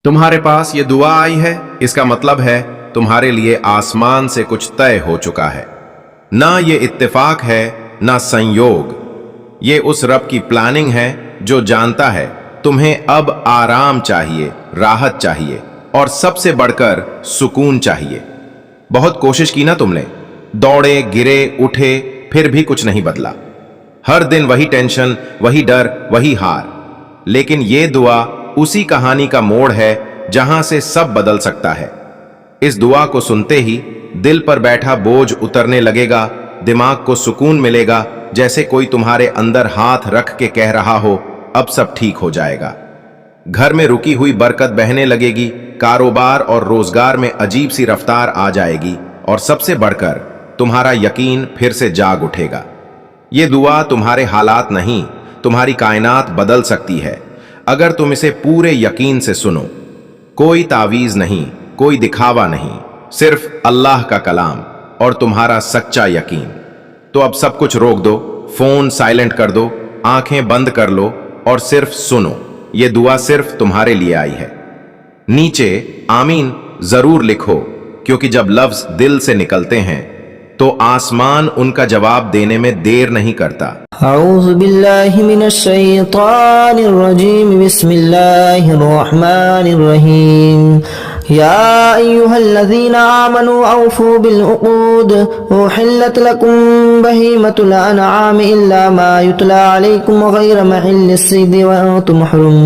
تمہارے پاس یہ دعا آئی ہے، اس کا مطلب ہے تمہارے لیے آسمان سے کچھ طے ہو چکا ہے۔ نہ یہ اتفاق ہے نہ سنیوگ، یہ اس رب کی پلاننگ ہے جو جانتا ہے تمہیں اب آرام چاہیے، راحت چاہیے، اور سب سے بڑھ کر سکون چاہیے۔ بہت کوشش کی نا تم نے، دوڑے گرے اٹھے، پھر بھی کچھ نہیں بدلا۔ ہر دن وہی ٹینشن، وہی ڈر، وہی ہار۔ لیکن یہ دعا اسی کہانی کا موڑ ہے جہاں سے سب بدل سکتا ہے۔ اس دعا کو سنتے ہی دل پر بیٹھا بوجھ اترنے لگے گا، دماغ کو سکون ملے گا، جیسے کوئی تمہارے اندر ہاتھ رکھ کے کہہ رہا ہو اب سب ٹھیک ہو جائے گا۔ گھر میں رکی ہوئی برکت بہنے لگے گی، کاروبار اور روزگار میں عجیب سی رفتار آ جائے گی، اور سب سے بڑھ کر تمہارا یقین پھر سے جاگ اٹھے گا۔ یہ دعا تمہارے حالات نہیں، تمہاری کائنات بدل سکتی ہے اگر تم اسے پورے یقین سے سنو۔ کوئی تعویذ نہیں، کوئی دکھاوا نہیں، صرف اللہ کا کلام اور تمہارا سچا یقین۔ تو اب سب کچھ روک دو، فون سائلنٹ کر دو، آنکھیں بند کر لو اور صرف سنو۔ یہ دعا صرف تمہارے لیے آئی ہے۔ نیچے آمین ضرور لکھو، کیونکہ جب لفظ دل سے نکلتے ہیں تو آسمان ان کا جواب دینے میں دیر نہیں کرتا۔ اعوذ باللہ من الشیطان الرجیم، بسم اللہ الرحمن الرحیم۔ یا ایہا الذین آمنوا اوفوا بالعقود، احلت لکم بہیمۃ الانعام الا ما یتلی علیکم غیر محل الصید وانتم حرم،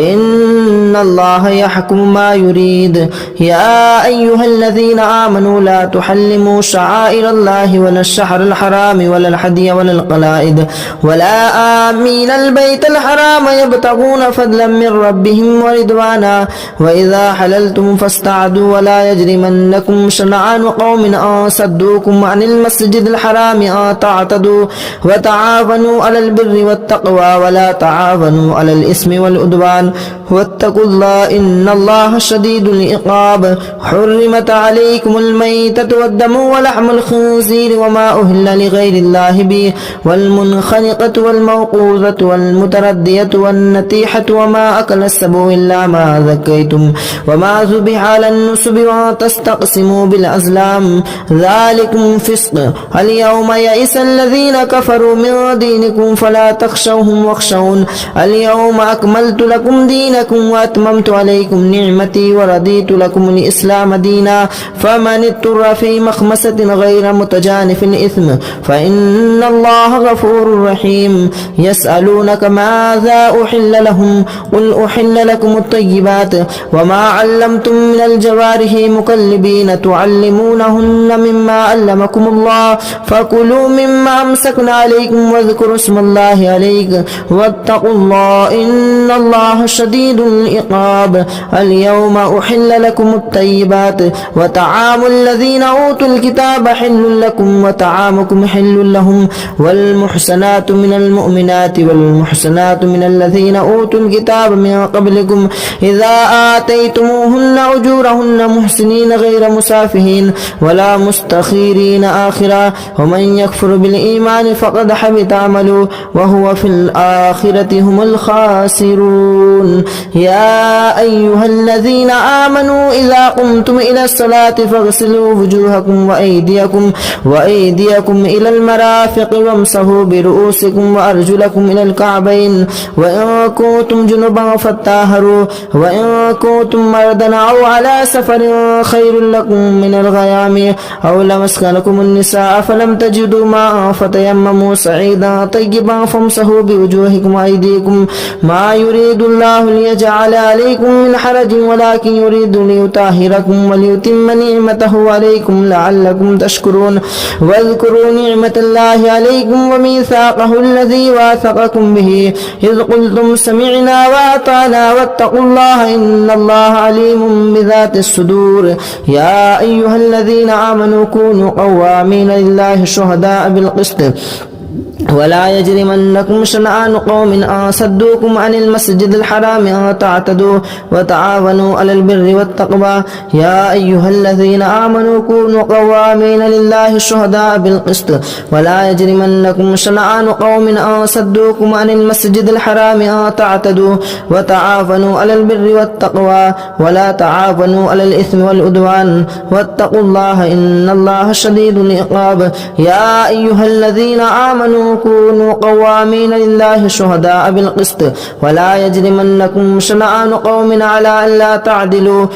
ان اللہ یحکم ما یرید۔ یا ایہا الذین آمنوا لا تحلموا شعائر اللہ ولا الشہر الحرام ولا الحدی ولا القلائد ولا آمین البیت الحرام یبتغون فضلا من ربهم ورضوانا، وإذا حللتم فاستعدوا ولا يجرمنكم شنآن قوم أن صدوكم عن المسجد الحرام أن تعتدوا، وتعاونوا على البر والتقوى ولا تعاونوا على الإثم والعدوان، واتقوا الله إن الله شديد العقاب۔ حرمت عليكم الميتة والدم ولحم الخنزير وما أهل لغير الله به، والمنخنقة والموقوذة والمتردية والنتيحة وما أكل السبع إلا ما ذكيتم وما ذبح على النصب وأن تستقسموا بالأزلام، ذلكم فسق۔ اليوم يئس الذين كفروا من دينكم فلا تخشوهم واخشون، اليوم أكملت لكم دينكم وأتممت عليكم نعمتي ورضيت لكم الإسلام دينا، فمن اضطر في مخمسة غير متجانف إثم فإن الله غفور رحيم۔ يسألونك ماذا أحل لهم قل أحل لكم الطيبات وما علمتم من الجوارح مكلبين تعلمونهن مما علمكم الله، فكلوا مما أمسكنا عليكم واذكروا اسم الله عليه واتقوا الله إن الله شديد العقاب۔ اليوم أحل لكم الطيبات وطعام الذين أوتوا الكتاب حل لكم وطعامكم حل لهم، والمحسنات من المؤمنات والمحسنات من الذين أوتوا الكتاب من قبلكم إذا آتيتموهن أجورهن محسنين غير مسافحين ولا مستخيرين آخرا، ومن يكفر بالإيمان فقد حبط عمله وهو في الآخرة هم الخاسرون۔ يا أيها الذين آمنوا إذا قمتم إلى الصلاة فاغسلوا وجوهكم وأيديكم إلى المرافق وامسحوا برؤوسكم وأرجلكم إلى الكعبين، وإن كنتم جنبا فطهروا، وإن كنتم مرضى أو على سفر خير لكم من الغيام أو لمسكنكم النساء فلم تجدوا ماء فتيمموا صعيدا طيبا فامسحوا بوجوهكم وأيديكم، ما يريد الله ليجعل عليكم من حرج ولكن يريد ليطهركم وليتم نعمته عليكم لعلكم تشكرون، واذكروا نعمة الله عليكم وميثاقه الذي واثقكم به إذ قلتم سمعنا وأطعنا واتقوا الله إن الله عليم بذات الصدور۔ يا أيها الذين آمنوا كونوا قوامين لله شهداء بالقسط ولا يجرمنكم شنآن قوم أن صدوكم عن المسجد الحرام أن تعتدوا وتعاونوا على البر والتقوى يا أيها الذين آمنوا كونوا قوامين لله شهداء بالقسط ولا يجرمنكم شنآن قوم أن صدوكم عن المسجد الحرام أن تعتدوا وتعاونوا على البر والتقوى ولا تعاونوا على الإثم والعدوان واتقوا الله إن الله شديد العقاب يا أيها الذين آمنوا كونوا قوامين لله شهداء بالقسط ولا يجرمنكم شنآن قوم على ألا تعدلوا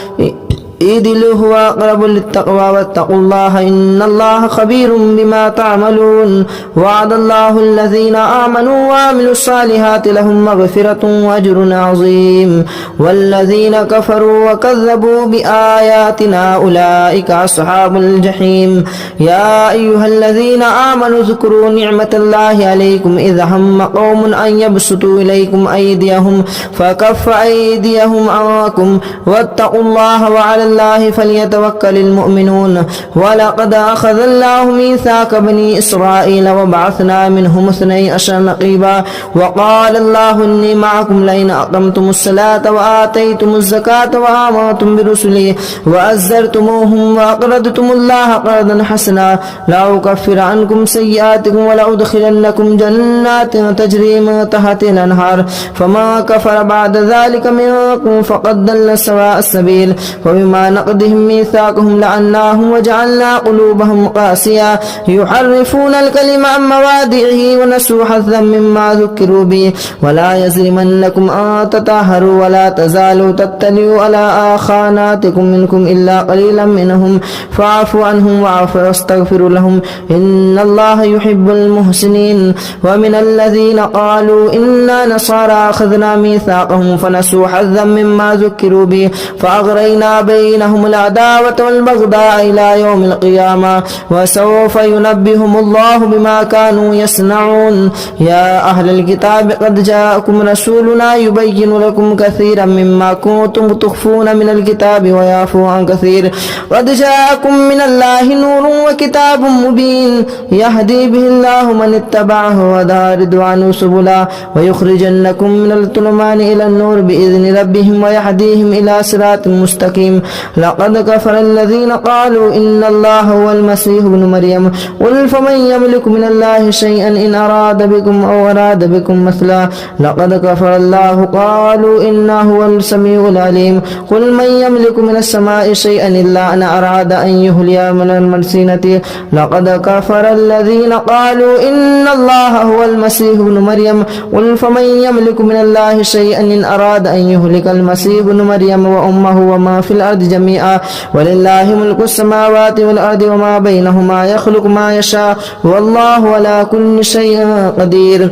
اعدلوا هو أقرب للتقوى واتقوا الله إن الله خبير بما تعملون وعد الله الذين آمنوا وعملوا الصالحات لهم مغفرة وأجر عظيم والذين كفروا وكذبوا بآياتنا أولئك أصحاب الجحيم يا أيها الذين آمنوا اذكروا نعمة الله عليكم إذ هم قوم أن يبسطوا إليكم أيديهم فكف أيديهم عنكم واتقوا الله وعلى الله فليتوكل المؤمنون ولقد أخذ الله ميثاق بني إسرائيل وبعثنا منهم 12 نقيبا وقال الله إني معكم لئن أقمتم الصلاة وآتيتم الزكاة وآمنتم برسلي وأزرتموهم وأقرضتم الله قرضا حسنا لأكفر عنكم سيئاتكم ولأدخلنكم جنات تجري من تحتها الأنهار فما كفر بعد ذلك منكم فقد ضل سواء السبيل وبما نقضهم ميثاقهم لعناهم وجعلنا قلوبهم قاسية يحرفون الكلم عن مواضعه ونسوا حظا مما ذكروا به ولا يجرمنكم أن تطهروا ولا تزالوا تطلعوا على خاناتكم منكم إلا قليلا منهم فاعفوا عنهم واستغفروا لهم إن الله يحب المحسنين ومن الذين قالوا إنا نصارى أخذنا ميثاقهم فنسوا حظا مما ذكروا به فأغرينا بينهم العداوة والبغضاء إلى يوم القيامة وسوف ينبئهم الله بما كانوا يصنعون يا أهل الكتاب قد جاءكم رسولنا يبين لكم كثيرا مما كنتم تخفون من الكتاب ويعفو عن كثير قد جاءكم من الله نور وكتاب مبين يهدي به الله من اتبعه ودار رضوانه سبلا ويخرجنكم من الظلمات إلى النور بإذن ربهم ويهديهم إلى صراط مستقيم لقد كفر الذين قالوا إن الله هو المسيح ابن مريم قل فمن يملك من الله شيئا إن أراد بكم أو أراد بكم مثلا لقد كفر الله قالوا إنه هو السميع العليم قل من يملك من السماء شيئا إلا أن أراد أن يهلي من المرسينة لقد كفر الذين قالوا إن الله هو المسيح ابن مريم قل فمن يملك من الله شيئا إن أراد أن يهلك المسيح ابن مريم وأمه وما في الأرض جميعا ولله ملك السماوات والأرض وما بينهما يخلق ما يشاء والله على كل شيء قدير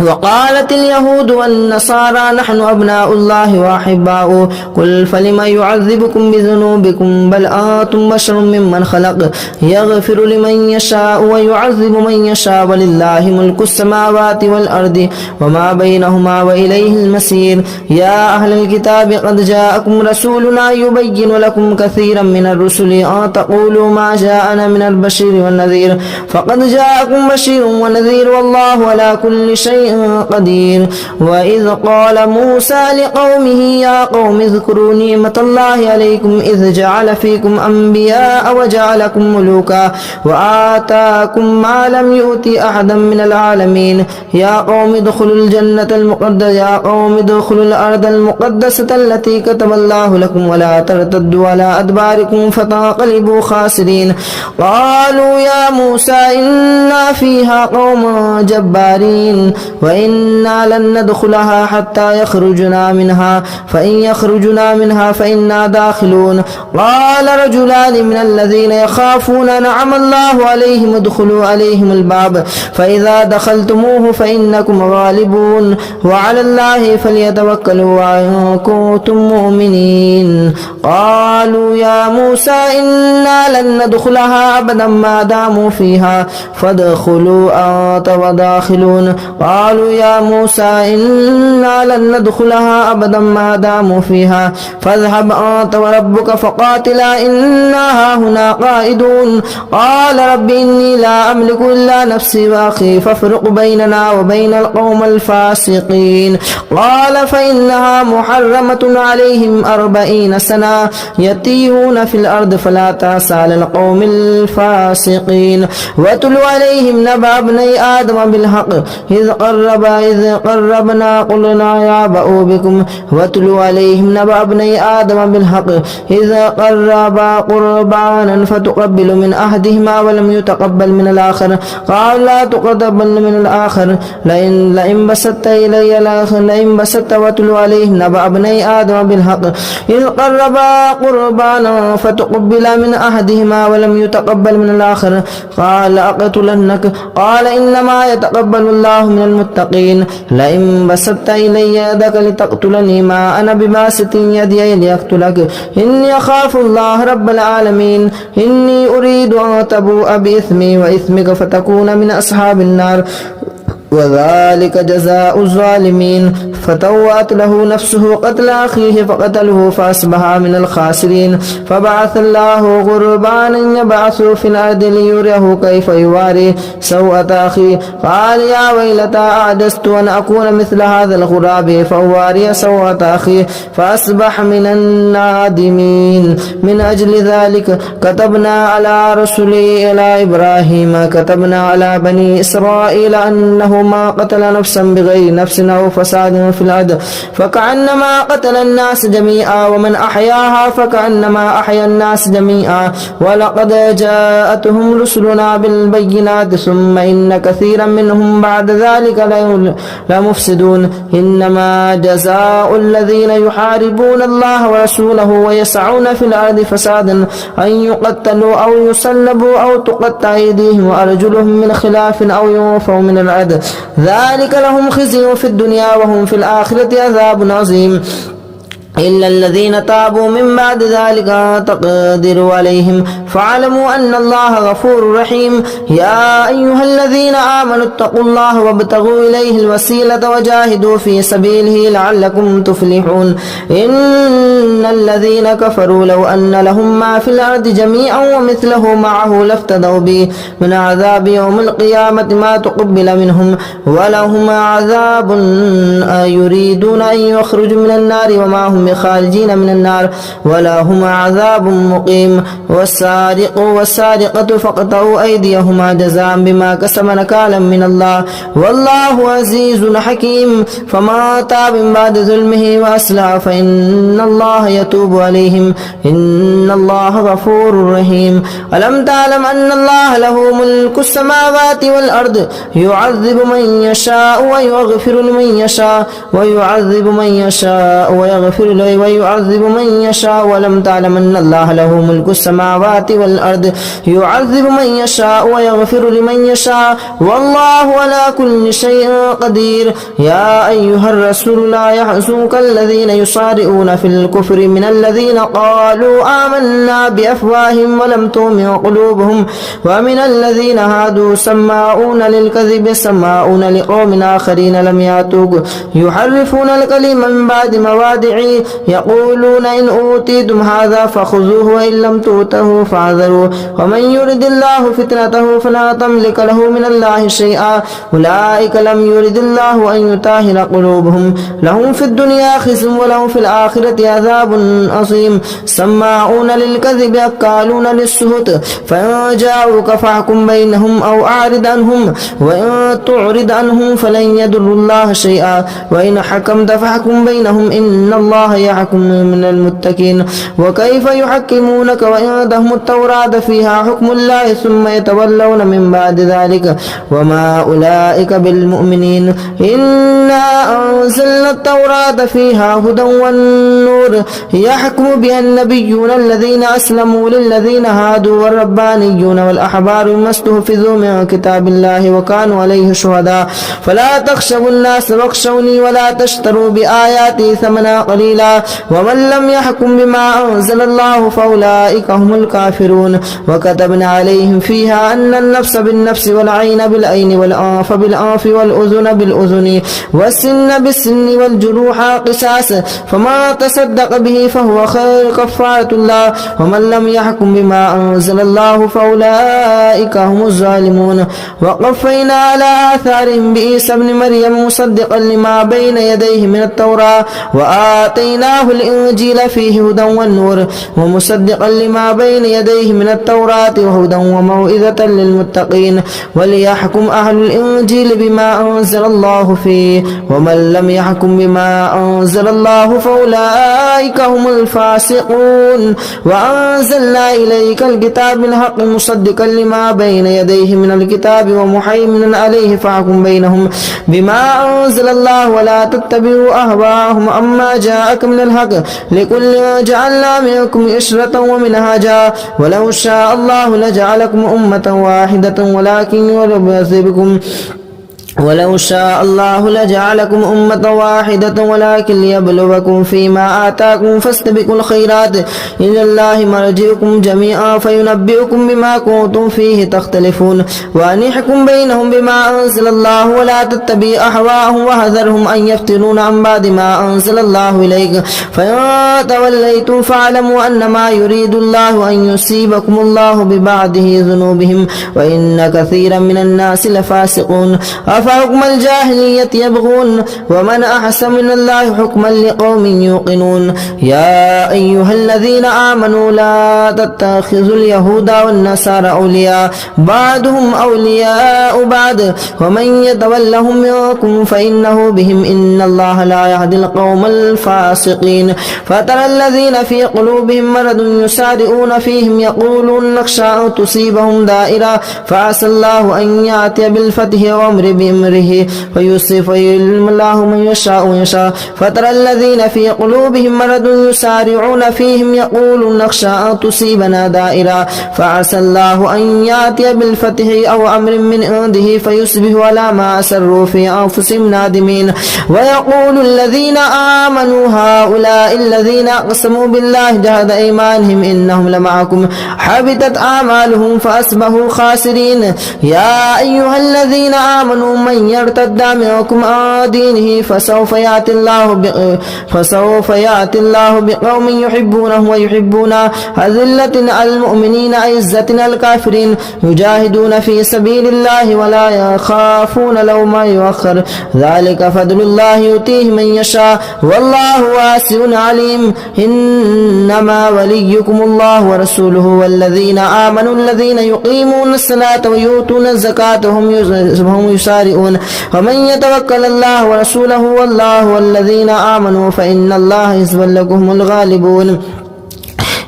وقالت اليهود والنصارى نحن أبناء الله وأحباؤه قل فلم يعذبكم بذنوبكم بل أنتم بشر ممن خلق يغفر لمن يشاء ويعذب من يشاء ولله ملك السماوات والأرض وما بينهما وإليه المصير يا أهل الكتاب قد جاءكم رسولنا يبين لكم كثيرا من الرسل أن تقولوا ما جاءنا من البشير والنذير فقد جاءكم بشير ونذير والله على كل شيء قدير وإذ قال موسى لقومه يا قوم اذكروا نعمة الله عليكم إذ جعل فيكم أنبياء وجعلكم ملوكا وآتاكم ما لم يؤت أحدا من العالمين يا قوم ادخلوا الجنة المقدسة يا قوم ادخلوا الأرض المقدسة التي كتب الله لكم ولا ترتدوا على أدباركم فتنقلبوا خاسرين قالوا يا موسى إنا فيها قوم جبارين وإنا لن ندخلها حتى يخرجنا منها فإن يخرجنا منها فإنا داخلون قال رجلان من الذين يخافون أنعم الله عليهم ادخلوا عليهم الباب فإذا دخلتموه فإنكم غالبون وعلى الله فليتوكلوا إن كنتم مؤمنين قالوا يا موسى إنا لن ندخلها أبدا ما داموا فيها فادخلوا أنت وداخلون قال قالوا يا موسى إنا لن ندخلها أبدا ما داموا فيها فاذهب أنت وربك فقاتلا إنا هاهنا قائدون قال رب إني لا أملك إلا نفسي وأخي فافرق بيننا وبين القوم الفاسقين قال فإنها محرمة عليهم 40 سنة يتيهون في الأرض فلا تأس على القوم الفاسقين واتل عليهم نبأ ابني آدم بالحق إذ قربنا قلنا يا بأوا بكم واتل عليهم نبأ ابني آدم بالحق إذ قربا قربانا فتقبل من أحدهما ولم يتقبل من الآخر قال لا تقبل من الآخر لئن بسطت إلي لئن بسطت واتل عليهم نبأ ابني آدم بالحق إذ قربا قربانا فتقبل من أحدهما ولم يتقبل من الآخر قال أقتلنك قال إنما يتقبل الله من المتقين لئن بسطت إلي يدك لتقتلني ما أنا بباسط يدي لأقتلك إني أخاف الله رب العالمين إني أريد أن تبوء بإثمي وإثمك فتكون من أصحاب النار وذلك جزاء الظالمين فتوأت له نفسه قتل أخيه فقتله فأصبح من الخاسرين فبعث الله غربانا يبعث في الأرض ليريه كيف يواري سوءة أخيه قال يا ويلتى أعجزت أن أكون مثل هذا الغراب فأواري سوءة أخيه فأصبح من النادمين من أجل ذلك كتبنا على رسله إلى إبراهيم كتبنا على بني إسرائيل أنه ما قتل نفسا بغير نفس أو فساد في الأرض فكأنما قتل الناس جميعا ومن أحياها فكأنما أحيا الناس جميعا ولقد جاءتهم رسلنا بالبينات ثم إن كثيرا منهم بعد ذلك لمفسدون إنما جزاء الذين يحاربون الله ورسوله ويسعون في الأرض فسادا أن يقتلوا أو يصلبوا أو تقطع أيديهم وأرجلهم من خلاف أو ينفوا من الأرض ذلك لهم خزي في الدنيا وهم في الآخرة عذاب عظيم إلا الذين تابوا من بعد ذلك تقدروا عليهم فاعلموا أن الله غفور رحيم يا أيها الذين آمنوا اتقوا الله وابتغوا إليه الوسيلة وجاهدوا في سبيله لعلكم تفلحون إن الذين كفروا لو أن لهم ما في الأرض جميعا ومثله معه لافتدوا به من عذاب يوم القيامة ما تقبل منهم ولهم عذاب يريدون أن يخرجوا من النار وما هم بخارجين من النار ولهم عذاب مقيم والسارق والسارقة فاقطعوا أيديهما جزاء بما كسب نكالا من الله والله عزيز حكيم فما تاب من بعد ظلمه وأصلح فإن الله يتوب عليهم إن الله غفور رحيم ألم تعلم أن الله له ملك السماوات والأرض يعذب من يشاء ويغفر لمن يشاء ويعذب من يشاء ويغفر ويعذب من يشاء ولم تعلم أن الله له ملك السماوات والأرض يعذب من يشاء ويغفر لمن يشاء والله على كل شيء قدير يا أيها الرسول لا يحزنك الذين يصارعون في الكفر من الذين قالوا آمنا بأفواههم ولم تؤمن قلوبهم ومن الذين هادوا سماعون للكذب سماعون لقوم آخرين لم يأتوك يحرفون الكلم من بعد مواضعه يقولون إن أوتيتم هذا فخذوه وإن لم تؤتوه فاحذروا ومن يرد الله فتنته فلا تملك له من الله شيئا أولئك لم يرد الله أن يطهر قلوبهم لهم في الدنيا خزي ولهم في الآخرة عذاب عظيم سماعون للكذب أكالون للسهت فإن جاءوك فاحكم بينهم أو أعرض عنهم وإن تعرض عنهم فلن يضروا الله شيئا وإن حكمت فاحكم بينهم إن الله يحكم من المتقين وكيف يحكمونك وعندهم التوراة فيها حكم الله ثم يتولون من بعد ذلك وما أولئك بالمؤمنين إنا أنزلنا التوراة فيها هدى والنور يحكم بها النبيون الذين أسلموا للذين هادوا والربانيون والأحبار بما استحفظوا من كتاب الله وكانوا عليه شهداء فلا تخشوا الناس واخشوني ولا تشتروا بآياتي ثمنا قليلا الله ومن لم يحكم بما أنزل الله فأولئك هم الكافرون وكتبنا عليهم فيها أن النفس بالنفس والعين بالعين والأنف بالأنف والأذن بالأذن والسن بالسن والجروح قصاص فما تصدق به فهو خير كفارة الله ومن لم يحكم بما أنزل الله فأولئك هم الظالمون وقفينا على آثارهم بعيسى ابن مريم مصدقا لما بين يديه من التوراة وآتيناه الإنجيل فيه هدى والنور ومصدقا لما بين يديه من التوراة وهدى وموعظة للمتقين وليحكم أهل الإنجيل بما أنزل الله فيه ومن لم يحكم بما أنزل الله فأولئك هم الفاسقون وأنزلنا إليك الكتاب بالحق مصدقا لما بين يديه من الكتاب ومهيمنا عليه فاحكم بينهم بما أنزل الله ولا تتبعوا أهواءهم عما جاءك من الحق لكل جعلنا منكم إشرة ومنهاجا ولو شاء الله لجعلكم أمة واحدة ولكن يبلوكم ولو شاء الله لجعلكم أمة واحدة ولكن ليبلوكم فيما آتاكم فاستبقوا الخيرات إلى الله مرجعكم جميعا فينبئكم بما كنتم فيه تختلفون وأن يحكم بينهم بما أنزل الله ولا تتبع أهواءهم وحذرهم أن يفتنون عن بعد ما أنزل الله إليك فإن توليتم فاعلموا أنما يريد الله أن يصيبكم الله ببعده ذنوبهم وإن كثيرا من الناس لفاسقون أفحكم الجاهلية يبغون ومن أحسن من الله حكما لقوم يوقنون يا أيها الذين آمنوا لا تتخذوا اليهود والنصارى أولياء بعضهم أولياء بعض ومن يتولهم منكم فإنه بهم إن الله لا يهدي القوم الفاسقين فترى الذين في قلوبهم مرض يسارعون فيهم يقولون نخشى أن تصيبهم دائرة فعسى الله أن يأتي بالفتح وأمر بأمره ويصرف ويعلم الله من يشاء ويشاء فترى الذين في قلوبهم مرض يسارعون فيهم يقولون نخشى أن تصيبنا دائرة فعسى الله أن يأتي بالفتح أو أمر من عنده فيصبحوا على ما أسروا في أنفسهم نادمين ويقول الذين آمنوا هؤلاء الذين أقسموا بالله جهد أيمانهم إنهم لمعكم حبطت أعمالهم فأصبحوا خاسرين يا أيها الذين آمنوا من يرتد منكم عن دينه فسوف يأتي الله بقوم يحبونه ويحبون أذلة على المؤمنين عزة على الكافرين يجاهدون في سبيل الله ولا يخافون لوما يؤخر ذلك فضل الله يؤتيه من يشاء والله واسع عليم إنما وليكم الله ورسوله والذين آمنوا الذين يقيمون الصلاة ويؤتون الزكاة وهم يسارعون ومن يتوكل الله ورسوله والله والذين آمنوا فإن الله حسب لكم الغالبون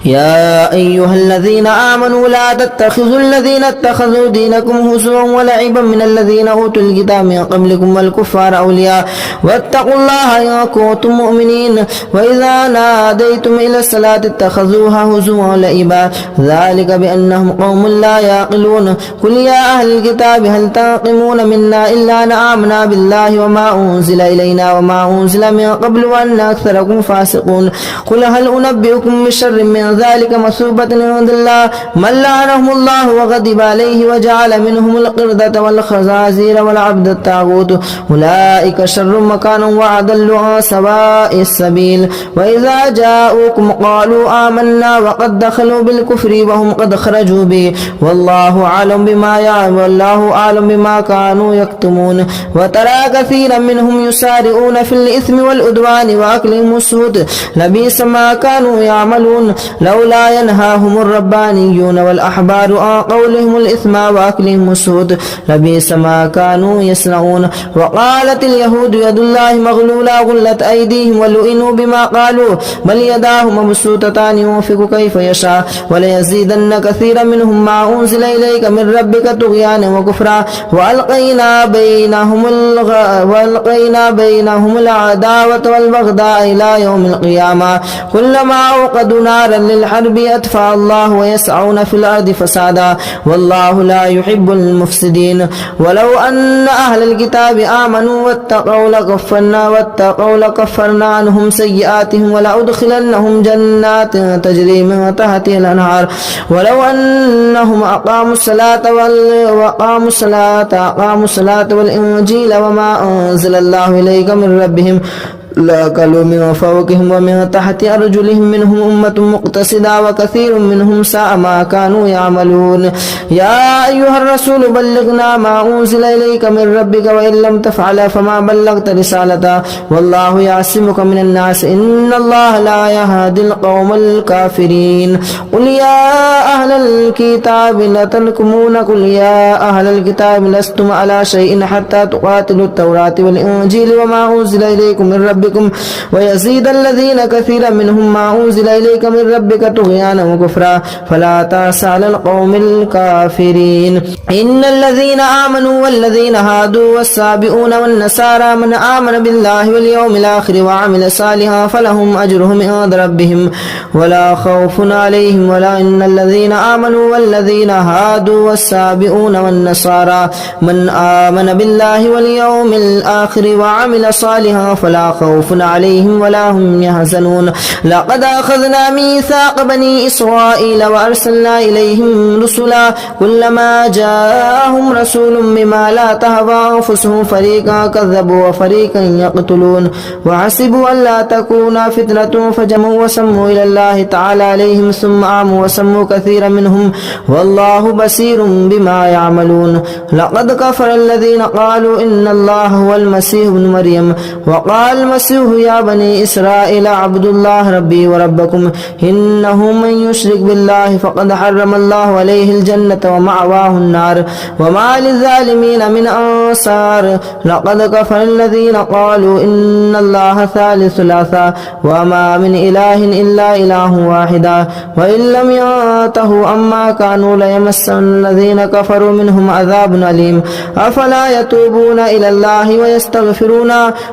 يا أيها الذين آمنوا لا تتخذوا الذين اتخذوا دينكم هزوا ولعبا من الذين أوتوا الكتاب من قبلكم والكفار أولياء واتقوا الله إن كنتم مؤمنين وإذا ناديتم إلى الصلاة اتخذوها هزوا ولعبا ذلك بأنهم قوم لا يعقلون قل يا أهل الكتاب هل تنقمون منا إلا أن آمنا بالله وما أنزل إلينا وما أنزل من قبل وأن أكثركم فاسقون قل هل أنبئكم بشر من ذلك مثوبة عند الله من لعنهم الله وغضب عليه وجعل منهم القردة والخنازير والعبد الطاغوت أولئك شر مكانا وأضل عن سواء السبيل وإذا جاءوكم قالوا آمنا وقد دخلوا بالكفر وهم قد خرجوا به والله أعلم بما يعلم والله أعلم بما كانوا يكتمون وترى كثيرا منهم يسارعون في الإثم والعدوان وأكلهم السحت لبئس ما كانوا يعملون لولا ينهاهم الربانيون والأحبار عن قولهم الإثم وأكلهم السحت لبئس ما كانوا يصنعون وقالت اليهود يد الله مغلولة غلت أيديهم ولئنوا بما قالوا بل يداه مبسوطتان ينفق كيف يشاء وليزيدن كثيرا منهم ما أنزل إليك من ربك طغيانا وكفرا وألقينا بينهم العداوة والبغضاء إلى يوم القيامة كلما أوقدوا نارا الحرب أطفأ الله ويسعون في الأرض فسادا والله لا يحب المفسدين ولو أن أهل الكتاب آمنوا واتقوا لكفرنا عنهم سيئاتهم ولأدخلنهم جنات تجري من تحتها الأنهار ولو أنهم أقاموا الصلاة والإنجيل وما أنزل الله إليك من ربهم لأكلوا من فوقهم ومن تحت أرجلهم منهم أمة مقتصدة وكثير منهم ساء ما كانوا يعملون يا أيها الرسول بلغنا ما أنزل إليك من ربك وإن لم تفعل فما بلغت رسالته والله يعصمك من الناس إن الله لا يهدي القوم الكافرين قل يا أهل الكتاب لتنكمون قل يا أهل الكتاب لستم على شيء حتى تقاتلوا التوراة والإنجيل وما أنزل إليكم من ربكم ويزيد الذين كثيرا منهم ما أنزل إليك من ربك طغيانا وكفرا فلا تأس على القوم الكافرين إن الذين آمنوا والذين هادوا والسابئون والنصارى من آمن بالله واليوم الآخر وعمل صالحا فلهم أجرهم عند ربهم ولا خوف عليهم ولا إن الذين آمنوا والذين هادوا والسابئون والنصارى من آمن بالله واليوم الآخر وعمل صالحا فلا خوف عليهم ولا هم يحزنون لقد أخذنا ميثاق بني إسرائيل وأرسلنا إليهم رسلا كلما جاءهم رسول بما لا تهوى أنفسهم فريقا كذبوا وفريقا يقتلون وحسبوا أن لا تكون فتنة فجمعوا وسموا إلى الله تعالى عليهم ثم آموا وسموا كثيرا منهم والله بصير بما يعملون لقد كفر الذين قالوا إن الله هو المسيح ابن مريم وقال المسيح يا بني إسرائيل اعبدوا الله ربي وربكم إنه من يشرك بالله فقد حرم الله عليه الجنة ومأواه النار وما للظالمين من أنصار لقد كفر الذين قالوا إن الله ثالث ثلاثة وما من إله إلا إله واحدا وإن لم ينتهوا عما كانوا ليمسن الذين كفروا منهم عذاب أليم أفلا يتوبون إلى الله ويستغفرون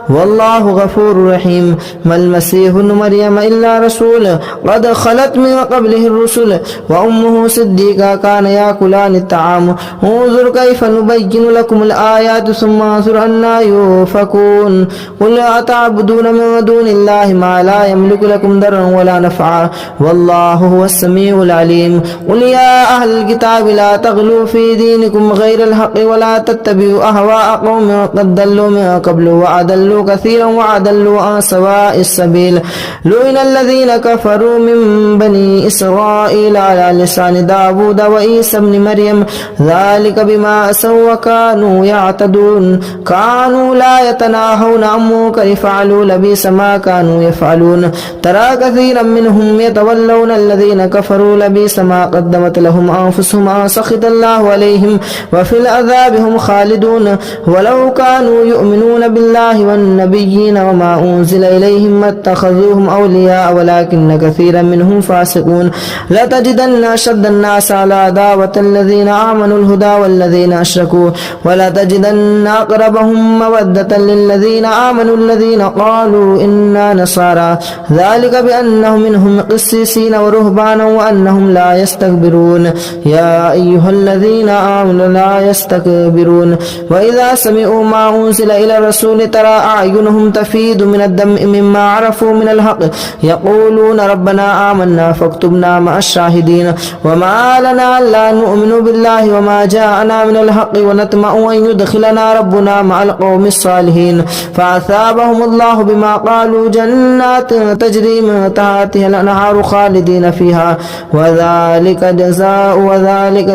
والله غفور رحيم ما المسيح ابن مريم إلا رسول قد خلت من قبله الرسل وأمه صديقة كان يأكلان الطعام انظر كيف نبين لكم الآيات ثم انظر أنا يؤفكون قل أتعبدون من دون الله ما لا يملك لكم ضرا ولا نفعا والله هو السميع العليم قل يا أهل الكتاب لا تغلوا في دينكم غير الحق ولا تتبعوا أهواء قوم قد ضلوا من قبل وأضلوا كثيرا وأضلوا عن سواء السبيل لعن الذين كفروا من بني إسرائيل على لسان داود وعيسى بن مريم ذلك بما عصوا وكانوا يعتدون كانوا لا يتناهون عن منكر فعلوا لبئس ما كانوا يفعلون ترى كثيرا منهم يتولون الذين كفروا لبئس ما قدمت لهم أنفسهم أن سخط الله عليهم وفي العذاب هم خالدون ولو كانوا يؤمنون بالله والنبيين وما أنزل إليهم ما اتخذوهم أولياء ولكن كثيرا منهم فاسقون لتجدن أشد الناس على عداوة الذين آمنوا الهدى والذين أشركوا ولتجدن أقربهم مودة للذين آمنوا الذين قالوا إنا نصارى ذلك بأنهم منهم قسيسين ورهبانا وأنهم لا يستكبرون يا أيها الذين آمنوا لا يستكبرون وإذا سمعوا ما أنزل إلى الرسول ترى أعينهم تفيض من الدم مما عرفوا من الحق يقولون ربنا آمنا فاكتبنا مع الشاهدين وما لنا لا نؤمن بالله وما جاءنا من الحق ونطمع أن يدخلنا ربنا مع القوم الصالحين فأثابهم الله بما قالوا جنات تجري من تحتها الأنهار خالدين فيها وذلك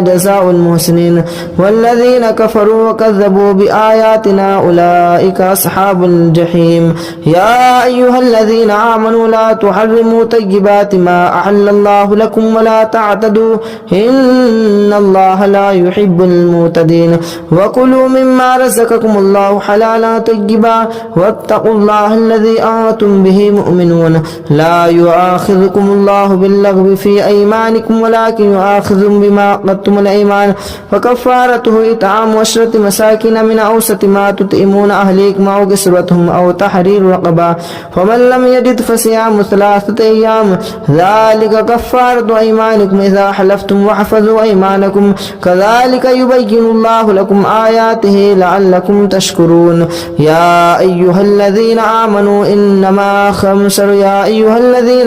جزاء المحسنين والذين كفروا وكذبوا بآياتنا أولئك أصحاب الجحيم يا أيها الذين آمنوا لا تحرموا طيبات ما أحل الله لكم ولا تعتدوا إن الله لا يحب المعتدين وكلوا مما رزقكم الله حلالا طيبا واتقوا الله الذي أنتم به مؤمنون لا يؤاخذكم الله باللغو في أيمانكم ولكن يؤاخذكم بما عقدتم الأيمان فكفارته إطعام 10 مساكين من أوسط ما تطعمون أهليكم أو كسوتهم أو تحرير تحرير رقبة فمن لم يجد فصيام 3 أيام ذلك كفارة أيمانكم إذا حلفتم واحفظوا أيمانكم كذلك يبين الله لكم آياته لعلكم تشكرون يا أيها الذين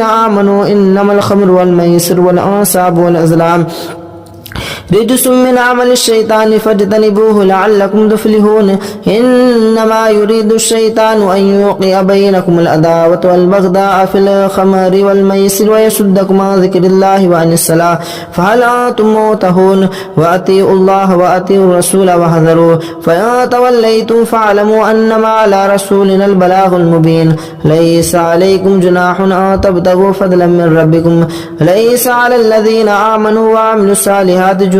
آمنوا إنما الخمر والميسر والأنصاب والأزلام رجس من عمل الشيطان فاجتنبوه لعلكم تفلحون إنما يريد الشيطان أن يوقع بينكم العداوة والبغضاء في الخمر والميسر ويصدكم عن ذكر الله وعن الصلاة فهل أنتم منتهون وأطيعوا الله وأطيعوا الرسول واحذروا فإن توليتم فاعلموا أنما على رسولنا البلاغ المبين ليس عليكم جناح أن تبتغوا فضلا من ربكم ليس على الذين آمنوا وعملوا الصالحات جناح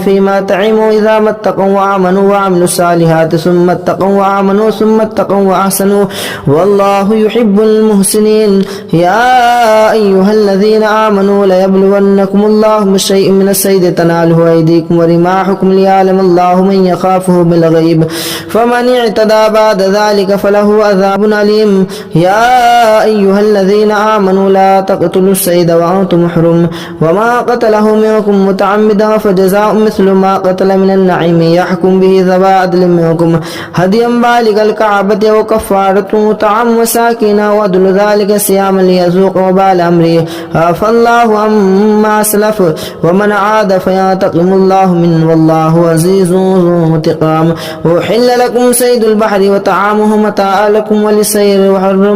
فيما طعموا إذا ما اتقوا وآمنوا وعملوا الصالحات ثم اتقوا وآمنوا ثم اتقوا وأحسنوا والله يحب المحسنين يا أيها الذين آمنوا ليبلونكم الله بشيء من الصيد تناله أيديكم ورماحكم ليعلم الله من يخافه بالغيب فمن اعتدى بعد ذلك فله عذاب أليم يا أيها الذين آمنوا لا تقتلوا الصيد وأنتم حرم وما قتله منكم متعمدا فجزاء مثل ما قتل من النعيم يحكم به ذوى عدل منكم هديا بالغ الكعبة وكفارة طعام مساكين وعدل ذلك صياما ليذوق وبال أمره عفى الله عما أسلف ومن عاد فينتقم الله منه والله عزيز ذو انتقام أحل لكم صيد البحر وطعامه متاعا لكم وللسير وحرم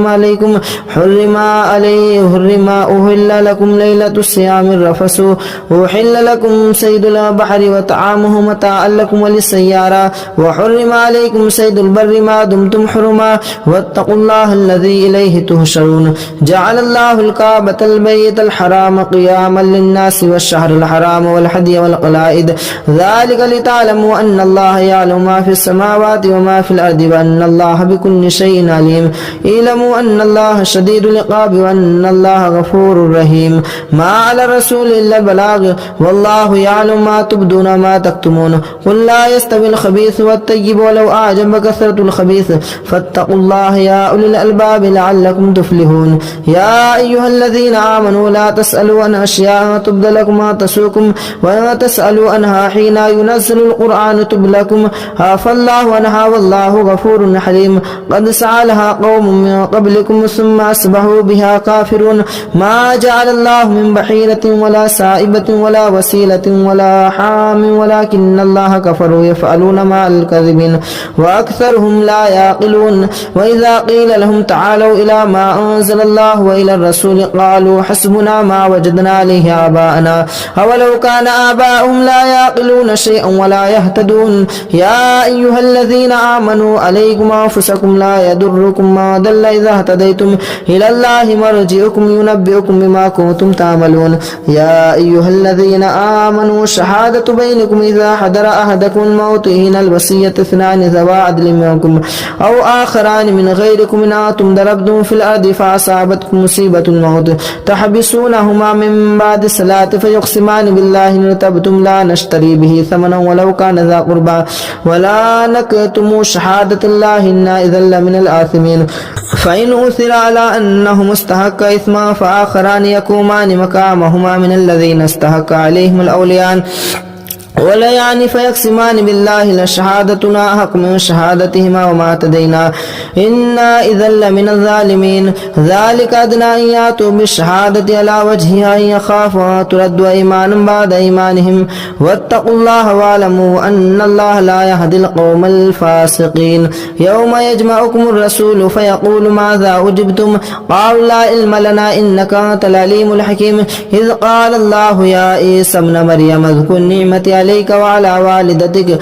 أهل لكم ليلة الصيام الرفث أحل لكم صيد البحر وطعامه متاعا لكم وللسيارة وحرم عليكم صيد البر ما دمتم حرما واتقوا الله الذي إليه تهشرون جعل الله الكعبة البيت الحرام قياما للناس والشهر الحرام والهدي والقلائد ذلك لتعلموا أن الله يعلم ما في السماوات وما في الأرض وأن الله بكل شيء عليم اعلموا أن الله شديد العقاب وأن الله غفور رحيم ما على الرسول إلا البلاغ والله يعلم ما تبدون وما تكتمون قل لا يستوي الخبيث والطيب ولو أعجب كثرة الخبيث فاتقوا الله يا أولي الألباب لعلكم تفلحون يا أيها الذين آمنوا لا تسألوا عن أشياء تبد لكم ما تسوكم ولا تسألوا عنها حين ينزل القرآن تبد لكم عفى الله عنها والله غفور حليم قد سألها قوم من قبلكم ثم أصبحوا بها كافرون ما جعل الله من بحيرة ولا سائبة ولا وسيلة ولا حام ولكن الله كفروا يفعلون مع الكذبين وأكثرهم لا يعقلون وإذا قيل لهم تعالوا إلى ما أنزل الله وإلى الرسول قالوا حسبنا ما وجدنا عليه آباءنا أولو كان آباؤهم لا يعقلون شيئا ولا يهتدون يا أيها الذين آمنوا عليكم أنفسكم لا يضركم ما ضل إذا اهتديتم إلى الله مرجعكم ينبئكم بما كنتم تعملون يا أيها الذين آمنوا شهادة بينكم إذا حضر أحدكم الموت حين الوصية 2 ذوى عدل منكم أو آخران من غيركم إن أنتم ضربتم في الأرض فأصابتكم مصيبة الموت تحبسونهما من بعد الصلاة فيقسمان بالله إن ارتبتم لا نشتري به ثمنا ولو كان ذا قربى ولا نكتم شهادة الله إنا إذا لمن الآثمين فإن أثر على أنهم استحق إثما فآخران يقومان مقامهما من الذين استحق عليهم الأوليان ولا يعني فيقسمان بالله لشهادتنا حق من شهادتهما وما اعتدينا إنا إذا لمن الظالمين ذلك أدنى أن يأتوا بالشهادة على وجهها إن يخافوا أن تردوا أيمانا بعد أيمانهم واتقوا الله واعلموا أن الله لا يهدي القوم الفاسقين يوم يجمعكم الرسول فيقول ماذا أجبتم قالوا لا علم لنا إنك أنت العليم الحكيم إذ قال الله يا عيسى ابن مريم اذكر نعمتي عليك وعلى والدتك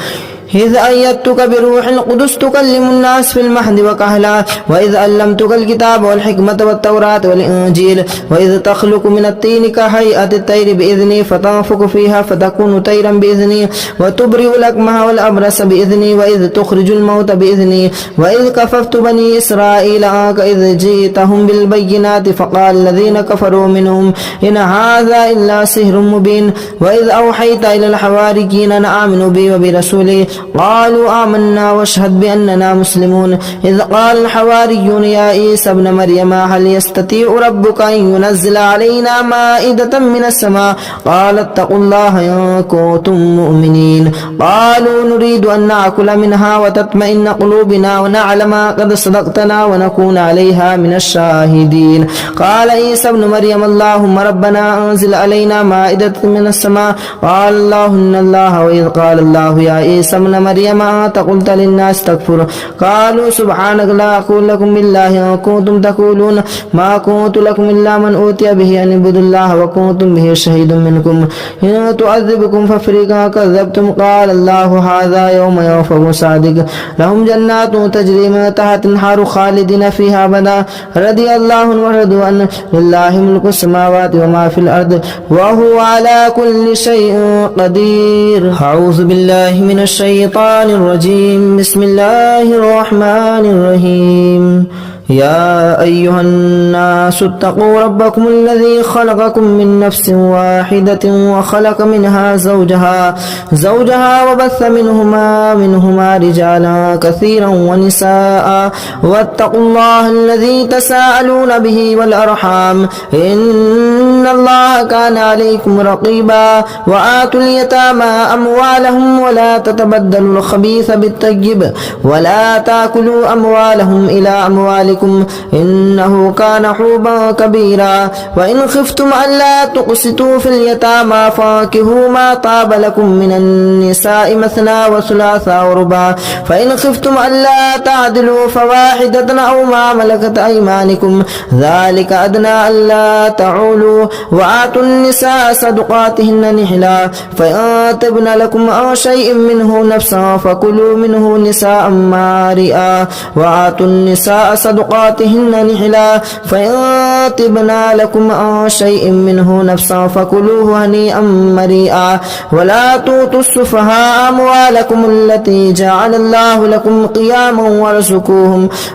إذ أيدتك بروح القدس تكلم الناس في المهد وكهلا وإذ علمتك الكتاب والحكمة والتوراة والإنجيل وإذ تخلق من الطين كهيئة الطير بإذني فتنفخ فيها فتكون طيرا بإذني وتبرئ الأكمه والأبرص بإذني وإذ تخرج الموت بإذني وإذ كففت بني إسرائيل عنك إذ جئتهم بالبينات فقال الذين كفروا منهم إن هذا إلا سحر مبين وإذ أوحيت إلى الحواريين أن آمنوا بي وبرسولي قالوا آمنا واشهد بأننا مسلمون إذ قال الحواريون يا عيسى ابن مريم هل يستطيع ربك أن ينزل علينا مائدة من السماء قال اتقوا الله إن كنتم مؤمنين قالوا نريد أن نأكل منها وتطمئن قلوبنا ونعلم قد صدقتنا ونكون عليها من الشاهدين قال عيسى ابن مريم اللهم ربنا أنزل علينا مائدة من السماء قال الله إن الله وإذ قال الله يا عيسى ابن مريم أنت قلت للناس تكفر قالوا سبحانك لا أقول لكم بالله إن كنتم تقولون ما كنت لكم إلا من أوتي به أن اعبدوا الله وكنتم به شهيد منكم إن تعذبكم ففريقا كذبتم قال الله هذا يوم ينفع صادق لهم جنات تجري من تحت النهر خالدين فيها أبدا رضي الله عنهم ورضوا عنه لله ملك السماوات وما في الأرض وهو على كل شيء قدير أعوذ بالله من الشيطان الرجيم بسم الله الرحمن الرحيم يا أيها الناس اتقوا ربكم الذي خلقكم من نفس واحدة وخلق منها زوجها وبث منهما رجالا كثيرا ونساء واتقوا الله الذي تساءلون به والأرحام إن الله كان عليكم رقيبا وآتوا اليتامى أموالهم ولا تتبدلوا الخبيث بالطيب ولا تأكلوا أموالهم إلى أموالكم إنه كان حوبا كبيرا وإن خفتم ألا تقسطوا في اليتامى فانكحوا ما طاب لكم من النساء مثنى وثلاث ورباع فإن خفتم ألا تعدلوا فواحدة أو ما ملكت أيمانكم ذلك أدنى ألا تعولوا وآتوا النساء صدقاتهن نحلا فإن تبن لكم عن شيء منه نفسا فكلوا منه نساء مارئا وآتوا النساء صدقاتهن نحلا فإن تبن لكم عن شيء منه نفسا فكلوه هنيئا مريئا ولا تؤتوا السفهاء أموالكم التي جعل الله لكم قياما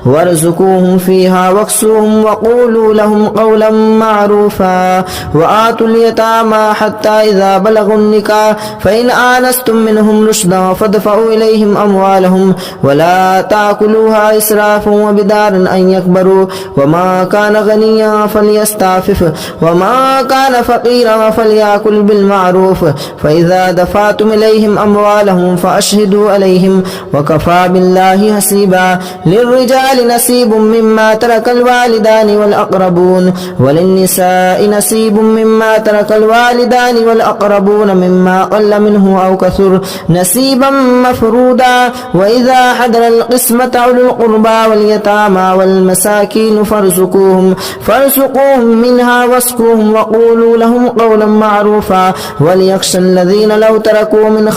وارزقوهم فيها واكسوهم وقولوا لهم قولا معروفا وآتوا اليتامى حتى إذا بلغوا النكاح فإن آنستم منهم رشدا فادفعوا إليهم أموالهم ولا تأكلوها إسرافا وبدارا أن يكبروا وما كان غنيا فليستعفف وما كان فقيرا فليأكل بالمعروف فإذا دفعتم إليهم أموالهم فأشهدوا عليهم وكفى بالله حسيبا للرجال نصيب مما ترك الوالدان والأقربون وللنساء نصيب مما ترك الوالدان والأقربون مما قل منه أو كثر نصيبا مفرودا وإذا حضر القسمة أولو القربى واليتامى والمساكين فارزقوهم منها واسقوهم وقولوا لهم قولا معروفا وليخشى الذين لو تركوا من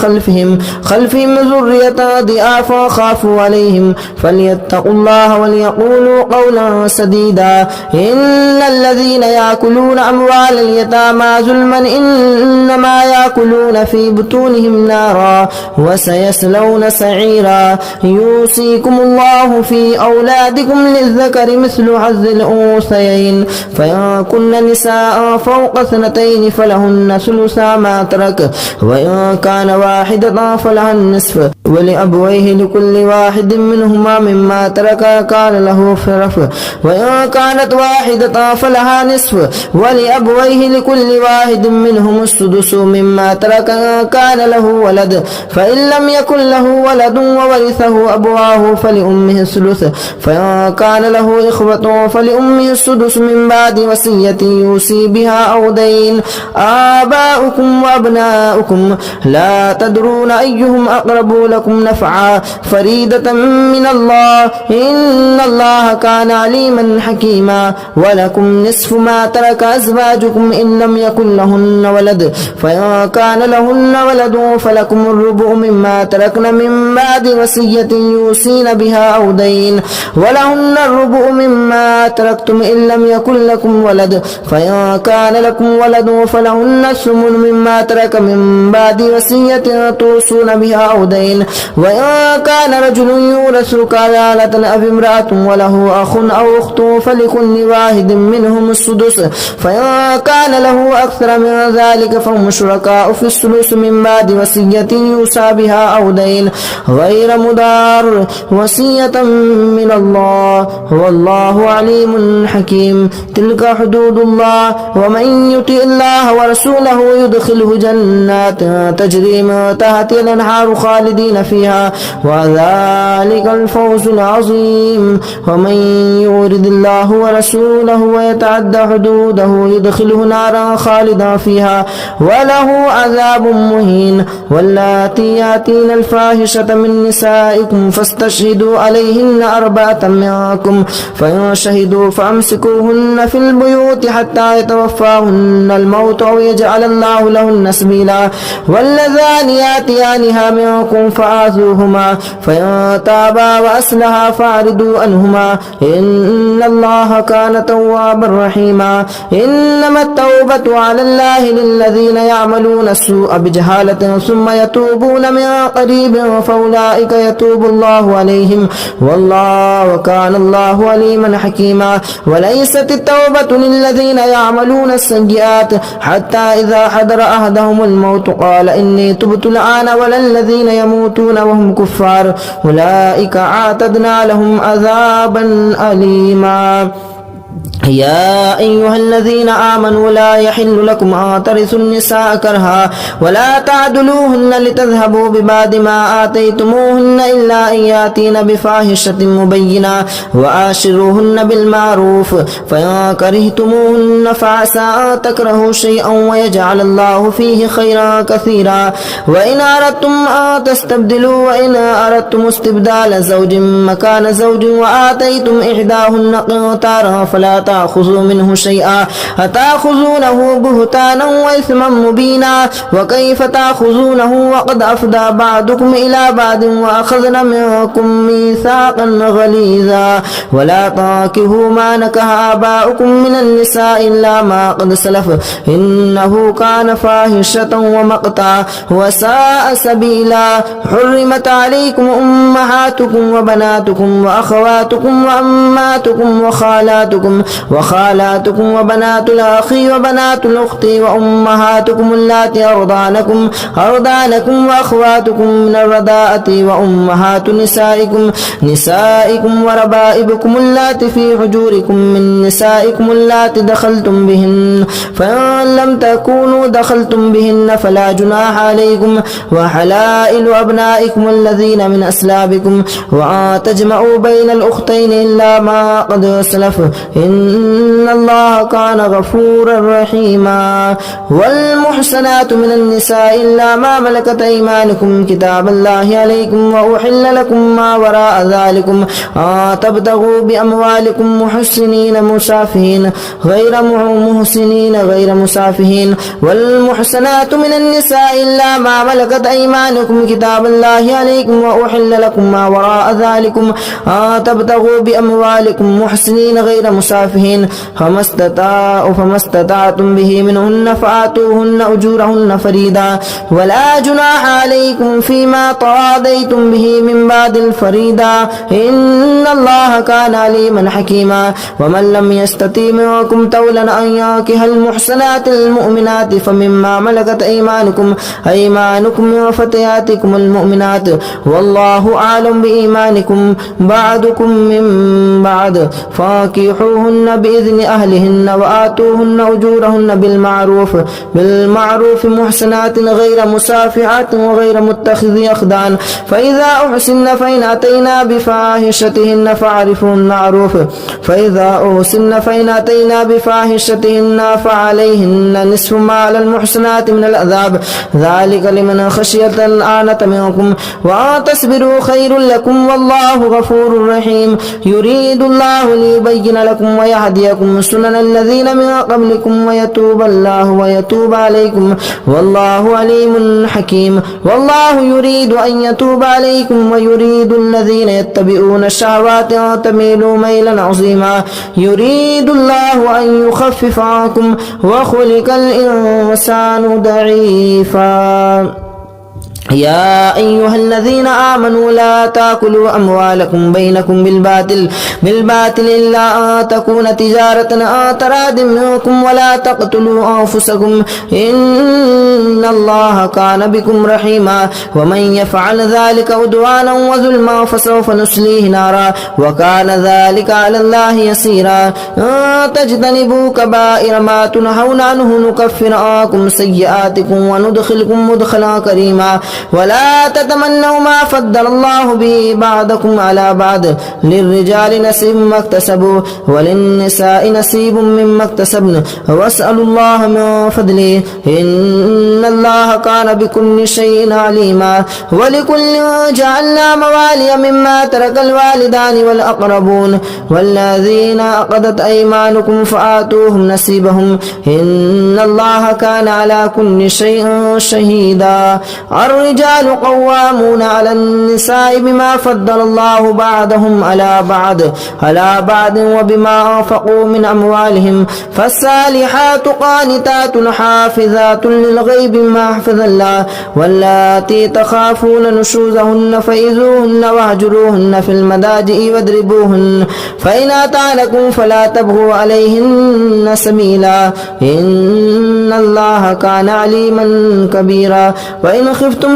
خلفهم ذرية ضعافا خافوا عليهم فليتقوا الله وليقولوا قولا سديدا إن الذين يأكلون أموال اليتامى ظلما إنما يأكلون في بطونهم نارا وسيصلون سعيرا يوصيكم الله في أولادكم للذكر مثل حظ الأنثيين فإن كن نساء فوق اثنتين فلهن ثلثا ما ترك وإن كان واحدة فلها النصف ولأبويه لكل واحد منهما مما ترك كان له فرف وإن كانت واحدة فلها نصف ولأبويه لكل واحد منهم السدس مما ترك كان له ولد فإن لم يكن له ولد وورثه أبواه فلأمه الثلث فإن كان له إخوة فلأمه السدس من بعد وصية يوصي بها أو دين آباؤكم وأبناؤكم لا تدرون أيهم أقرب لكم نفعا فريدة من الله إن الله كان عليما حكيما ولكم نصف ما ترك أزواجكم إن لم يكن لهن ولد فإن كان لهن ولد فلكم الربع مما تركن من بعد وصية يوصين بها أو دين ولهن الربع مما تركتم إن لم يكن لكم ولد فإن كان لكم ولد فلهن الثمن مما ترك من بعد وصية توصون بها أو دين وإن كان رجل يورث كلالة أو امرأة وله أخ أو أخت فلكل واحد منهم السدس فإن كان له أكثر من ذلك فهم شركاء في الثلث من بعد وصية يوصى بها أو دين غير مضار وصية من الله والله عليم حكيم تلك حدود الله ومن يطع الله ورسوله يدخله جنات تجري من تحتها الأنهار خالدين فيها وذلك الفوز العظيم ومن يرد الله ورسوله ويتعدى حدوده يدخله نارا خالدا فيها وله عذاب مهين واللاتي ياتين الفاحشة من نسائكم فاستشهدوا عليهن 4 منكم فإن شهدوا فأمسكوهن في البيوت حتى يتوفاهن الموت أو يجعل الله لهن سبيلا واللذان ياتيانها منكم فآذوهما فإن تابا وأصلحا فأعرضوا عنهما إن الله كان توابا رحيما إنما التوبة على الله للذين يعملون السوء بجهالة ثم يتوبون من قريب فأولئك يتوب الله عليهم والله كان الله عليما حكيما وليست التوبة للذين يعملون السيئات حتى إذا حضر أحدهم الموت قال إني تبت الآن ولا الذين يموتون وهم كفار أولئك أعتدنا لهم عذابا أليما يا أيها الذين آمنوا لا يحل لكم أن ترثوا النساء كرها ولا تعدلوهن لتذهبوا ببعض ما آتيتموهن إلا أن يأتين بفاحشة مبينة وعاشروهن بالمعروف فإن كرهتموهن فعسى أن تكرهوا شيئا ويجعل الله فيه خيرا كثيرا وإن أردتم أن تستبدلوا وإن أردتم استبدال زوج مكان زوج وآتيتم إحداهن قنطارا فلا تأخذوا منه شيئا أتأخذونه بهتانا وإثما مبينا وكيف تأخذونه وقد أفضى بعضكم إلى بعض وأخذن منكم ميثاقا غليظا ولا تنكحوا ما نكح آباؤكم من النساء إلا ما قد سلف إنه كان فاحشة ومقتا وساء سبيلا حرمت عليكم أمهاتكم وبناتكم وأخواتكم وعماتكم وخالاتكم وبنات الأخ وبنات الأخت وأمهاتكم اللاتي أرضانكم وأخواتكم من الرضاعة وأمهات نسائكم وربائبكم اللاتي في حجوركم من نسائكم اللاتي دخلتم بهن فإن لم تكونوا دخلتم بهن فلا جناح عليكم وحلائل أبنائكم الذين من أسلابكم وأن تجمعوا بين الأختين إلا ما قد سلف إن الله كان غفورا رحيما والمحسنات من النساء إلا ما ملكت أيمانكم كتاب الله عليكم وأحل لكم ما وراء ذلكم تبتغوا بأموالكم محسنين مسافهين غير مسافهين والمحسنات من النساء إلا ما ملكت أيمانكم كتاب الله عليكم وأحل لكم ما وراء ذلكم تبتغوا بأموالكم محسنين غير مسافهين فما استطعتم به منهن فآتوهن أجورهن فريدا ولا جناح عليكم فيما تراضيتم به من بعد الفريدا إن الله كان عليما حكيما ومن لم يستطع منكم طولا أن ينكح المحسنات المؤمنات فمما ملكت أيمانكم من فتياتكم المؤمنات والله أعلم بإيمانكم بعضكم من بعض فانكحوهن بإذن أهلهن وآتوهن أجورهن بالمعروف محسنات غير مسافحات وغير متخذي أخدان فإذا أحسن فإن أتينا بفاحشتهن فعليهن نصف ما على المحسنات من العذاب ذلك لمن خشي الآنة منكم وأن تصبروا خير لكم والله غفور رحيم يريد الله ليبين لكم ويهديكم يهديكم سنن الذين من قبلكم ويتوب عليكم والله عليم حكيم والله يريد أن يتوب عليكم ويريد الذين يتبعون الشهوات أن تميلوا ميلا عظيما يريد الله أن يخفف عنكم وخلق الإنسان ضعيفا يا أيها الذين آمنوا لا تأكلوا أموالكم بينكم بالباطل إلا أن تكون تجارة أن تراد منكم ولا تقتلوا أنفسكم إن الله كان بكم رحيما ومن يفعل ذلك عدوانا وظلما فسوف نصليه نارا وكان ذلك على الله يسيرا تجتنبوا كبائر ما تنهون عنه نكفر عنكم سيئاتكم وندخلكم مدخلا كريما ولا تتمنوا ما فضل الله به بعضكم على بعض للرجال نصيب مما اكتسبوا وللنساء نصيب مما اكتسبن واسألوا الله من فضله إن الله كان بكل شيء عليما ولكل جعلنا موالي مما ترك الوالدان والأقربون والذين عقدت أيمانكم فآتوهم نصيبهم إن الله كان على كل شيء شهيدا الرجال قوامون على النساء بما فضل الله بعضهم على بعض وبما أنفقوا من أموالهم فالصالحات قانتات حافظات للغيب ما حفظ الله واللاتي تخافون نشوزهن فإذوهن واهجروهن في المضاجع واضربوهن فإن أطعنكم فلا تبغوا عليهن سبيلا إن الله كان عليما كبيرا وإن خفتم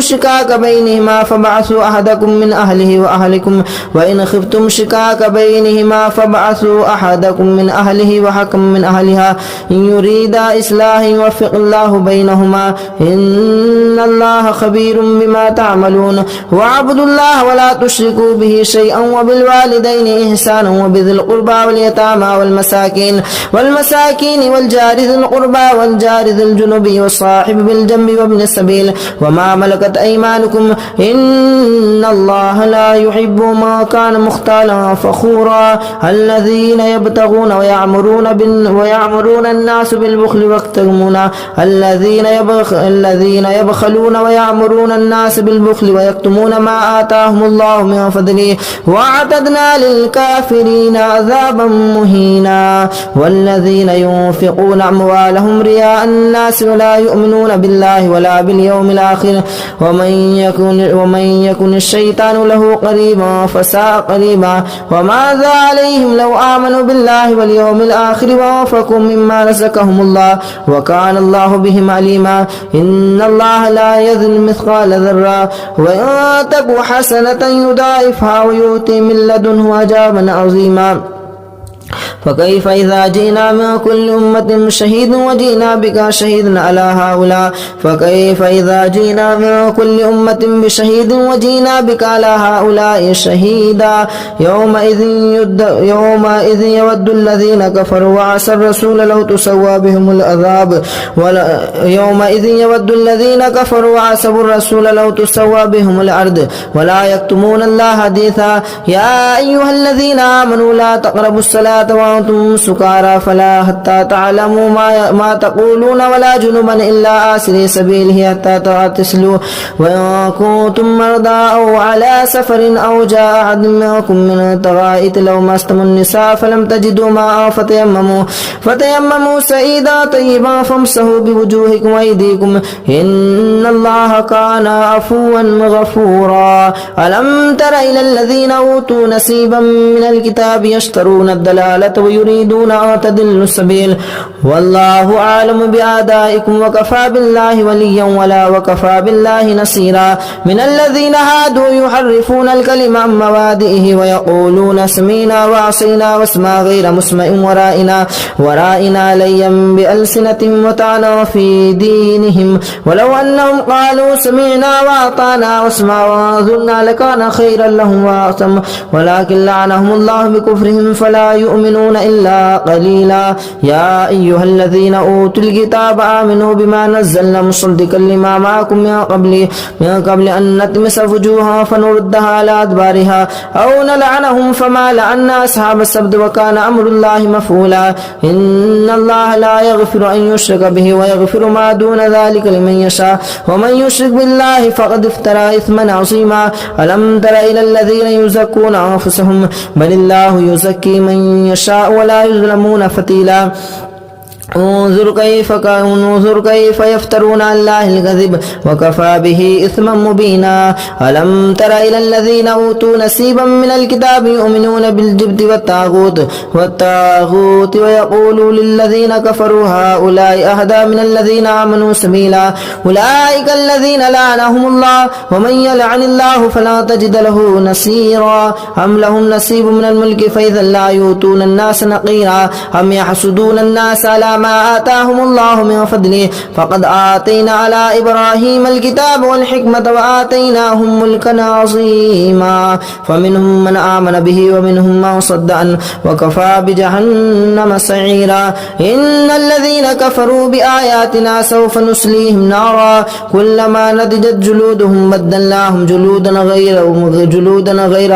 شقاق بينهما فابعثوا أحدكم من أهله وحكم من أهلها إن يريدا إصلاحا يوفق الله بينهما إن الله خبير بما تعملون واعبدوا الله ولا تشركوا به شيئا وبالوالدين إحسانا وبذي القربى واليتامى والمساكين والجار ذي القربى والجار ذي الجنب والصاحب بالجنب وابن السبيل وما ملكت أيمانكم إن الله لا يحب ما كان مختالا فخورا الذين يبتغون ويعمرون الناس بالبخل ويكتمون الذين يبخلون ويعمرون الناس بالبخل ويكتمون ما آتاهم الله من فضله وأعتدنا للكافرين عذابا مهينا والذين ينفقون أموالهم رياء الناس ولا يؤمنون بالله ولا باليوم الآخر ومن يكن الشيطان له قريبا فساء قريبا وماذا عليهم لو آمنوا بالله واليوم الآخر وأنفقوا مما رزقهم الله وكان الله بهم عليما إن الله لا يظلم مثقال ذرة وإن تك حسنة يضاعفها ويؤتي من لدنه أجرا عظيما فكيف إذا جئنا من كل أمة شهيد وجئنا بك شهيدا على هؤلاء فكيف إذا جئنا من كل أمة بشهيد وجئنا بك على هؤلاء شهيدا يومئذ يود الذين كفروا وعصوا الرسول لو تسوى بهم العذاب يومئذ يود الذين كفروا وعصوا الرسول لو تسوى بهم الأرض ولا يكتمون الله حديثا يا أيها الذين آمنوا لا تقربوا الصلاة وأنتم سكارى فلا حتى تعلموا ما تقولون ولا جنبا إلا آسري سبيله حتى تغتسلوا وإن كنتم مرضى أو على سفر أو جاء أحد منكم من الغائط لو مستم النساء فلم تجدوا ماء فتيمموا سعيدا طيبا فامسحوا بوجوهكم وأيديكم إن الله كان عفوا غفورا ألم تر إلى الذين أوتوا نصيبا من الكتاب يشترون الضلالة ويريدون أن تضلوا السبيل والله أعلم بأعدائكم وكفى بالله وليا وكفى بالله نصيرا من الذين هادوا يحرفون الكلم عن مواضعه ويقولون سمعنا وعصينا واسمع غير مسمع ورائنا ليا بألسنة وطعنا في دينهم ولو أنهم قالوا سمعنا وأطعنا واسمع وانظرنا لكان خيرا لهم وأعظم ولكن لعنهم الله بكفرهم فلا يؤمنون يؤمنون إلا قليلا يا أيها الذين أوتوا الكتاب آمنوا بما نزلنا مصدقا لما معكم من قبل أن نطمس وجوها فنردها على أدبارها أو نلعنهم فما لعنا أصحاب السبت وكان أمر الله مفعولا إن الله لا يغفر أن يشرك به ويغفر ما دون ذلك لمن يشاء ومن يشرك بالله فقد افترى إثما عظيما ألم تر إلى الذين يزكون أنفسهم بل الله يزكي من يشاء ولا يظلمون فتيلا انظر كيف يفترون على الله الكذب وكفى به إثما مبينا ألم تر إلى الذين أوتوا نصيبا من الكتاب يؤمنون بالجبت والطاغوت ويقولوا للذين كفروا هؤلاء أهدى من الذين آمنوا سبيلا أولئك الذين لعنهم الله ومن يلعن الله فلا تجد له نصيرا أم لهم نصيب من الملك فإذا لا يؤتون الناس نقيرا أم يحسدون الناس على ما آتاهم الله من فضله فقد آتينا على إبراهيم الكتاب والحكمة وآتيناهم ملكا عظيما فمنهم من آمن به ومنهم من صد عنه وكفى بجهنم سعيرا إن الذين كفروا بآياتنا سوف نصليهم نارا كلما نضجت جلودهم بدلناهم جلودا غير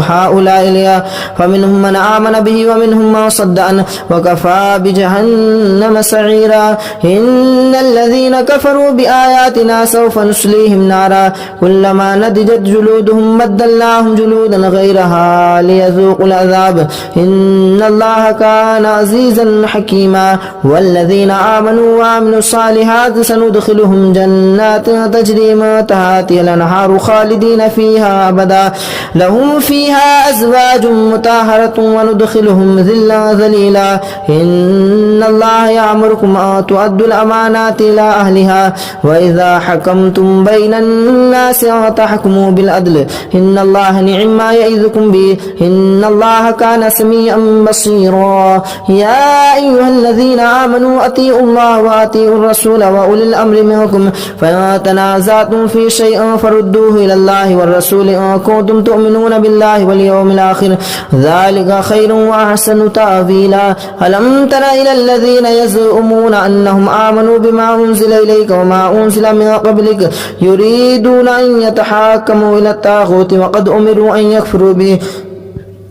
هؤلاء فمنهم من آمن به ومنهم من صد عنه وكفى بجهنم سعيرا إن الذين كفروا بآياتنا سوف نصليهم نارا كلما نضجت جلودهم بدلناهم جلودا غيرها ليذوقوا العذاب إن الله كان عزيزا حكيما والذين آمنوا وعملوا الصالحات سندخلهم جنات تجري من تحتها الأنهار خالدين فيها أبدا لهم فيها أزواج مطهرة وندخلهم ذلا ذليلا إن الله يأمركم أن تؤدوا الأمانات إلى أهلها وإذا حكمتم بين الناس أن تحكموا بالعدل إن الله نعم ما يعظكم به إن الله كان سميعا بصيرا يا أيها الذين آمنوا أطيعوا الله وأطيعوا الرسول وأولي الأمر منكم فإن تنازعتم في شيء فردوه إلى الله والرسول إن كنتم تؤمنون بالله واليوم الآخر ذلك خير وأحسن تأويلا ألم تر إلى الذين يزعمون أنهم آمنوا بما أنزل إليك وما أنزل من قبلك يريدون أن يتحاكموا إلى الطاغوت وقد أمروا أن يكفروا به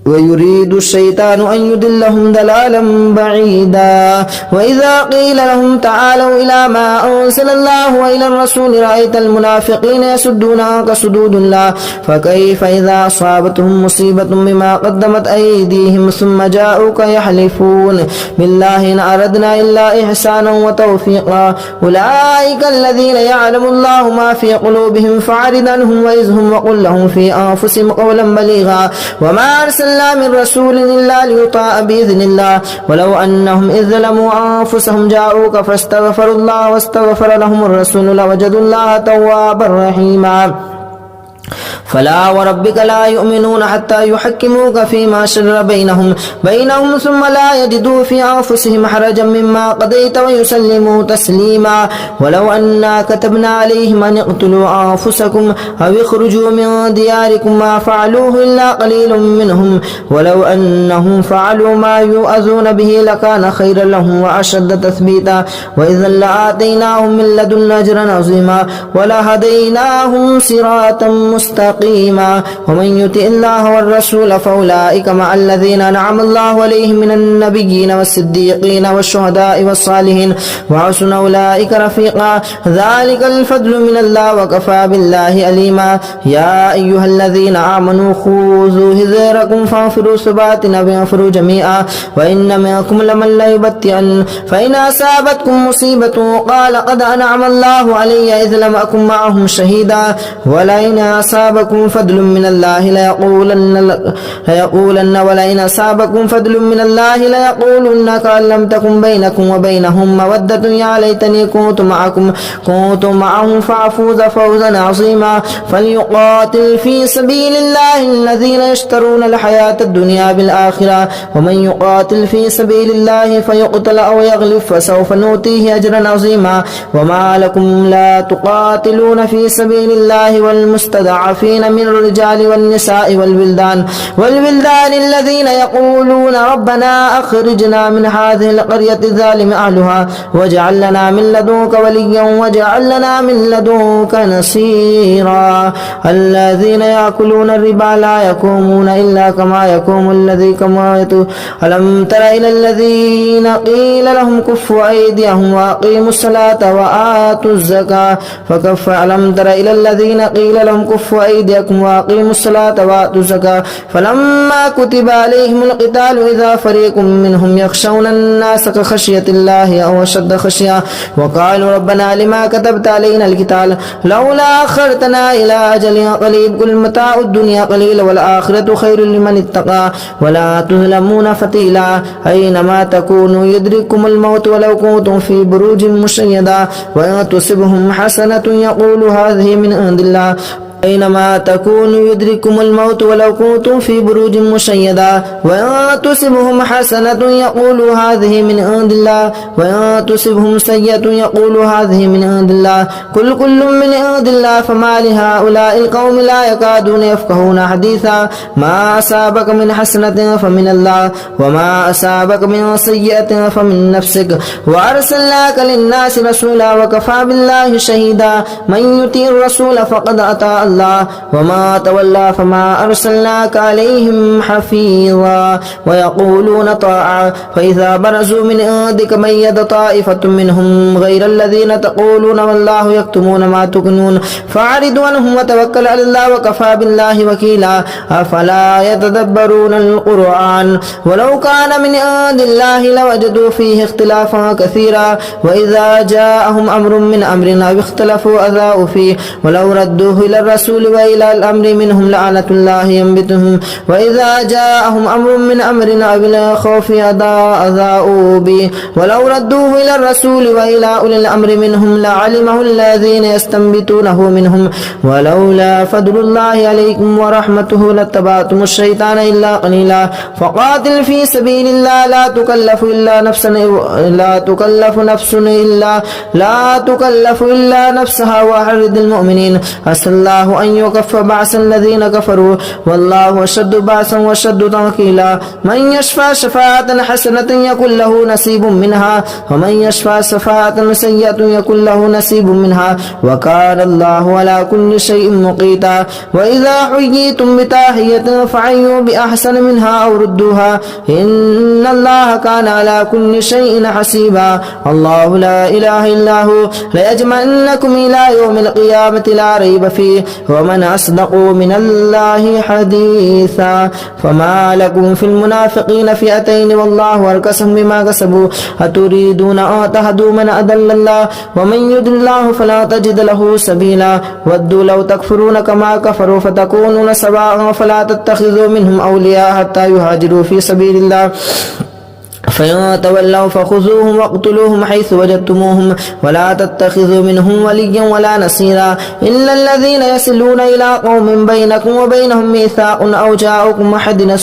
ويريد الشيطان أن يضلهم ضلالا بعيدا وإذا قيل لهم تعالوا إلى ما أنزل الله وإلى الرسول رأيت المنافقين يصدون عنك صدود الله فكيف إذا أصابتهم مصيبة بما قدمت أيديهم ثم جاءوك يحلفون بالله إن أردنا إلا إحسانا وتوفيقا أولئك الذين يعلم الله ما في قلوبهم فاعرض عنهم وإذهم وقل لهم في أنفسهم قولا بليغا وما أرسلنا من رسول إلا ليطاع بإذن الله ولو أنهم إذ ظلموا أنفسهم جاءوك فاستغفروا الله واستغفر لهم الرسول لوجدوا الله توابا رحيما فلا وربك لا يؤمنون حتى يحكموك فيما شجر بينهم ثم لا يجدوا في أنفسهم حرجا مما قضيت ويسلموا تسليما ولو أنا كتبنا عليهم أن اقتلوا أنفسكم أو اخرجوا من دياركم ما فعلوه إلا قليل منهم ولو أنهم فعلوا ما يؤذون به لكان خيرا لهم وأشد تثبيتا وإذا لآتيناهم من لدنا أجرا عظيما ولهديناهم صراطا مستقيما ومن يطع الله والرسول فأولئك مع الذين أنعم الله عليهم من النبيين والصديقين والشهداء والصالحين وحسن أولئك رفيقا ذلك الفضل من الله وكفى بالله عليما يا أيها الذين آمنوا خذوا حذركم فانفروا ثبات أو انفروا جميعا وإن منكم لمن ليبطئن فإن أصابتكم مصيبة قال قد أنعم الله علي إذ لم أكن معهم شهيدا ولئن أصابكم فضل من الله ليقولن ولئن أصابكم فضل من الله ليقولن كأن لم تكن بينكم وبينهم مودة يا ليتني كنت معهم فأفوز فوزا عظيما فليقاتل في سبيل الله الذين يشترون الحياة الدنيا بالآخرة ومن يقاتل في سبيل الله فيقتل أو يغلب فسوف نؤتيه أجرا عظيما وما لكم لا تقاتلون في سبيل الله والمستضعفين المستضعفين من الرجال والنساء والولدان الذين يقولون ربنا أخرجنا من هذه القرية الظالم أهلها واجعل لنا من لدنك وليا واجعل لنا من لدنك نصيرا. الذين يأكلون الربا لا يقومون إلا كما يقوم الذي ألم تر إلى الذين قيل لهم كفوا أيديهم وأقيموا الصلاة وآتوا الزكاة ألم تر إلى الذين قيل لهم كفوا أيديكم وأقيموا الصلاة وآتوا الزكاة فلما كتب عليهم القتال إذا فريق منهم يخشون الناس كخشية الله أو أشد خشية وقالوا ربنا لما كتبت علينا القتال لولا أخرتنا إلى أجل قريب قل متاع الدنيا قليل والآخرة خير لمن اتقى ولا تظلمون فتيلا. أينما تكونوا يدرككم الموت ولو كنتم في بروج مشيدة وإن تصبهم حسنة يقول هذه من عند الله أينما تكونوا يدرككم الموت ولو كنتم في بروج مشيدة وإن تصبهم حسنة يقولوا هذه من عند الله وإن تصبهم سيئة يقولوا هذه من عند الله كل من عند الله فما لهؤلاء القوم لا يكادون يفقهون حديثا ما أصابك من حسنة فمن الله وما أصابك من سيئة فمن نفسك وأرسلناك للناس رسولا وكفى بالله شهيدا. من يطيع الرسول فقد أطاع الله وما تولى فما أرسلناك عليهم حفيظا. ويقولون طاعة فإذا برزوا من عندك ميت طائفة منهم غير الذين تقولون والله يكتمون ما تكنون فأعرض عنهم وتوكل على الله وكفى بالله وكيلا. أفلا يتدبرون القرآن ولو كان من عند الله لوجدوا فيه اختلافا كثيرا وإذا جاءهم أمر من أمرنا اختلفوا أذاؤوا فيه ولو ردوه إلى الرسول وإلى الأمر منهم لعنة الله ينبتهم وإذا جاءهم أمر من أمرنا بلا خوف أذاؤوا به ولو ردوه إلى الرسول وإلى أولي الأمر منهم لعلمه الذين يستنبطونه منهم ولولا فضل الله عليكم ورحمته لاتبعتم الشيطان إلا قليلا. فقاتل في سبيل الله لا تكلف إلا نفسها وحرد المؤمنين عسى الله أن يكف بأس الذين كفروا والله أشد بأسا وأشد تنكيلا. من يشفع شفاعة حسنة يكن له نصيب منها ومن يشفع شفاعة سيئة يكن له نصيب منها وكان الله على كل شيء مقيتا. وإذا حييتم بتحية فحيوا بأحسن منها أو ردوها إن الله كان على كل شيء حسيبا. الله لا إله إلا هو ليجمعنكم إلى يوم القيامة لا ريب فيه ومن أصدق من الله حديثا. فما لكم في المنافقين فئتين والله أركسهم بما كسبوا أتريدون أن تهدوا من أضل الله ومن يضلل الله فلا تجد له سبيلا. ودوا لو تكفرون كما كفروا فتكونون سواء فلا تتخذوا منهم أولياء حتى يهاجروا في سبيل الله فإن تولوا فخذوهم واقتلوهم حيث وجدتموهم ولا تتخذوا منهم وليا ولا نصيرا إلا الذين يصلون إلى قوم بينكم وبينهم ميثاق أو جاءوكم حدثت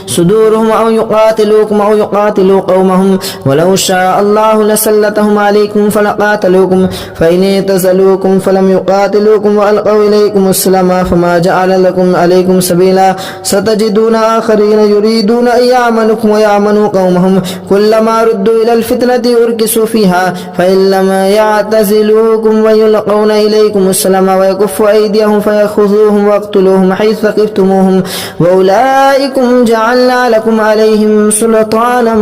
صدورهم أو يقاتلوكم أو يقاتلوا قومهم ولو شاء الله لسلطهم عليكم فلقاتلوكم فإن اعتزلوكم فلم يقاتلوكم وألقوا إليكم السلام فما جعل لكم عليكم سبيلا. ستجدون آخرين يريدون أن يأمنكم ويأمنوا قومهم كلما ردوا إلى الفتنة أركسوا فيها فإن لم يعتزلوكم ويلقون إليكم السلام ويكفوا أيديهم فيأخذوهم واقتلوهم حيث ثقفتموهم وأولئكم جعلنا لكم عليهم سلطانا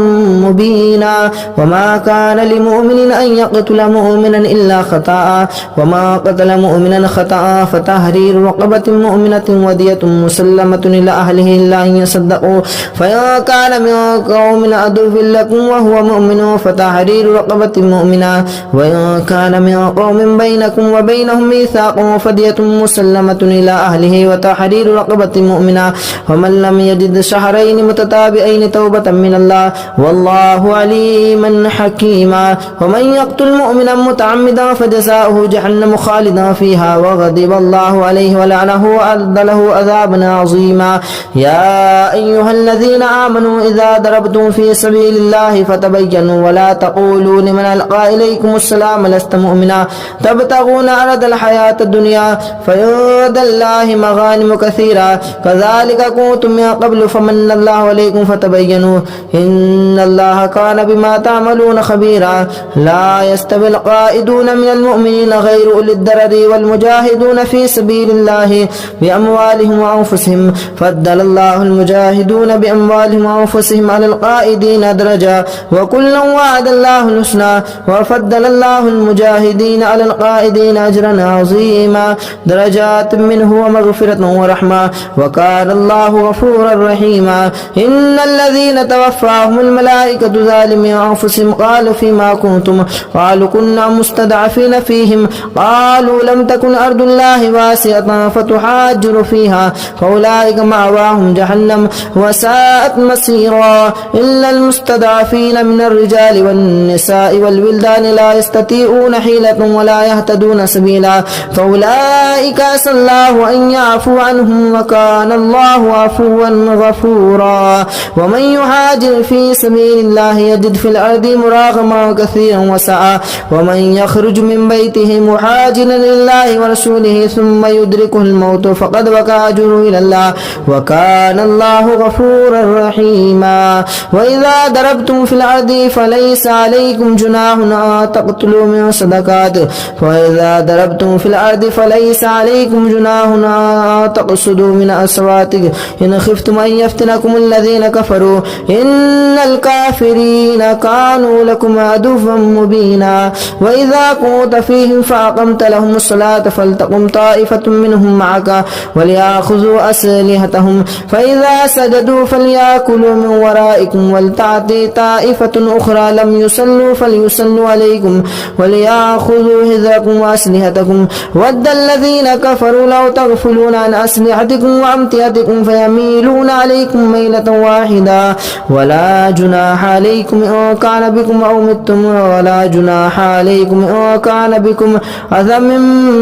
مبينا. وما كان لمؤمن أن يقتل مؤمنا إلا خطأ وما قتل مؤمنا خطأ فتحرير رقبة مؤمنة ودية مسلمة إلى أهله إلا أن يصدقوا فإن كان من قوم عدو لكم وهو مؤمن فتحرير رقبة مؤمنة وإن كان من قوم بينكم وبينهم ميثاق فدية مسلمة إلى أهله وتحرير رقبة مؤمنة ومن لم يجد شهرين متتابعين توبة من الله والله عليما حكيما. ومن يقتل مؤمنا متعمدا فجزاؤه جهنم خالدا فيها وغضب الله عليه ولعنه وأعد له عذابا عظيما. يا أيها الذين آمنوا إذا ضربتم في في سبيل الله فتبينوا ولا تقولوا لمن ألقى إليكم السلام لست مؤمنا تبتغون عرض الحياة الدنيا فعند الله مغانم كثيرة كذلك كنتم من قبل فمن الله عليكم فتبينوا إن الله كان بما تعملون خبيرا لا يستوي القائدون من المؤمنين غير أولي الضرر والمجاهدون في سبيل الله بأموالهم وأنفسهم فضل الله المجاهدون بأموالهم وأنفسهم على القائدين درجة وكلا وعد الله الحسنى وفضل الله المجاهدين على القائدين أجرا عظيما درجات منه ومغفرة ورحمة وكان الله غفورا رحيما إن الذين توفاهم الملائكة ظالمي أنفسهم قالوا فيما كنتم قالوا كنا مستضعفين فيهم قالوا لم تكن أرض الله واسعة فتحاجروا فيها فأولئك مأواهم جهنم وساءت مصيرا إلا المستضعفين من الرجال والنساء والولدان لا يستطيعون حيلة ولا يهتدون سبيلا فأولئك عسى الله أن يعفو عنهم وكان الله عفوا غفورا ومن يهاجر في سبيل الله يجد في الأرض مراغما كثيرا وسعا ومن يخرج من بيته مهاجرا لله ورسوله ثم يدركه الموت فقد وقع أجره إلى الله وكان الله غفورا رحيما وإذا ضربتم في الأرض فليس عليكم جناح أن تقتلوا من صدقات وإذا ضربتم في الأرض فليس عليكم جناح أن تقصدوا من أصواتكم إن خفتم أن يفتنكم الذين كفروا إن الكافرين كانوا لكم عدوا مبينا وإذا كنت فيهم فأقمت لهم الصلاة فلتقم طائفة منهم معك وليأخذوا أسلحتهم فإذا سجدوا فليأكلوا من ورائكم ولتأتي طائفة أخرى لم يصلوا فليصلوا عليكم وليأخذوا حذركم وأسلحتكم ود الذين كفروا لو تغفلون عن أسلحتكم وأمتعتكم فيميلون عليكم ميلة واحدة ولا جناح عليكم إن كان بكم أو متم ولا جناح عليكم إن كان بكم أذى من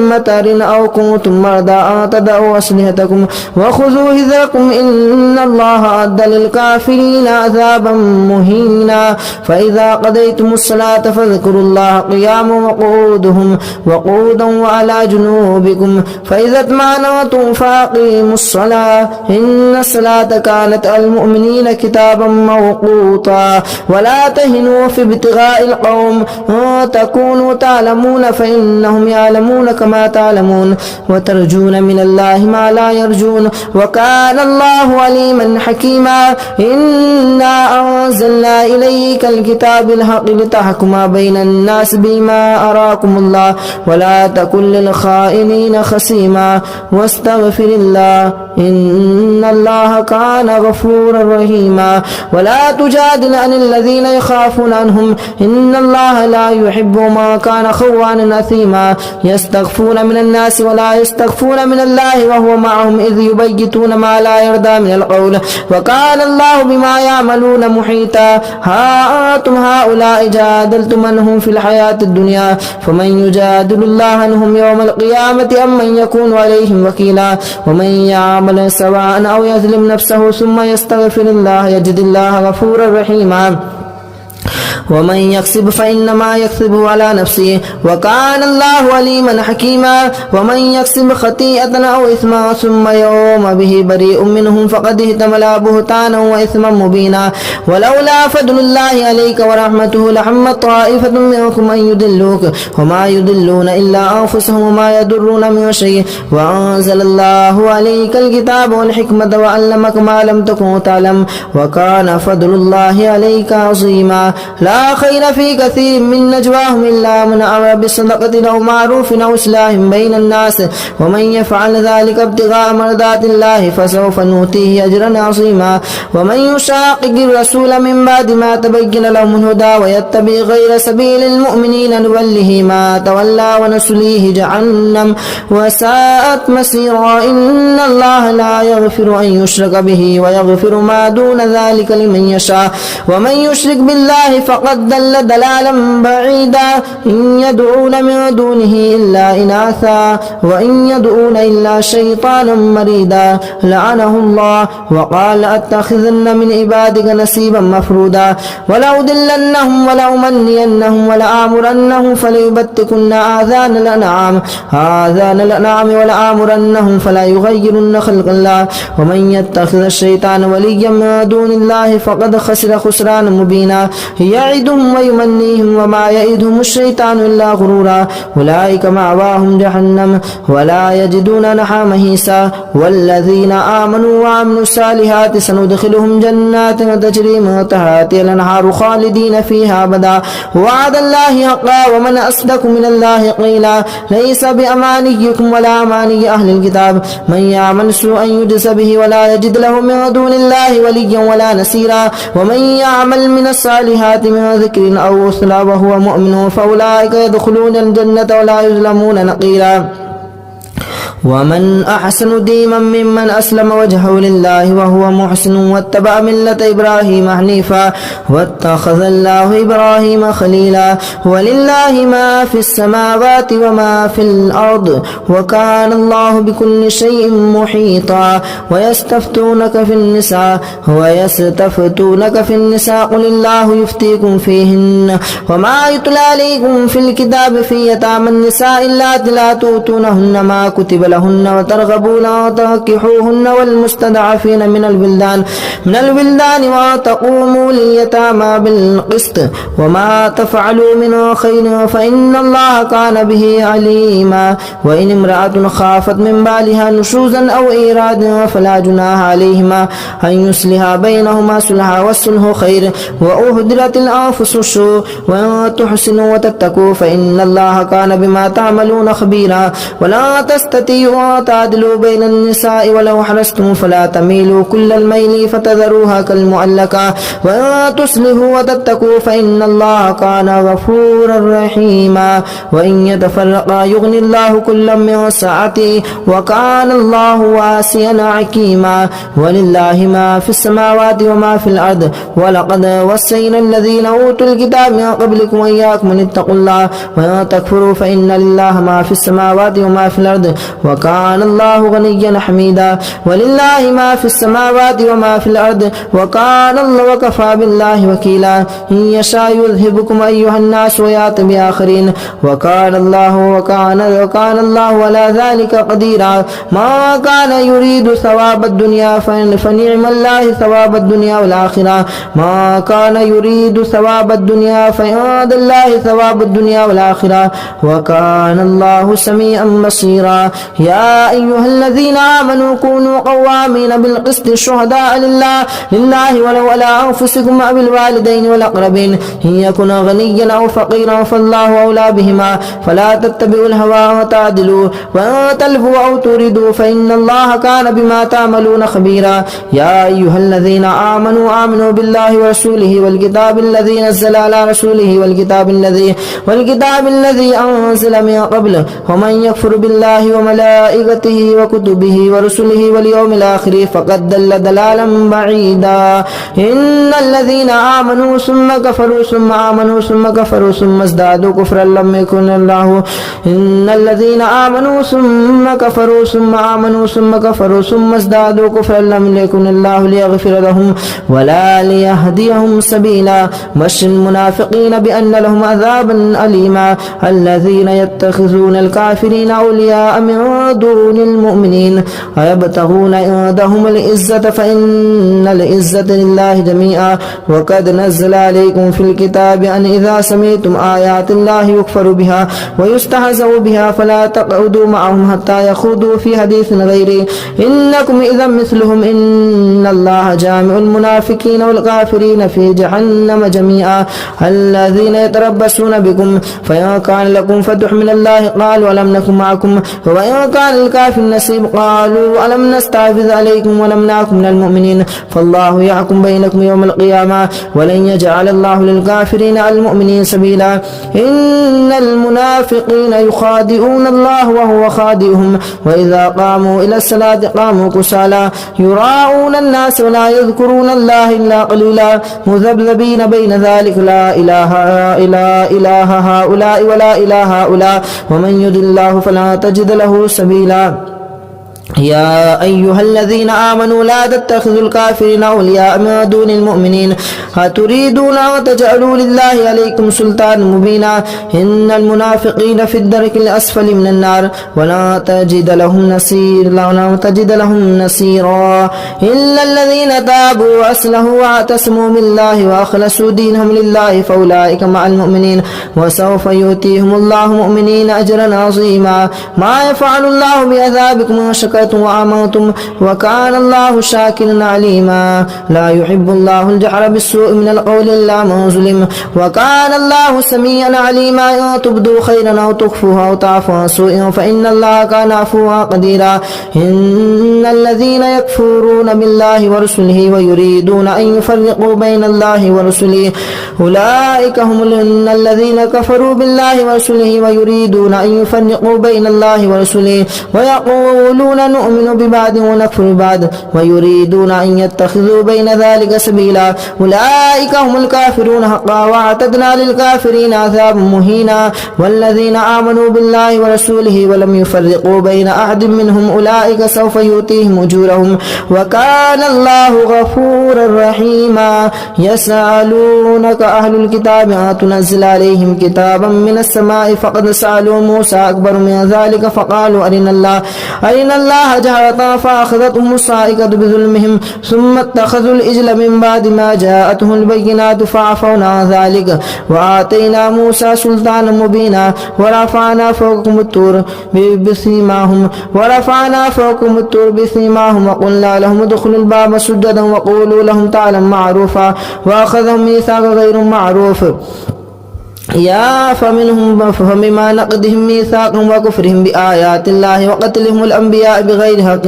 مطر أو كنتم مرضى أن تضعوا أسلحتكم وخذوا حذركم إن الله أعد للكافرين عذابا مهينا فإذا قضيتم الصلاة فاذكروا الله قياما وقعودا وعلى جنوبكم فإذا اطمأننتم فأقيموا الصلاة إن الصلاة كانت على المؤمنين كتابا موقوتا ولا تهنوا في ابتغاء القوم تكونوا تعلمون فإنهم يعلمون كما تعلمون وترجون من الله ما لا يرجون وكان الله عليما حكيما إنا أنزلنا إليك الكتاب الحق لتحكم بين الناس بما أراكم الله ولا تكن للخائنين خصيما واستغفر الله إن الله كان غفورا رحيما ولا تجادل عن الذين يخافون عنهم إن الله لا يحب ما كان خوانا أثيما يستخفون من الناس ولا يستخفون من الله وهو معهم إذ يبيتون ما لا يرضى من القول وكان الله بما يعملون محيطا ها أنتم هؤلاء جادلتم عنهم في الحياة الدنيا فمن يجادل الله عنهم يوم القيامة أم من يكون عليهم وكيلا ومن يعمل سواء أو يظلم نفسه ثم يستغفر الله يجد الله غفورا رحيما ومن يكسب فإنما يكسب على نفسه وكان الله عليما حكيما ومن يكسب خطيئة أو إثما ثم يوم به بريء منهم فقد احتمل بهتانا وإثما مبينا ولولا فضل الله عليك ورحمته لحمت طائفة منكم أن يضلوك وما يضلون إلا أنفسهم وما يضرون من شيء وأنزل الله عليك الكتاب والحكمة وعلمك ما لم تكن تعلم وكان فضل الله عليك عظيما لا خير في كثير من نجواهم إلا من أمر بصدقة أو معروف أو إصلاح بين الناس ومن يفعل ذلك ابتغاء مرضات الله فسوف نؤتيه أجرا عظيما ومن يشاقق الرسول من بعد ما تبين لهم الهدى ويتبع غير سبيل المؤمنين نوله ما تولى ونصليه جهنم وساءت مصيرا إن الله لا يغفر أن يشرك به ويغفر ما دون ذلك لمن يشاء ومن يشرك بالله الله فقد ضل ضلالا بعيدا إن يدعون من دونه إلا إناثا وإن يدعون إلا شيطانا مريدا لعنه الله وقال لأتخذن من عبادك نصيبا مفرودا ولأضلنهم ولأمنينهم ولآمرنهم فليبتكن آذان الأنعام ولآمرنهم فلا يغيرن خلق الله ومن يتخذ الشيطان وليا من دون الله فقد خسر خسرانا مبينا يعدهم ويمنيهم وما يعدهم الشيطان إلا غرورا أولئك مأواهم جهنم ولا يجدون عنها محيصا والذين آمنوا وعملوا الصالحات سندخلهم جنات تجري من تحتها الأنهار خالدين فيها أبدا وعد الله حقا ومن أصدق من الله قيلا ليس بأمانيكم ولا أماني أهل الكتاب من يعمل سوءا يجز به ولا يجد له من دون الله وليا ولا نصيرا ومن يعمل من الصالحات من ذكر أو أنثى وهو مؤمن فأولئك يدخلون الجنة ولا يظلمون نقيرا ومن أحسن دينا ممن أسلم وجهه لله وهو محسن واتبع ملة إبراهيم حنيفا واتخذ الله إبراهيم خليلا ولله ما في السماوات وما في الأرض وكان الله بكل شيء محيطا ويستفتونك في النساء قل الله يفتيكم فيهن وما يتلى عليكم في الكتاب في يتامى النساء اللاتي لا تؤتونهن ما كتب لهن وترغبون وتنكحوهن والمستضعفين من الولدان وتقوموا لليتامى بالقسط وما تفعلوا من خير فإن الله كان به عليما وإن امرأة خافت من بالها نشوزا أو إيرادا فلا جناح عليهما أن يصلحا بينهما صلحا والصلح خير وأهدرت الأنفس الشح وأن تحسنوا وتتقوا فإن الله كان بما تعملون خبيرا ولا تستطيعوا تعدلوا بين النساء ولو حرصتم فلا تميلوا كل الميل فتذروها كالمعلقة وأن تصلحوا وتتقوا فإن الله كان غفورا رحيما وإن يتفرقا يغني الله كلا من سعته وكان الله واسعا حكيما ولله ما في السماوات وما في الأرض ولقد وصينا الذين أوتوا الكتاب من قبلكم وإياكم أن اتقوا الله وأن تكفروا فإن لله ما في السماوات وما في الأرض وكان الله غنيا حميدا ولله ما في السماوات وما في الأرض وكان الله وكفى بالله وكيلا إن يشاء يذهبكم أيها الناس ويأتي بآخرين وكان الله على ذلك قديرا ما كان يريد ثواب الدنيا فنعم الله ثواب الدنيا والآخرة ما كان يريد ثواب الدنيا فعند الله ثواب الدنيا والآخرة وكان الله سميعا بصيرا يا أيها الذين آمنوا كونوا قوامين بالقسط شهداء لله ولو على أنفسكم أو الوالدين والأقربين إن يكن غنيا أو فقيرا فالله أولى بهما فلا تتبعوا الهوى وتعدلوا وأن تلفوا أو تردوا فإن الله كان بما تعملون خبيرا يا أيها الذين آمنوا بالله ورسوله والكتاب الذي نزل على رسوله والكتاب الذي أنزل من قبل ومن يكفر بالله وملائكته وكتبه ورسله واليوم الآخر فقد ضل ضلالا بعيدا إن الذين آمنوا ثم كفروا ثم آمنوا ثم كفروا ثم ازدادوا كفرا لم يكن الله إن الذين آمنوا ثم كفروا ثم آمنوا ثم كفروا ثم ازدادوا كفرا لم يكن الله ليغفر لهم ولا ليهديهم سبيلا بشر المنافقين بأن لهم عذابا أليما الذين يتخذون الكافرين أولياء من دون المؤمنين أيبتغون عندهم العزة فإن العزة لله جميعا وقد نزل عليكم في الكتاب أن إذا سمعتم آيات الله يكفر بها ويستهزأ بها فلا تقعدوا معهم حتى يخوضوا في حديث غيره إنكم إذا مثلهم إن الله جامع المنافقين والكافرين في جهنم جميعا الذين يتربصون بكم فإن كان لكم فتح من الله قالوا ولم نكن معكم وإن كان للكافر نصيب قالوا ألم نستحوذ عليكم ونمنعكم من المؤمنين فالله يحكم بينكم يوم القيامة ولن يجعل الله للكافرين على المؤمنين سبيلا إن المنافقين يخادعون الله وهو خادعهم وإذا قاموا إلى الصلاة قاموا كسالى يراءون الناس ولا يذكرون الله إلا قليلا مذبذبين بين ذلك لا إله هؤلاء ولا إله هؤلاء ومن يضل الله فلا تجد له سبيلا يا أيها الذين آمنوا لا تتخذوا الكافرين أولياء من دون المؤمنين أتريدون أن تجعلوا لله عليكم سلطانا مبينا إن المنافقين في الدرك الأسفل من النار ولا تجد لهم نصيرا إلا الذين تابوا وأصلحوا واعتصموا بالله وأخلصوا دينهم لله فأولئك مع المؤمنين وسوف يؤتيهم الله مؤمنين أجرا عظيما ما يفعل الله بعذابكم إن شكرتم وآمنتم وكان الله شاكرا عليما لا يحب الله الجهر بالسوء من القول إلا من ظلم وكان الله سميعا عليما إن تبدوا خيرا أو تخفوها أو تعفوا عن سوء فإن الله كان عفوا قديرا إن الذين يكفرون بالله ورسله ويريدون أن يفرقوا بين الله ورسله أولئك هم الذين كفروا بالله ورسله ويريدون أن يفرقوا بين الله ورسله ويقولون نؤمن ببعض ونكفر ببعض ويريدون أن يتخذوا بين ذلك سبيلا أولئك هم الكافرون حقا واعتدنا للكافرين عذابا مهينا والذين آمنوا بالله ورسوله ولم يفرقوا بين أحد منهم أولئك سوف يؤتيهم أجورهم وكان الله غفورا رحيما يسألونك أهل الكتاب تنزل عليهم كتابا من السماء فقد سألوا موسى أكبر من ذلك فقالوا أرنا الله جهرة فأخذتهم الصاعقة بظلمهم ثم اتخذوا الإجل من بعد ما جاءتهم البينات فعفونا عن ذلك وآتينا موسى سلطانا مبينا ورفعنا فوقهم الطور بسيماهم وقلنا لهم ادخلوا الباب سجدا وقولوا لهم تعالى معروفا وأخذهم ميثاق غير معروف فمما نقضهم ميثاقهم وكفرهم بآيات الله وقتلهم الأنبياء بغير حق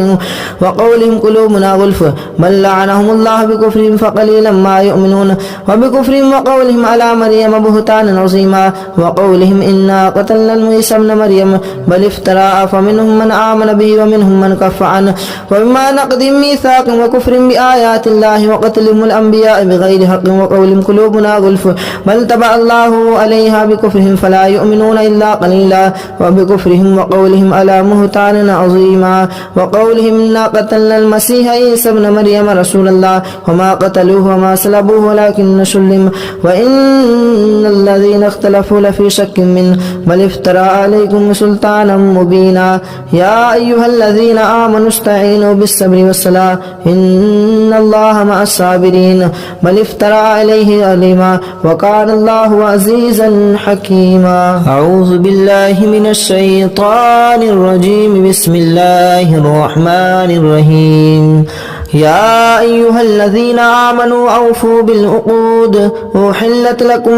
وقولهم قلوبنا غلف بل لعنهم الله بكفرهم فقليلا ما يؤمنون وبكفرهم وقولهم على مريم بهتانا عظيما وقولهم إنا قتلنا عيسى ابن مريم بل افترى فمنهم من آمن به ومنهم من كف عنه وبما نقضهم ميثاقهم وكفرهم بآيات الله وقتلهم الأنبياء بغير حق وقولهم قلوبنا غلف بل تبع الله عليها بكفرهم فلا يؤمنون إلا قليلا وبكفرهم وقولهم على مهتان عظيما وقولهم إنا قتلنا المسيح عيسى ابن مريم رسول الله وما قتلوه وما صلبوه ولكن شلم وإن الذين اختلفوا لفي شك منه بل افترى عليكم سلطانا مبينا يا أيها الذين آمنوا استعينوا بالصبر والصلاة إن الله مع الصابرين بل افترى عليه عليما وكان الله عزيزا حكيما أعوذ بالله من الشيطان الرجيم بسم الله الرحمن الرحيم يا أيها الذين آمنوا أوفوا بالعقود أحلت لكم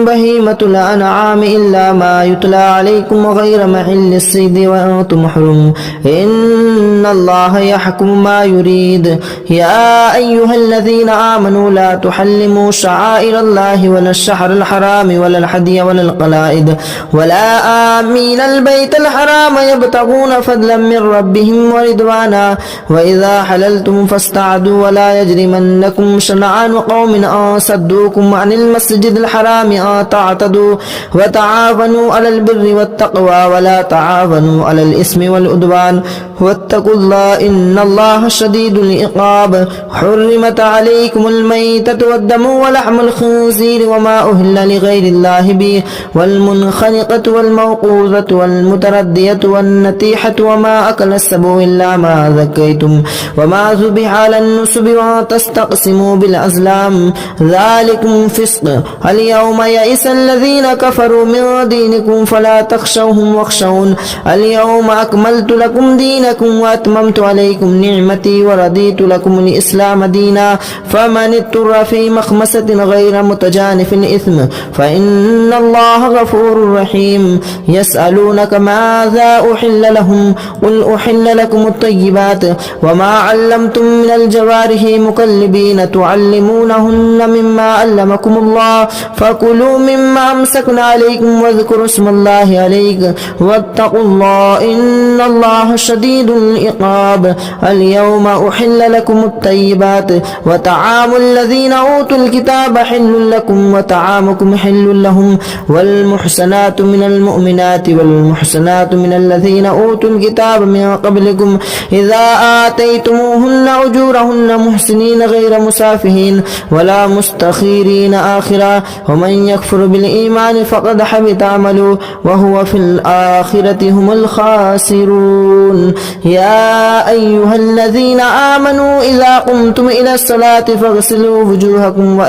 بهيمة الأنعام إلا ما يتلى عليكم غير محل الصيد وأنتم حرم إن الله يحكم ما يريد يا أيها الذين آمنوا لا تحلموا شعائر الله ولا الشهر الحرام ولا الحدي ولا القلائد ولا آمين البيت الحرام يبتغون فضلا من ربهم ورضوانا وإذا حللتم فاستعدوا ولا يجرمنكم شنعان قوم أن صدوكم عن المسجد الحرام أن تعتدوا وتعاونوا على البر والتقوى ولا تعاونوا على الإثم والعدوان واتقوا الله إن الله شديد العقاب حرمت عليكم الميتة والدم ولحم الخنزير وما أهل لغير الله به والمنخنقة والموقوذة والمتردية والنتيحة وما أكل السبع إلا ما ذكيتم وما ذبح الذبح على النصب وأن تستقسموا بالأزلام ذلكم فسق اليوم يئس الذين كفروا من دينكم فلا تخشوهم واخشون اليوم أكملت لكم دينكم وأتممت عليكم نعمتي ورضيت لكم الإسلام دينا فمن اضطر في مخمسة غير متجانف إثم فإن الله غفور رحيم يسألونك ماذا أحل لهم قل أحل لكم الطيبات وما علمتم من الجوارح مكلبين تعلمونهن مما علمكم الله فكلوا مما أمسكنا عليكم واذكروا اسم الله عليك واتقوا الله إن الله شديد العقاب اليوم أحل لكم الطيبات وطعام الذين أوتوا الكتاب حل لكم وطعامكم حل لهم والمحسنات من المؤمنات والمحسنات من الذين أوتوا الكتاب من قبلكم إذا آتيتموهن أجورهن محسنين غير مسافهين ولا مستخيرين آخرا ومن يكفر بالإيمان فقد حبط عمله وهو في الآخرة هم الخاسرون يا أيها الذين آمنوا إذا قمتم إلى الصلاة فاغسلوا وجوهكم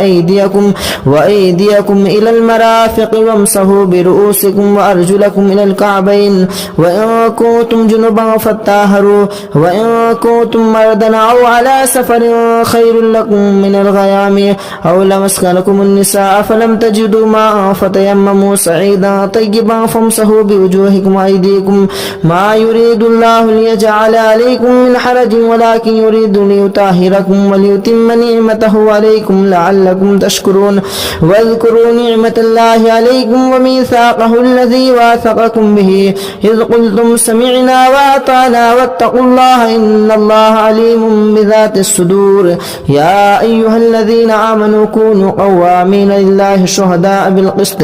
وأيديكم إلى المرافق وامسحوا برؤوسكم وأرجلكم إلى الكعبين وإن كنتم جنبا فطهروا وإن كنتم مرضى أو على سفر خير لكم من الغيام أو لمسكنكم النساء فلم تجدوا ماء فتيمموا صعيدا طيبا فامسحوا بوجوهكم وأيديكم ما يريد الله ليجعل عليكم من حرج ولكن يريد ليطهركم وليتم نعمته عليكم لعلكم تشكرون واذكروا نعمة الله عليكم وميثاقه الذي واثقكم به إذ قلتم سمعنا وأطعنا واتقوا الله إن الله عليم بذات الصدور يا أيها الذين آمنوا كونوا قوامين لله شهداء بالقسط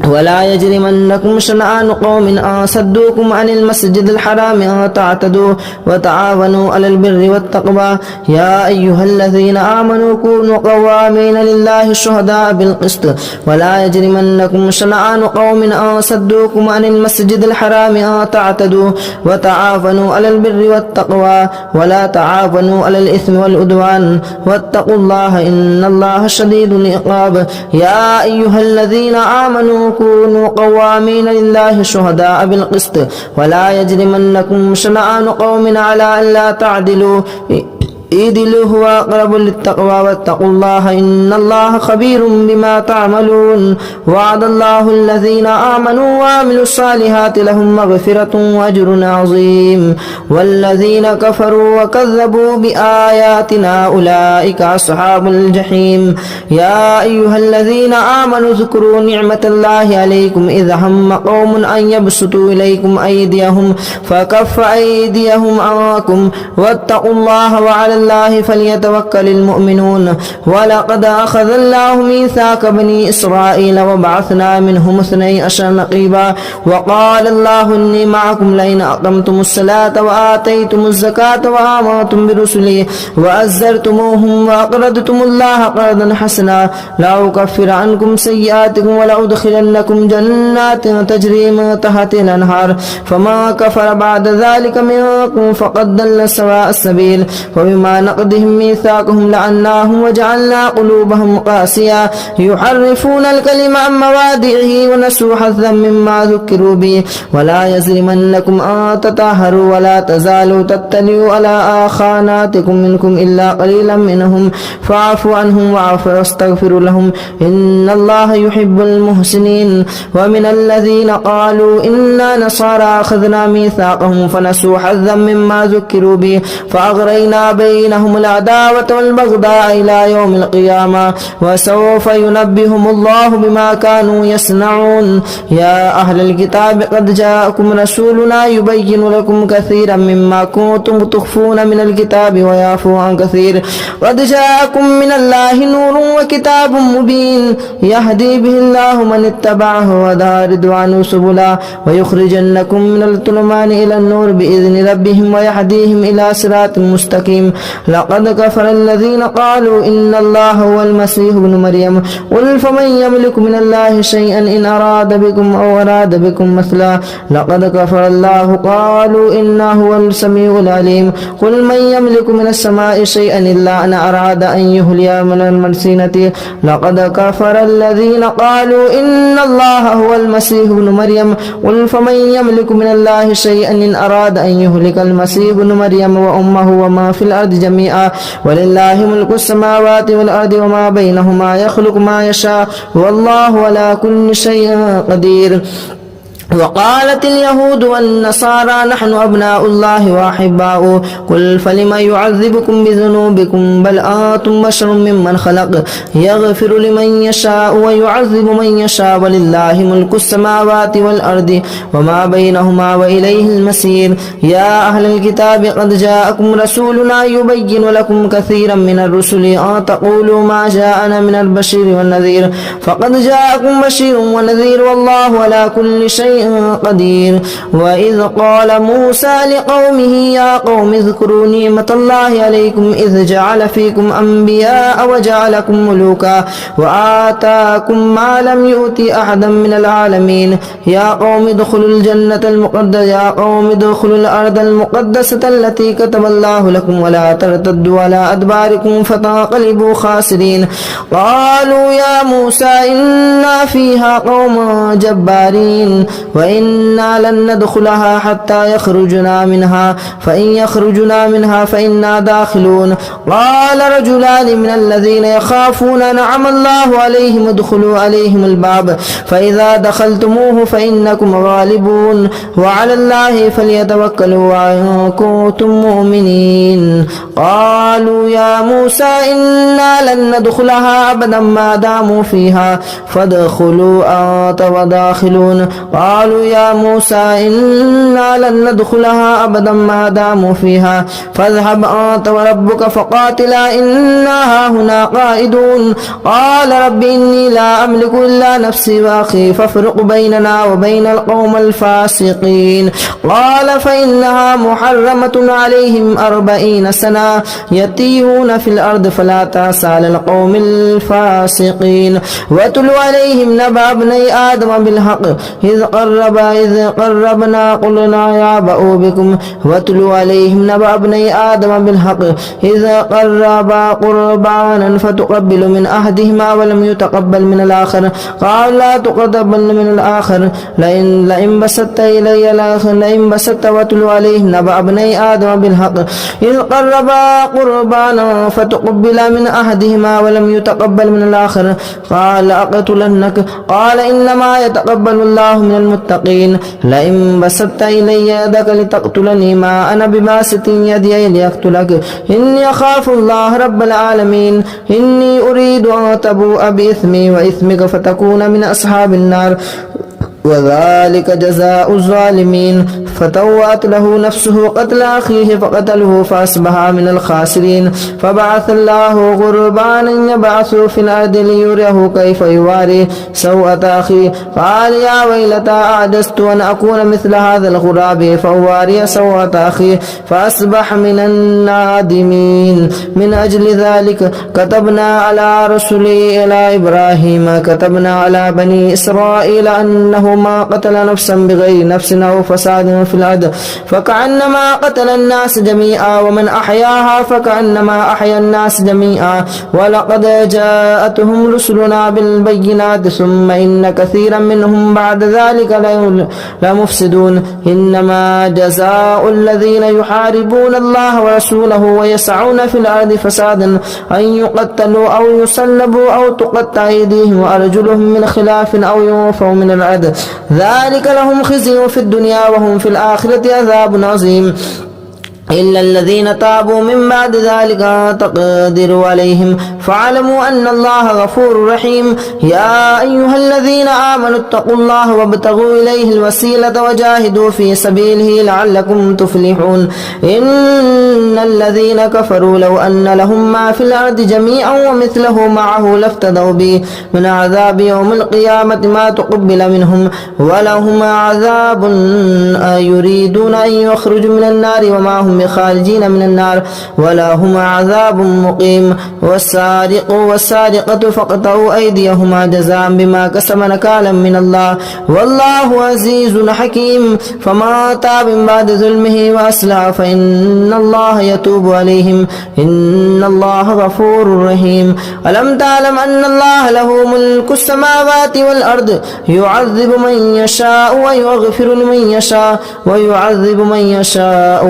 ولا يجرمنكم شنآن قوم أن صدوكم عن المسجد الحرام أن تعتدوا وتعاونوا على البر والتقوى يا أيها الذين آمنوا كونوا قوامين لله شهداء بالقسط ولا يجرمنكم شنآن قوم أن صدوكم عن المسجد الحرام أن تعتدوا وتعاونوا على البر والتقوى ولا تعاونوا على الإثم والعدوان واتقوا الله إن الله شديد العقاب يا أيها الذين آمنوا كونوا قوامين لله شهداء بالقسط ولا يجرمنكم شنآن قوم على ألا تعدلوا اعدلوا هو أقرب للتقوى واتقوا الله إن الله خبير بما تعملون وعد الله الذين آمنوا وعملوا الصالحات لهم مغفرة وأجر عظيم والذين كفروا وكذبوا بآياتنا أولئك أصحاب الجحيم يا أيها الذين آمنوا اذكروا نعمة الله عليكم إذ هم قوم أن يبسطوا إليكم أيديهم فكف أيديهم عنكم واتقوا الله وعلى الله فليتوكل المؤمنون ولقد أخذ الله ميثاق بني إسرائيل وبعثنا منهم 12 نقيبا وقال الله إني معكم لئن أقمتم الصلاة وآتيتم الزكاة وآمنتم برسلي وأزرتموهم وأقرضتم الله قرضا حسنا لأكفر عنكم سيئاتكم ولأدخلنكم جنات تجري من تحتها الأنهار فما كفر بعد ذلك منكم فقد ضل سواء السبيل وبما نقضهم ميثاقهم لعناهم وجعلنا قلوبهم قاسية يحرفون الكلم عن مواضعه ونسوا حظا مما ذكروا به ولا يجرمنكم أن تطهروا ولا تزالوا تطلعوا على خاناتكم منكم إلا قليلا منهم فاعفوا عنهم واستغفروا لهم إن الله يحب المحسنين ومن الذين قالوا إنا نصارى أخذنا ميثاقهم فنسوا حظا مما ذكروا به فأغرينا بينهم العداوة والبغضاء إلى يوم القيامة وسوف ينبهم الله بما كانوا يصنعون يا أهل الكتاب قد جاءكم رسولنا يبين لكم كثيرا مما كنتم تخفون من الكتاب ويعفو عن كثير قد جاءكم من الله نور وكتاب مبين يهدي به الله من اتبعه ودار رضوانه سبلا ويخرجنكم من الظلمات إلى النور بإذن ربهم ويهديهم إلى صراط مستقيم لقد كفر الذين قالوا إن الله هو المسيح ابن مريم قل فمن يملك من الله شيئا إن أراد بكم أو أراد بكم مثلا لقد كفر الله قالوا إنه هو السميع العليم قل من يملك من السماء شيئا إلا أن أراد أن يهلي من المرسنة لقد كفر الذين قالوا إن الله هو المسيح ابن مريم قل فمن يملك من الله شيئا إن أراد أن يهلك المسيح ابن مريم وأمه وما في الأرض جميعا ولله ملك السماوات والأرض وما بينهما يخلق ما يشاء والله على كل شيء قدير وقالت اليهود والنصارى نحن أبناء الله وأحباؤه قل فلم يعذبكم بذنوبكم بل أنتم بشر ممن خلق يغفر لمن يشاء ويعذب من يشاء ولله ملك السماوات والأرض وما بينهما وإليه المصير يا أهل الكتاب قد جاءكم رسولنا يبين لكم كثيرا من الرسل أن تقولوا ما جاءنا من البشير والنذير فقد جاءكم بشير ونذير والله على كل شيء قدير وإذ قال موسى لقومه يا قوم اذكروا نعمة الله عليكم إذ جعل فيكم أنبياء وجعلكم ملوكا وآتاكم ما لم يؤت أحدا من العالمين يا قوم ادخلوا الجنة المقدسة يا قوم ادخلوا الأرض المقدسة التي كتب الله لكم ولا ترتدوا على أدباركم فتنقلبوا خاسرين قالوا يا موسى إنا فيها قوم جبارين وإنا لن ندخلها حتى يخرجنا منها فإن يخرجنا منها فإنا داخلون قال رجلان من الذين يخافون نعم الله عليهم ادخلوا عليهم الباب فإذا دخلتموه فإنكم غالبون وعلى الله فليتوكلوا إن كنتم مؤمنين قالوا يا موسى إنا لن ندخلها أبدا ما داموا فيها فادخلوا أنت وداخلون قالوا يا موسى إنا لن ندخلها أبدا ما داموا فيها فاذهب أنت وربك فقاتلا إنا هنا قائدون قال رب إني لا أملك إلا نفسي وأخي فافرق بيننا وبين القوم الفاسقين قال فإنها محرمة عليهم 40 سنة يتيهون في الأرض فلا تأس على القوم الفاسقين واتل عليهم نبأ ابني آدم بالحق إذ قربنا قلنا يا بأوا بكم واتلوا عليهم نبأ ابني آدم بالحق إذا قربا قربانا فتقبل من أحدهما ولم يتقبل من الآخر قال لا تقبل من الآخر لئن بسطت إلي لئن بسطت واتلوا عليهم نبأ ابني آدم بالحق إذ قربا قربانا فتقبل من أحدهما ولم يتقبل من الآخر قال أقتلنك قال إنما يتقبل الله من المتقين لئن بسطت إلي يدك لتقتلني ما أنا بباسط يدي لأقتلك إني أخاف الله رب العالمين إني أريد أن تبوء بإثمي وإثمك فتكون من أصحاب النار وذلك جزاء الظالمين فتوأت له نفسه قتل أخيه فقتله فأصبح من الخاسرين فبعث الله غربانا يبعث في الأرض ليريه كيف يواري سوءة أخيه قال يا ويلتى أعجزت أن أكون مثل هذا الغراب فأواري سوءة أخيه فأصبح من النادمين من أجل ذلك كتبنا على رسله إلى إبراهيم كتبنا على بني إسرائيل أنه ما قتل نفسا بغير نفس أو فساد في الأرض فكأنما قتل الناس جميعا ومن أحياها فكأنما أحيا الناس جميعا ولقد جاءتهم رسلنا بالبينات ثم إن كثيرا منهم بعد ذلك لمفسدون إنما جزاء الذين يحاربون الله ورسوله ويسعون في الأرض فسادا أن يقتلوا أو يسلبوا أو تقطع أيديهم وأرجلهم من خلاف أو ينفوا من الأرض ذلك لهم خزي في الدنيا وهم في الآخرة عذاب عظيم إلا الذين تابوا من بعد ذلك تقدروا عليهم فاعلموا أن الله غفور رحيم يا أيها الذين آمنوا اتقوا الله وابتغوا إليه الوسيلة وجاهدوا في سبيله لعلكم تفلحون إن الذين كفروا لو أن لهم ما في الأرض جميعا ومثله معه لافتدوا به من عذاب يوم القيامة ما تقبل منهم ولهم عذاب يريدون أن يخرجوا من النار وما هم بخارجين من النار ولهم عذاب مقيم والسارق والسارقة فاقطعوا أيديهما جزاء بما كسبا نكالا من الله والله عزيز حكيم فما تاب من بعد ظلمه وأصلح فإن الله يتوب عليهم إن الله غفور رحيم ألم تعلم أن الله له ملك السماوات والأرض يعذب من يشاء ويغفر لمن يشاء ويعذب من يشاء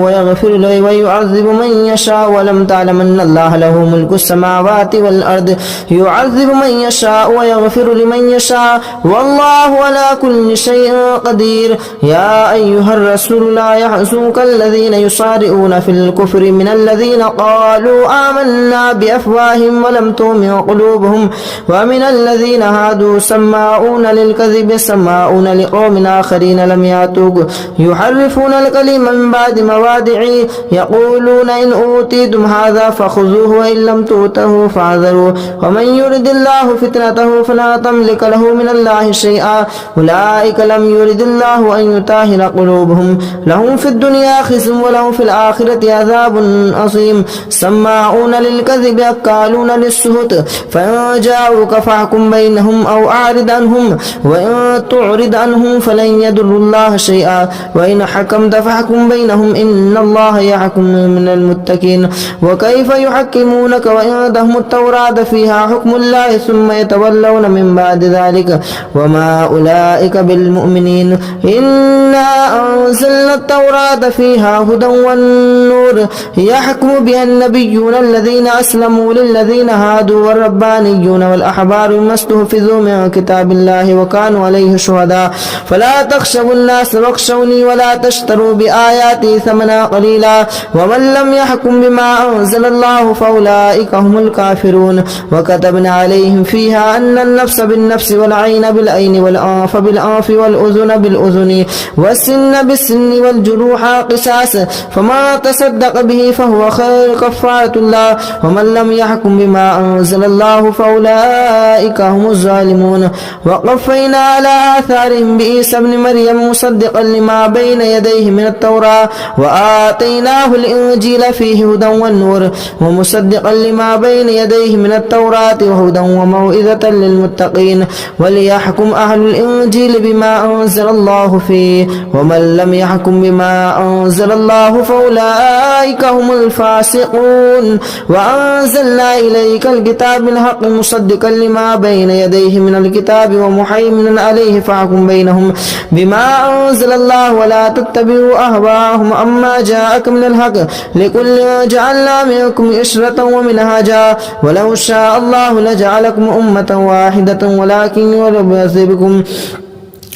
ويعذب من يشاء ولم تعلم أن الله له ملك السماوات والأرض يعذب من يشاء ويغفر لمن يشاء والله على كل شيء قدير يا أيها الرسول لا يحزنك الذين يصارعون في الكفر من الذين قالوا آمنا بأفواههم ولم تؤمن قلوبهم ومن الذين هادوا سماعون للكذب سماعون لقوم آخرين لم يأتوك يحرفون الكلم من بعد مواضعه يقولون إن أوتيتم هذا فخذوه وإن لم تؤتوه فاحذروا ومن يرد الله فتنته فلا تملك له من الله شيئا أولئك لم يرد الله أن يطهر قلوبهم لهم في الدنيا خزي ولهم في الآخرة عذاب عظيم سماعون للكذب أكالون للسهت فإن جاءوك فاحكم بينهم أو أعرض عنهم وإن تعرض عنهم فلن يضروا الله شيئا وإن حكمت فاحكم بينهم إن الله يحكم من المتقين وكيف يحكمونك وعندهم التوراة فيها حكم الله ثم يتولون من بعد ذلك وما أولئك بالمؤمنين إنا أنزلنا التوراة فيها هدى والنور يحكم بها النبيون الذين أسلموا للذين هادوا والربانيون والأحبار بما استحفظوا من كتاب الله وكانوا عليه شهداء فلا تخشوا الناس واخشوني ولا تشتروا بآياتي ثمنا قليلا ومن لم يحكم بما أنزل الله فأولئك هم الكافرون وكتبنا عليهم فيها أن النفس بالنفس والعين بالعين والأنف بالأنف والأذن بالأذن والسن بالسن والجروح قصاص فما تصدق به فهو خير كفارة الله ومن لم يحكم بما أنزل الله فأولئك هم الظالمون وقفينا على آثارهم بعيسى ابن مريم مصدقا لما بين يديه من التوراة وآتيناه الإنجيل فيه هدى والنور ومصدقا لما بين يديه من التوراة وهدى وموعظة للمتقين وليحكم أهل الإنجيل بما أنزل الله فيه ومن لم يحكم بما أنزل الله فأولئك هم الفاسقون وأنزلنا إليك الكتاب بالحق مصدقا لما بين يديه من الكتاب ومهيمنا عليه فاحكم بينهم بما أنزل الله ولا تتبعوا أهواءهم أما جاءك من الحق لكل جعلنا منكم إشرة ومنهاجا ولو شاء الله لجعلكم أمة واحدة ولكن يبلوكم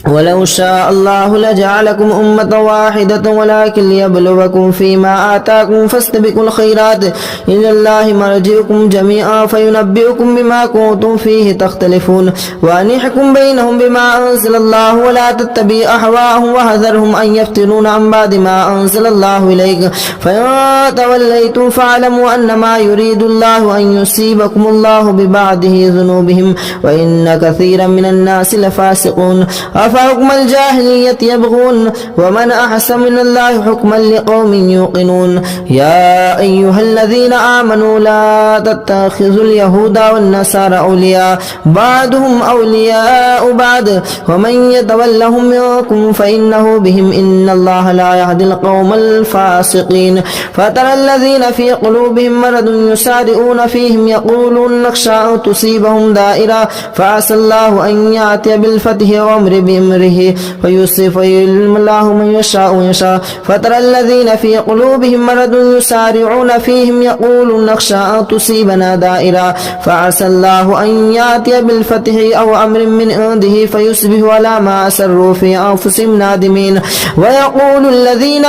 ولو شاء الله لجعلكم أمة واحدة ولكن ليبلوكم فيما آتاكم فاستبقوا الخيرات إلى الله مرجعكم جميعا فينبئكم بما كنتم فيه تختلفون وأن يحكم بينهم بما أنزل الله ولا تتبع أهواءهم وحذرهم أن يفتنون عن بعد ما أنزل الله إليك فإن توليتم فاعلموا أنما يريد الله أن يصيبكم الله ببعده ذنوبهم وإن كثيرا من الناس لفاسقون أفحكم الجاهلية يبغون ومن أحسن من الله حكما لقوم يوقنون يا أيها الذين آمنوا لا تتخذوا اليهود والنصارى أولياء بعضهم أولياء بعض ومن يتولهم منكم فإنه بهم إن الله لا يهدي القوم الفاسقين فترى الذين في قلوبهم مرض يسارعون فيهم يقولون نخشى أن تصيبهم دائرة فعسى الله أن يأتي بالفتح وأمر بأمره ويصرف ويعلم الله من يشاء ويشاء فترى الذين في قلوبهم مرض يسارعون فيهم يقولون نخشى أن تصيبنا دائرة فعسى الله أن يأتي بالفتح أو أمر من عنده فيصبحوا على ما أسروا في أنفسهم نادمين ويقول الذين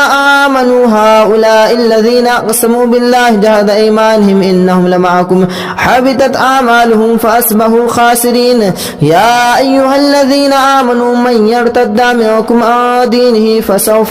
آمنوا هؤلاء الذين أقسموا بالله جهد أيمانهم إنهم لمعكم حبطت أعمالهم فأصبحوا خاسرين يا أيها الذين آمنوا من يرتد منكم عن دينه فسوف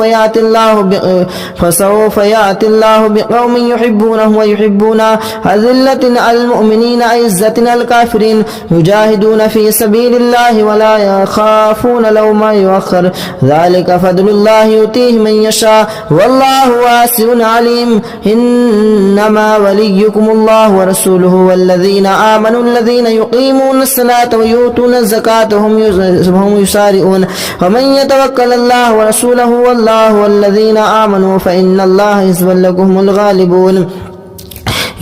يأتي الله بقوم يحبونه ويحبونه أذلة على المؤمنين عزة على الكافرين يجاهدون في سبيل الله ولا يخافون لوما يؤخر ذلك فضل الله يؤتيه من يشاء والله واسع عليم إنما وليكم الله ورسوله والذين آمنوا الذين يقيمون الصلاة ويؤتون الزكاة وهم يسارعون ومن يتوكل الله ورسوله والله والذين آمنوا فإن الله حزب لكم الغالبون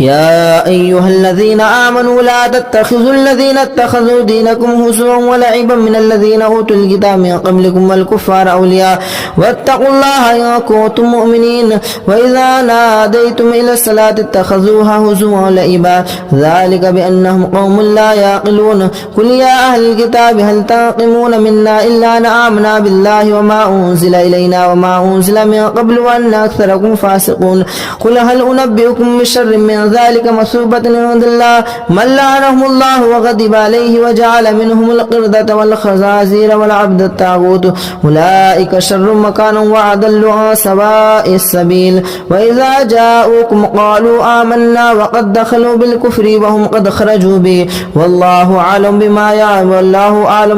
يا أيها الذين آمنوا لا تتخذوا الذين اتخذوا دينكم هزوا ولعبا من الذين أوتوا الكتاب من قبلكم والكفار أولياء واتقوا الله إن كنتم مؤمنين وإذا ناديتم إلى الصلاة اتخذوها هزوا ولعبا ذلك بأنهم قوم لا يعقلون قل يا أهل الكتاب هل تنقمون منا إلا أن آمنا بالله وما أنزل إلينا وما أنزل من قبل وأن أكثركم فاسقون قل هل أنبئكم بشر من ذلك مثوبة عند الله من لعنهم الله وغضب عليه وجعل منهم القردة والخنازير والعبد الطاغوت أولئك شر مكانا وأضل عن سواء السبيل وإذا جاءوكم قالوا آمنا وقد دخلوا بالكفر وهم قد خرجوا به والله أعلم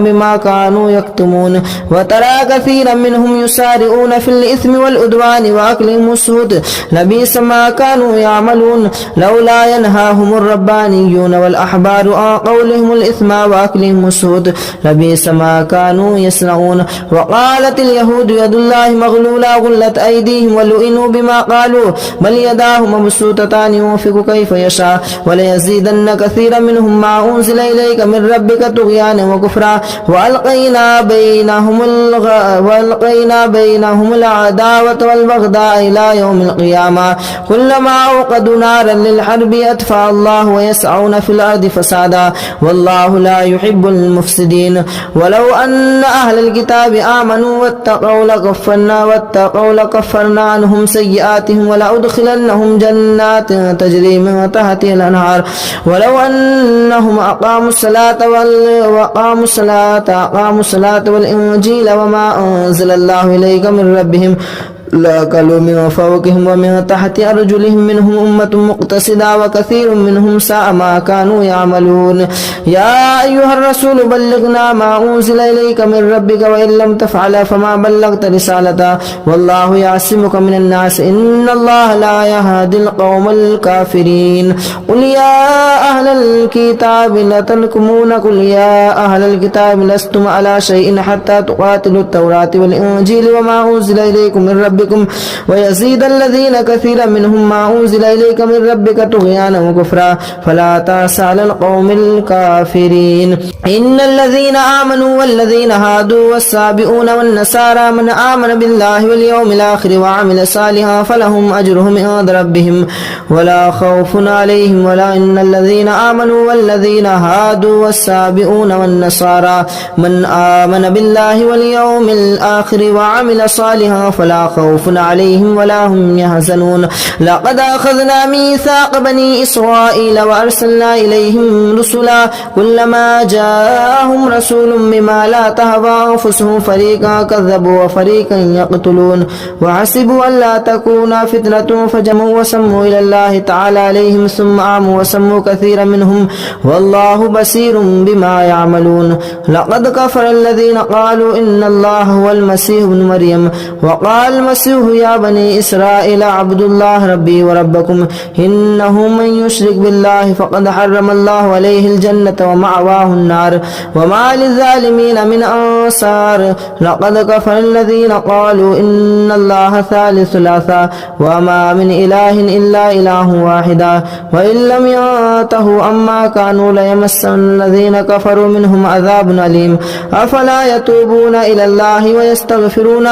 بما كانوا يكتمون وترى كثيرا منهم يسارعون في الإثم والعدوان وأكلهم السحت لبئس ما كانوا يعملون لولا ينهاهم الربانيون والأحبار عن قولهم الإثم وأكلهم السحت لبئس ما كانوا يصنعون وقالت اليهود يد الله مغلولة غلت أيديهم ولئنوا بما قالوا بل يداه مبسوطتان ينفق كيف يشاء وليزيدن كثيرا منهم ما أنزل إليك من ربك طغيانا وكفرا وألقينا بينهم العداوة والبغضاء إلى يوم القيامة كلما أوقدوا نارا للحرب أطفأ الله ويسعون في الأرض فسادا والله لا يحب المفسدين ولو أن أهل الكتاب آمنوا واتقوا لكفرنا عنهم سيئاتهم ولأدخلنهم جنات تجري من تحتها الأنهار ولو أنهم أقاموا الصلاة والإنجيل وما أنزل الله إليك من ربهم لأكلوا من فوقهم ومن تحت أرجلهم منهم أمة مقتصدة وكثير منهم ساء ما كانوا يعملون يا أيها الرسول بلغنا ما أنزل إليك من ربك وإن لم تفعل فما بلغت رسالته والله يعصمك من الناس إن الله لا يهدي القوم الكافرين قل يا أهل الكتاب لتنكمون قل يا أهل الكتاب لستم على شيء حتى تقاتلوا التوراة والإنجيل وما أنزل إليكم من ربكم ويزيد الذين كثيرا منهم ما أنزل إليك من ربك طغيانا وكفرا فلا تأس على القوم الكافرين إن الذين آمنوا والذين هادوا والسابئون والنصارى من آمن بالله واليوم الآخر وعمل صالحا فلهم أجرهم عند ربهم ولا خوف عليهم ولا إن الذين آمنوا والذين هادوا والسابئون والنصارى من آمن بالله واليوم الآخر وعمل صالحا فلا خوف عليهم ولا هم يحزنون لقد أخذنا ميثاق بني إسرائيل وأرسلنا إليهم رسلا كلما جاءهم رسول بما لا تهوى أنفسهم فريقا كذبوا وفريقا يقتلون وحسبوا أن لا تكون فتنة فجموا وسموا إلى الله تعالى عليهم ثم عموا وسموا كثيرا منهم والله بصير بما يعملون لقد كفر الذين قالوا إن الله هو المسيح ابن مريم وقال المسيح يا بني إسرائيل اعبدوا الله ربي وربكم إنه من يشرك بالله فقد حرم الله عليه الجنة ومأواه النار وما للظالمين من أنصار لقد كفر الذين قالوا إن الله ثالث ثلاثة وما من إله إلا إله واحد وإن لم ينتهوا عما كانوا ليمسن الذين كفروا منهم عذاب أليم أفلا يتوبون إلى الله ويستغفرون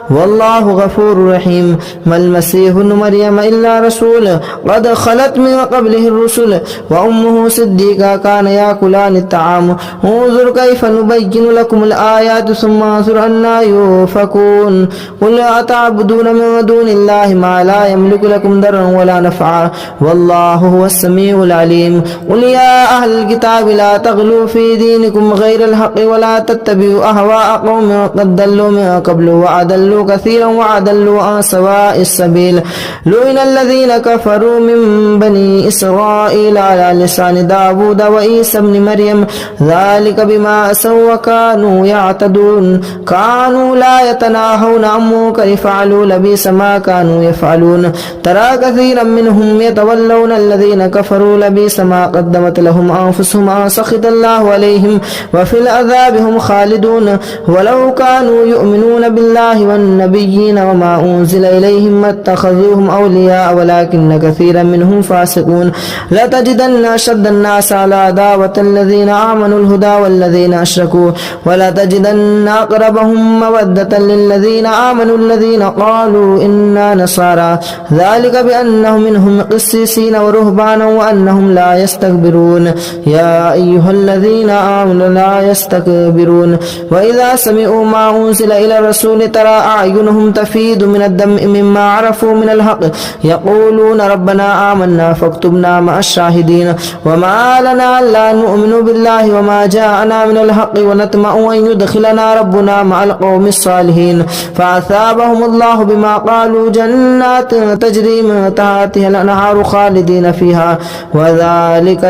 والله غفور غفور رحيم. ما المسيح ابن مريم إلا رسول قد خلت من قبله الرسل وأمه صديقة كان يأكلان الطعام. انظر كيف نبين لكم الآيات ثم انظر أنا يؤفكون. قل أتعبدون من دون الله ما لا يملك لكم ضرا ولا نفعا والله هو السميع العليم. قل يا أهل الكتاب لا تغلوا في دينكم غير الحق ولا تتبعوا أهواء قوم قد ضلوا من قبل وأضلوا كثيرا وأضلوا عن سواء السبيل. لعن الذين كفروا من بني إسرائيل على لسان داود وعيسى ابن مريم ذلك بما عصوا وكانوا يعتدون. كانوا لا يتناهون عن منكر فعلوا لبئس ما كانوا يفعلون. ترى كثيرا منهم يتولون الذين كفروا لبئس ما قدمت لهم أنفسهم أن سخط الله عليهم وفي العذاب هم خالدون. ولو كانوا يؤمنون بالله والنبيين وما أنزل إليهم ما اتخذوهم أولياء ولكن كثيرا منهم فاسقون. لتجدن أشد الناس على عداوة الذين آمنوا الهدى والذين أشركوا ولتجدن أقربهم مودة للذين آمنوا الذين قالوا إنا نصارى ذلك بأنهم منهم قسيسين ورهبانا وأنهم لا يستكبرون. يا أيها الذين آمنوا لا يستكبرون. وإذا سمعوا ما أنزل إلى الرسول ترى أعينهم تفيض من الدمع مما عرفوا من الحق يقولون ربنا آمنا فاكتبنا مع الشاهدين. وما لنا لا نؤمن بالله وما جاءنا من الحق ونطمع أن يدخلنا ربنا مع القوم الصالحين. فأثابهم الله بما قالوا جنات تجري من تحتها الأنهار خالدين فيها وذلك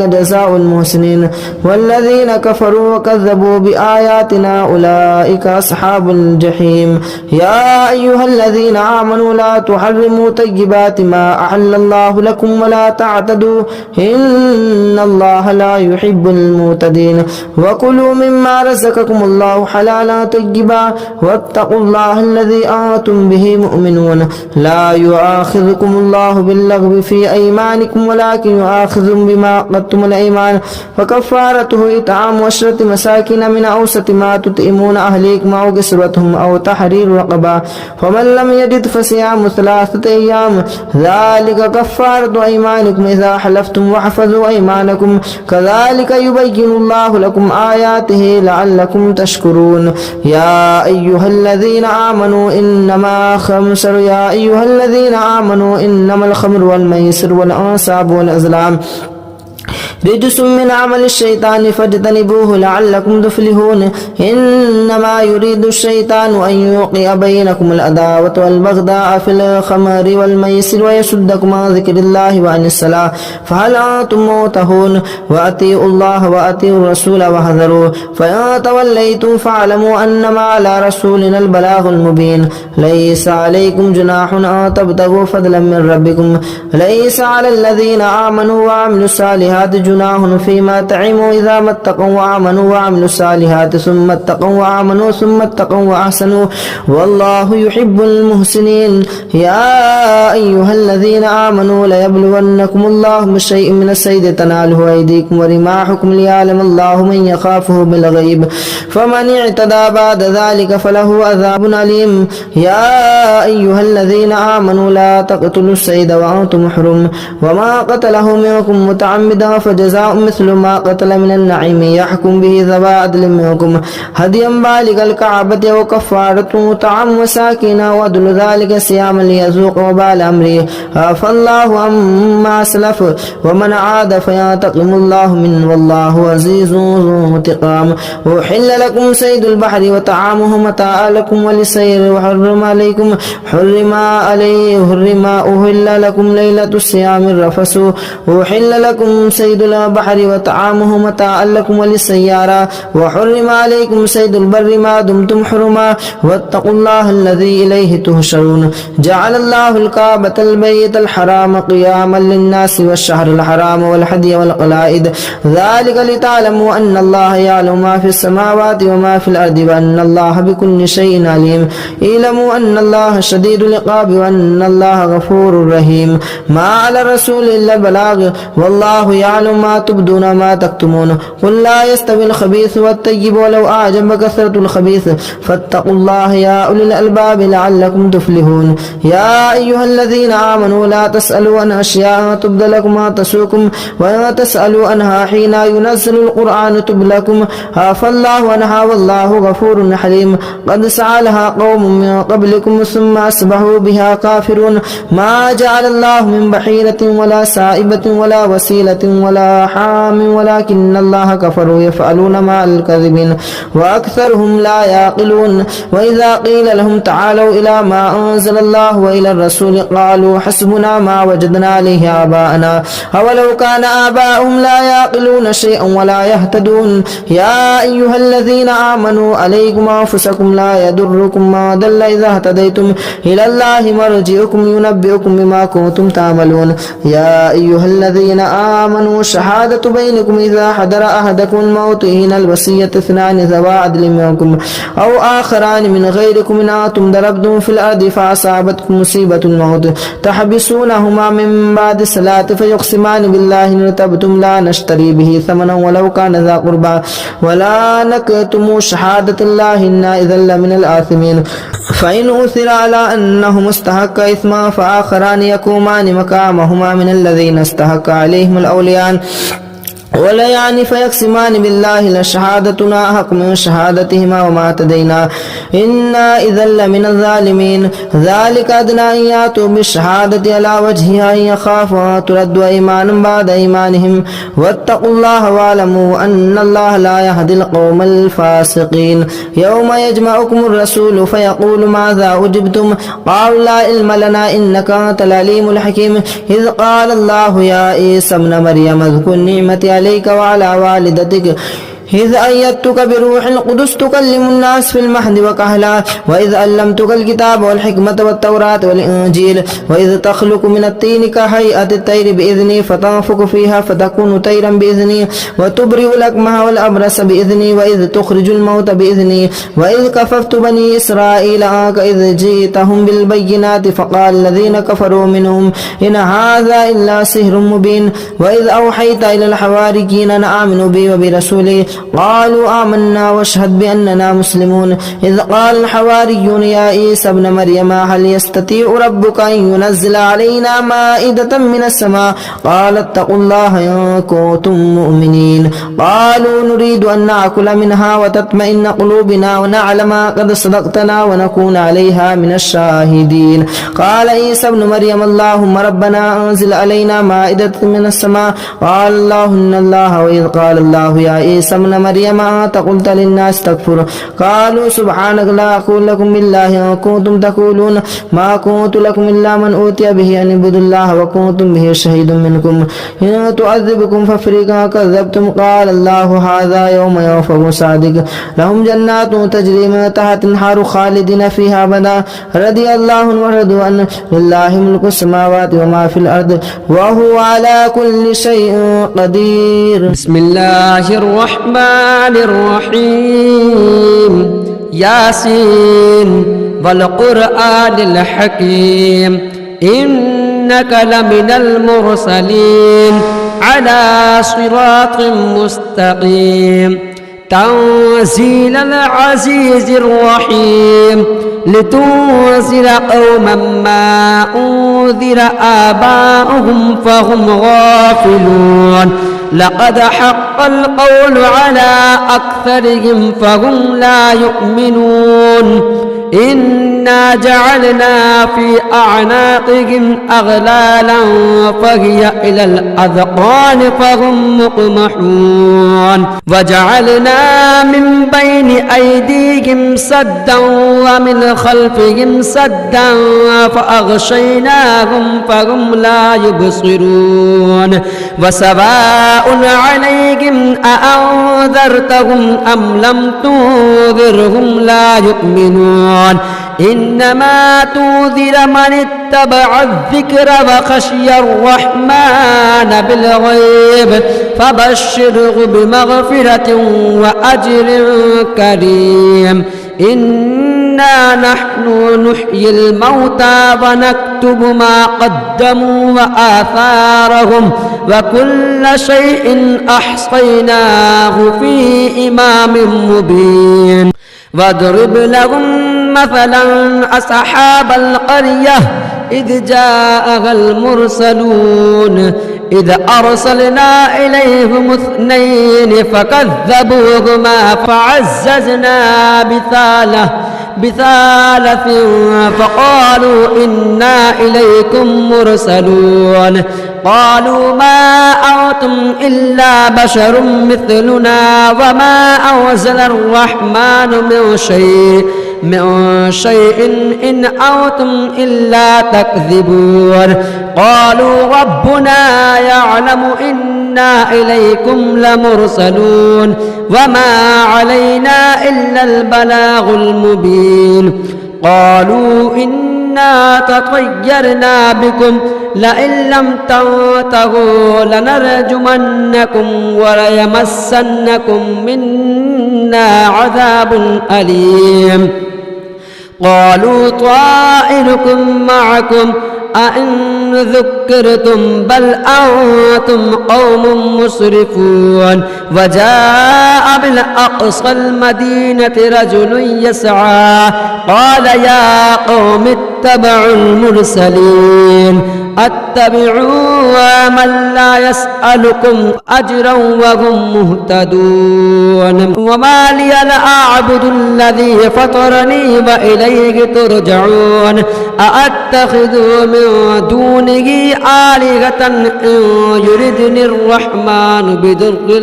جزاء المحسنين. والذين كفروا وكذبوا بآياتنا أولئك أصحاب الجحيم. يا أيها الذين آمنوا لا تحرموا طيبات ما أحل الله لكم ولا تعتدوا إن الله لا يحب المعتدين. وكلوا مما رزقكم الله حلالا طيبا واتقوا الله الذي أنتم به مؤمنون. لا يؤاخذكم الله باللغو في أيمانكم ولكن يؤاخذكم بما عقدتم الأيمان فكفارته إطعام 10 مساكين من أوسط ما تطعمون أهليكم أو كسوتهم أو تحرير رقبة فمن لم يجد فصيام 3 أيام ذلك كفارة أيمانكم إذا حلفتم واحفظوا أيمانكم كذلك يبين الله لكم آياته لعلكم تشكرون. يا أيها الذين آمنوا إنما الخمر والميسر والأنصاب والأزلام رجس من عمل الشيطان فاجتنبوه لعلكم تفلحون. إنما يريد الشيطان أن يوقع بينكم العداوة والبغضاء في الخمر والميسر ويصدكم عن ذكر الله وعن الصلاة فهل أنتم منتهون. وأطيعوا الله وأطيعوا الرسول واحذروا فإن توليتم فاعلموا أنما على رسولنا البلاغ المبين. ليس عليكم جناح أن تبتغوا فضلا من ربكم ليس على الذين آمنوا وعملوا الصالحات جناح فيما طعموا إذا ما اتقوا وآمنوا وعملوا الصالحات ثم اتقوا وآمنوا ثم اتقوا وأحسنوا والله يحب المحسنين. يا أيها الذين آمنوا ليبلونكم الله بشيء من الصيد تناله أيديكم ورماحكم ليعلم الله من يخافه بالغيب فمن اعتدى بعد ذلك فله عذاب أليم. يا أيها الذين آمنوا لا تقتلوا الصيد وأنتم حرم وما قتله منكم متعمدا فجزاء مثل ما قتل من النعيم يحكم به ذوى عدل منكم هديا بالغ الكعبة وكفارة طعام مساكين وعدل ذلك صياما ليذوق وبال أمره عفى الله عما سلف ومن عاد فينتقم الله منه والله عزيز ذو انتقام. أحل لكم صيد البحر وطعامه متاعا لكم وللسير وحرم أهل لكم ليلة الصيام الرفث. أحل لكم صيد البحر وطعامه متاعا لكم وللسيارة وحرم عليكم صيد البر ما دمتم حرما واتقوا الله الذي إليه تهشرون. جعل الله الكعبة البيت الحرام قياما للناس والشهر الحرام والهدي والقلائد ذلك لتعلموا أن الله يعلم ما في السماوات وما في الأرض وأن الله بكل شيء عليم. اعلموا أن الله شديد العقاب وأن الله غفور رحيم. ما على الرسول إلا البلاغ والله يعلم يعلم ما تبدون وما تكتمون قل لا يستوي الخبيث والطيب ولو أعجب كثرة الخبيث فاتقوا الله يا أولي الألباب لعلكم تفلحون يا أيها الذين آمنوا لا تسألوا عن أشياء تبد لكم ما تسؤكم ولا تسألوا عنها حين ينزل القرآن تبد لكم عفى الله عنها والله غفور حليم قد سألها قوم من قبلكم ثم أصبحوا بها كافرون ما جعل الله من بحيرة ولا سائبة ولا وسيلة ولا حام ولكن الله كفروا يفعلون مع الكذبين وأكثرهم لا يعقلون وإذا قيل لهم تعالوا إلى ما أنزل الله وإلى الرسول قالوا حسبنا ما وجدنا عليه آباءنا أولو كان آباؤهم لا يعقلون شيئا ولا يهتدون يا أيها الذين آمنوا عليكم أنفسكم لا يضركم ما ضل إذا اهتديتم إلى الله مرجعكم ينبئكم بما كنتم تعملون يا أيها الذين آمنوا شهادة بينكم إذا حضر أحدكم الموت حين الوصية اثنان ذوى عدل منكم أو آخران من غيركم إن أنتم ضربتم في الأرض فأصابتكم مصيبة الموت تحبسونهما من بعد الصلاة فيقسمان بالله إن ارتبتم لا نشتري به ثمنا ولو كان ذا قربى ولا نكتم شهادة الله إنا إذا لمن الآثمين فإن أثر على أنه مستحق إثما فآخران يقومان مقامهما من الذين استحق عليهم الأوليان ولا يعني فيقسمان بالله لشهادتنا حق من شهادتهما وما اعتدينا إنا إذا لمن الظالمين ذلك أدنى أن يأتوا بالشهادة على وجهها إن يخافوا ترد إيمان بعد إيمانهم واتقوا الله واعلموا أن الله لا يهدي القوم الفاسقين يوم يجمعكم الرسول فيقول ماذا أجبتم قالوا لا علم لنا إنك أنت العليم الحكيم إذ قال الله يا عيسى ابن مريم اذكر نعمتي عليك وعلى والدتك إذ أيدتك بروح القدس تكلم الناس في المهد وكهلا وإذ علمتك الكتاب والحكمة والتوراة والإنجيل وإذ تخلق من الطين كهيئة الطير بإذني فتنفخ فيها فتكون طيرا بإذني وتبرئ الأكمه والأبرص بإذني وإذ تخرج الموت بإذني وإذ كففت بني إسرائيل عنك إذ جئتهم بالبينات فقال الذين كفروا منهم إن هذا إلا سحر مبين وإذ أوحيت إلى الحواريين أن آمنوا بي وبرسولي قالوا آمنا واشهد بأننا مسلمون إذ قال الحواريون يا عيسى ابن مريم هل يستطيع ربك أن ينزل علينا مائدة من السماء قال اتقوا الله إن كنتم مؤمنين قالوا نريد أن نأكل منها وتطمئن قلوبنا ونعلم قد صدقتنا ونكون عليها من الشاهدين قال عيسى ابن مريم اللهم ربنا أنزل علينا مائدة من السماء قال الله إن الله وإذ قال الله يا عيسى ابن مريم أنت قلت للناس تكفر قالوا سبحانك لا أقول لكم بالله إن كنتم تقولون ما كنت لكم إلا من أوتي به أن اعبدوا الله وكنتم به شهيد منكم إن تعذبكم ففريقا كذبتم قال الله هذا يوم ينفع صادق لهم جنات تجري من تحت الأنهار خالدين فيها أبدا رضي الله عنهم ورضوا عنه لله ملك السماوات وما في الأرض وهو على كل شيء قدير بسم الله الرحمن الرحيم ياسين والقرآن الحكيم إنك لمن المرسلين على صراط مستقيم تنزيل العزيز الرحيم لتنذر قوما ما أنذر آباؤهم فهم غافلون لقد حق القول على أكثرهم فهم لا يؤمنون إنا جعلنا في أعناقهم أغلالا فهي إلى الأذقان فهم مقمحون وجعلنا من بين أيديهم سدا ومن خلفهم سدا فأغشيناهم فهم لا يبصرون وسواء عليهم أأنذرتهم أم لم تنذرهم لا يؤمنون إنما تنذر من اتبع الذكر وخشي الرحمن بالغيب فبشره بمغفرة وأجر كريم إنا نحن نحيي الموتى ونكتب ما قدموا وآثارهم وكل شيء أحصيناه في إمام مبين واضرب لهم مثلا أصحاب القرية إذ جاءها المرسلون إذ أرسلنا إليهم 2 فكذبوهما فعززنا بثالث فقالوا إنا إليكم مرسلون قالوا ما أنتم إلا بشر مثلنا وما أنزل الرحمن من شيء إن أنتم إلا تكذبون قالوا ربنا يعلم إنا إليكم لمرسلون وما علينا إلا البلاغ المبين قالوا إنا تطيرنا بكم لئن لم تنتهوا لنرجمنكم وليمسنكم منا عذاب أليم قالوا طائركم معكم أئن ذكرتم بل أنتم قوم مسرفون وجاء بالأقصى المدينة رجل يسعى قال يا قوم اتبعوا المرسلين اتبعوا من لا يسألكم أجرا وهم مهتدون وما لي لا أعبد الذي فطرني وإليه ترجعون أأتخذ من دونه آلهة إن يردني الرحمن بضر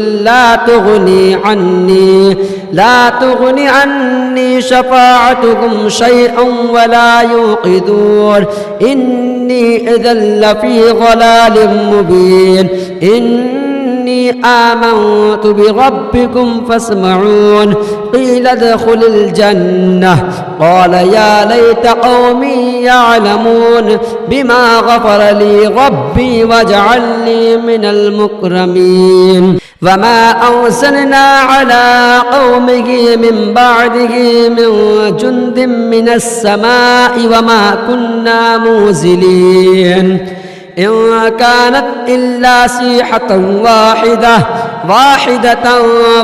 لا تغني عني شفاعتهم شيئا ولا يوقظون إني إذا لفي ضلال مبين إني آمنت بربكم فاسمعون قيل ادخل الجنة قال يا ليت قومي يعلمون بما غفر لي ربي وجعلني من المكرمين وما أرسلنا على قومه من بعده من جند من السماء وما كنا منزلين إن كانت إلا صيحة واحدة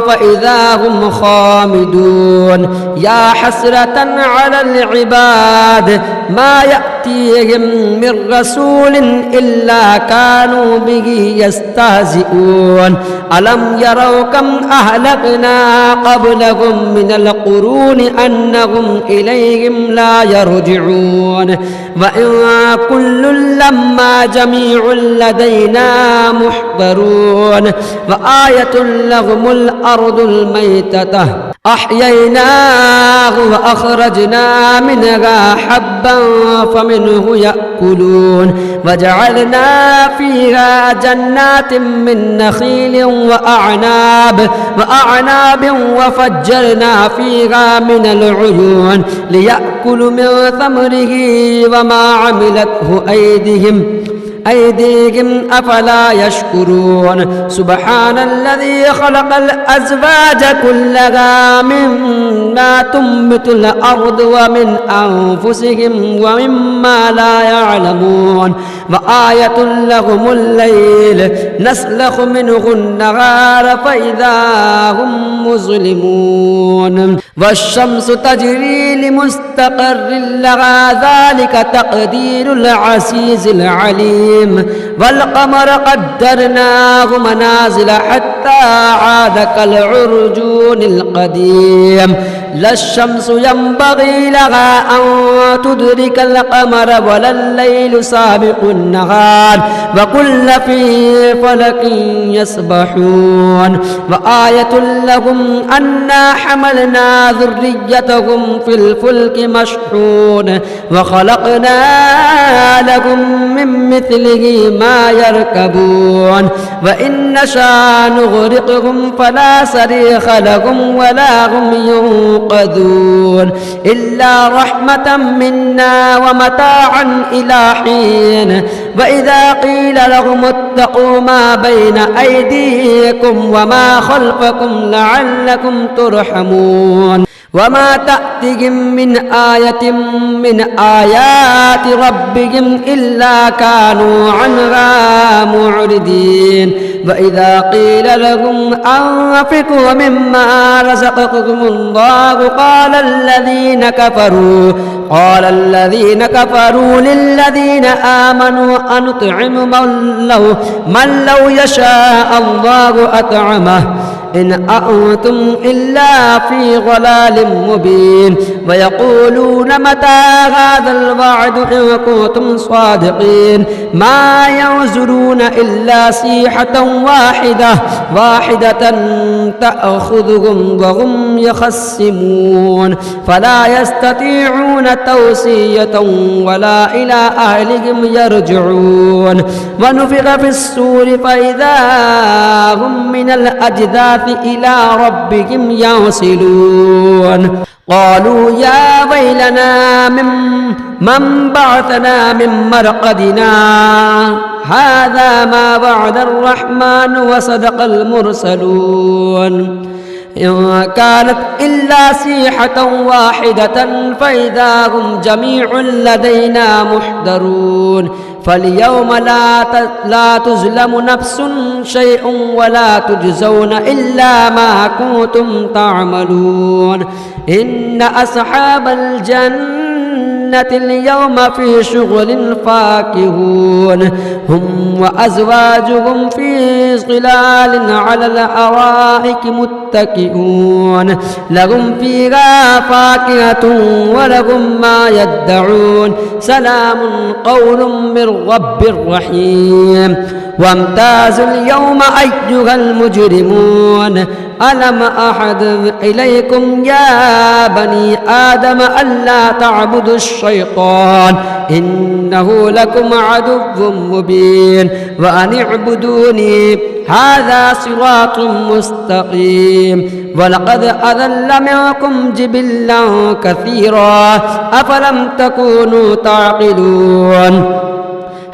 فإذا هم خامدون يا حسرة على العباد ما يأتيهم من رسول إلا كانوا به يستهزئون ألم يروا كم أهلكنا قبلهم من القرون أنهم إليهم لا يرجعون وإن كل لما جميع لدينا محضرون وآية لهم الأرض الميتة أحييناه وأخرجنا منها حبا فمنه يأكلون وجعلنا فيها جنات من نخيل وأعناب وفجرنا فيها من العيون ليأكلوا من ثمره وما عملته أيديهم أفلا يشكرون سبحان الذي خلق الأزواج كلها مما تنبت الأرض ومن أنفسهم ومما لا يعلمون وآية لهم الليل نسلخ منه النهار فإذا هم مظلمون والشمس تجري لمستقر لها ذلك تقدير العزيز العليم والقمر قدرناه منازل حتى عاد كالعرجون القديم لا الشمس ينبغي لها أن تدرك القمر ولا الليل سابق النهار وكل في فلك يسبحون وآية لهم أنا حملنا ذريتهم في الفلك مشحون وخلقنا لهم من مثله ما يركبون وإن نشأ نغرقهم فلا صريخ لهم ولا هم ينقذون إلا رحمة منا ومتاعا إلى حين وإذا قيل لهم اتقوا ما بين أيديكم وما خلفكم لعلكم ترحمون وما تأتهم من آية من آيات ربهم إلا كانوا عنها معرضين وإذا قيل لهم أنفقوا مما رزقكم الله قال الذين كفروا للذين آمنوا أنطعم من لو يشاء الله أطعمه إن أنتم إلا في ضلال مبين ويقولون متى هذا الوعد إن كنتم صادقين ما ينظرون إلا صيحة واحدة تأخذهم وهم يخصمون فلا يستطيعون توصية ولا إلى أهلهم يرجعون ونفخ في الصور فإذا هم من الأجداث إلى ربهم ينسلون قالوا يا ويلنا من بعثنا من مرقدنا هذا ما وعد الرحمن وصدق المرسلون إن كانت إلا صيحة واحدة فإذا هم جميع لدينا محضرون فاليوم لا تظلم نفس شيء ولا تجزون إلا ما كنتم تعملون إن أصحاب الجنة اليوم في شغل فاكهون هم وأزواجهم في ظلال على الأرائك متكئون لهم فيها فاكهة ولهم ما يدعون سلام قول من رب رحيم وامتازوا اليوم أيها المجرمون ألم أحد إليكم يا بني آدم ألا تعبدوا الشيطان إنه لكم عدو مبين وأن اعبدوني هذا صراط مستقيم ولقد أضل منكم جبلا كثيرا أفلم تكونوا تعقلون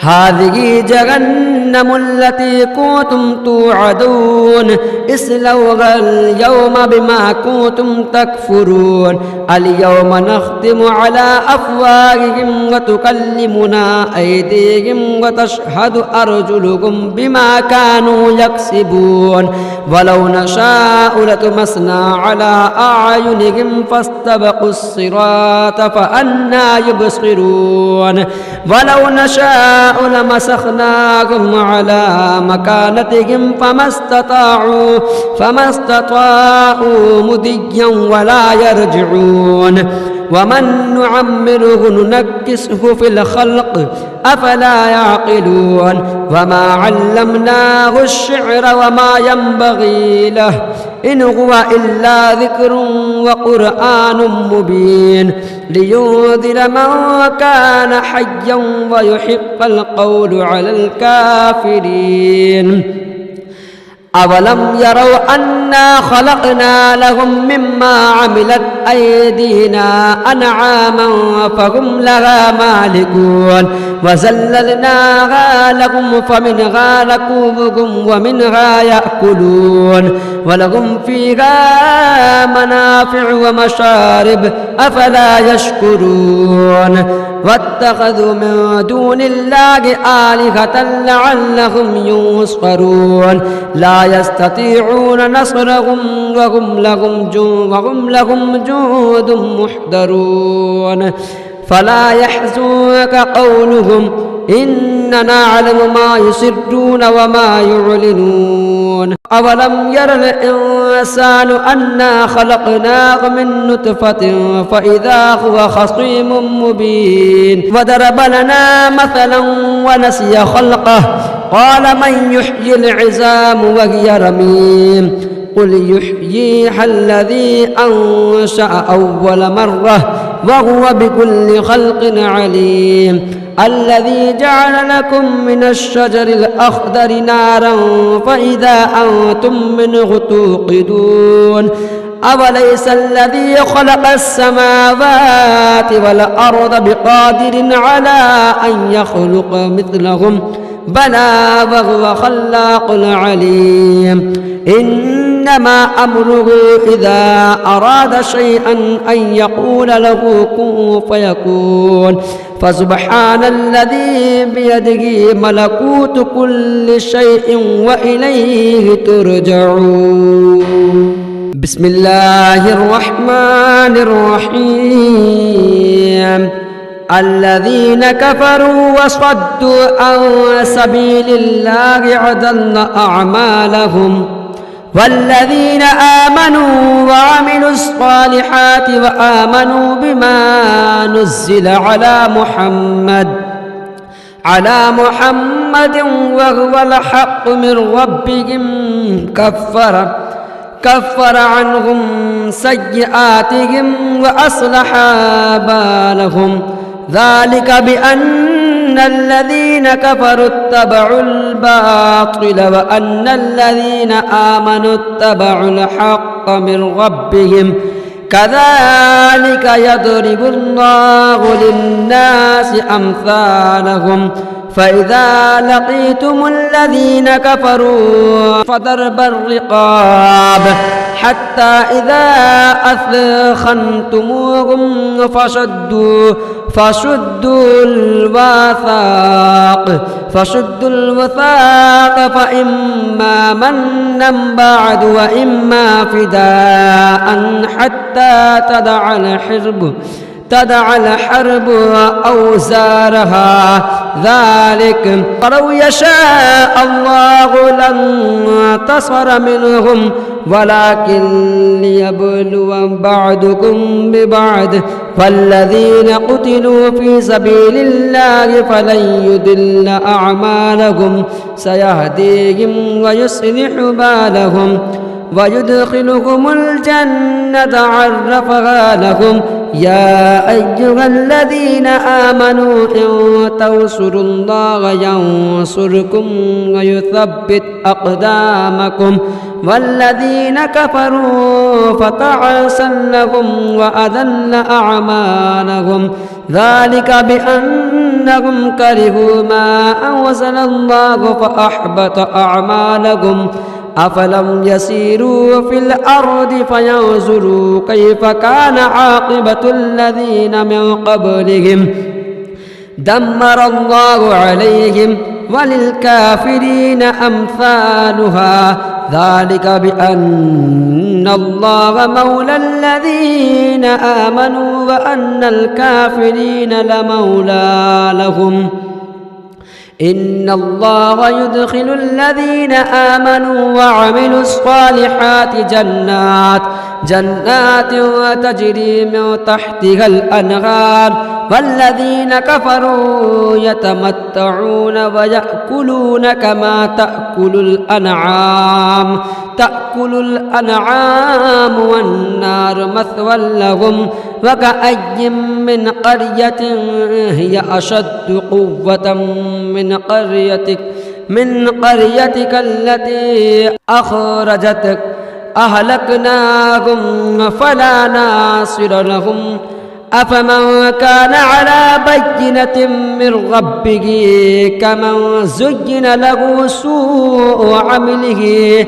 هذه جهنم التي كنتم توعدون اصلوها اليوم بما كنتم تكفرون اليوم نختم على أفواههم وتكلمنا أيديهم وتشهد أرجلهم بما كانوا يكسبون ولو نشاء لطمسنا على أعينهم فاستبقوا الصراط فأنى يبصرون ولو نشاء لمسخناهم على مكانتهم فما استطاعوا مضيا ولا يرجعون ومن نعمره ننكسه في الخلق أفلا يعقلون وما علمناه الشعر وما ينبغي له إن هو إلا ذكر وقرآن مبين لينذر من كان حيا ويحق القول على الكافرين أولم يروا أنا خلقنا لهم مما عملت أيدينا أنعاما فهم لها مالكون وزللناها لهم فمنها ركوبهم ومنها يأكلون ولهم فيها منافع ومشارب أفلا يشكرون واتخذوا من دون الله آلهة لعلهم ينصرون لا يستطيعون نصرهم وهم لهم جند محضرون فلا يحزنك قولهم إننا نعلم ما يسرون وما يعلنون أولم ير الإنسان أنا خلقناه من نطفة فإذا هو خصيم مبين وضرب لنا مثلا ونسي خلقه قال من يحيي العظام وهي رميم قل يحييها الذي أنشأ أول مرة وهو بكل خلق عليم الذي جعل لكم من الشجر الأخضر نارا فإذا أنتم منه توقدون أوليس الذي خلق السماوات والأرض بقادر على أن يخلق مثلهم بلى وهو خلاق عليم إن إنما أمره إذا أراد شيئا أن يقول له كن فيكون فسبحان الذي بيده ملكوت كل شيء وإليه ترجعون بسم الله الرحمن الرحيم الذين كفروا وصدوا عن سبيل الله أضل أعمالهم والذين آمنوا وعملوا الصالحات وآمنوا بما نزل على محمد وهو الحق من ربهم كفر عنهم سيئاتهم وأصلح بالهم ذلك بأن الذين كفروا اتبعوا الباطل وأن الذين آمنوا اتبعوا الحق من ربهم كذلك يضرب الله للناس أمثالهم فإذا لقيتم الذين كفروا فضرب الرقاب حتى إذا أثخنتموهم فشدوا الوثاق فإما منا بعد وإما فداء حتى تدع الحرب أوزارها ذلك ولو يشاء الله لانتصر منهم ولكن ليبلو بعضكم ببعض فالذين قتلوا في سبيل الله فلن يضل أعمالهم سيهديهم ويصلح بالهم ويدخلهم الجنة عرفها لهم يا أيها الذين آمنوا إن تنصروا الله ينصركم ويثبت أقدامكم والذين كفروا فتعسا لهم وأذل أعمالهم ذلك بأنهم كرهوا ما أنزل الله فأحبط أعمالهم أفلم يسيروا في الأرض فينظروا كيف كان عاقبة الذين من قبلهم دمر الله عليهم وللكافرين أمثالها ذلك بأن الله مولى الذين آمنوا وأن الكافرين لمولى لهم إن الله يدخل الذين آمنوا وعملوا الصالحات جنات تجري من تحتها الأنهار والذين كفروا يتمتعون ويأكلون كما تأكل الأنعام والنار مثوى لهم وكأي من قرية هي أشد قوة من قريتك التي أخرجتك أهلكناهم فلا ناصر لهم أفمن كان على بينة من ربه كمن زين له سوء عمله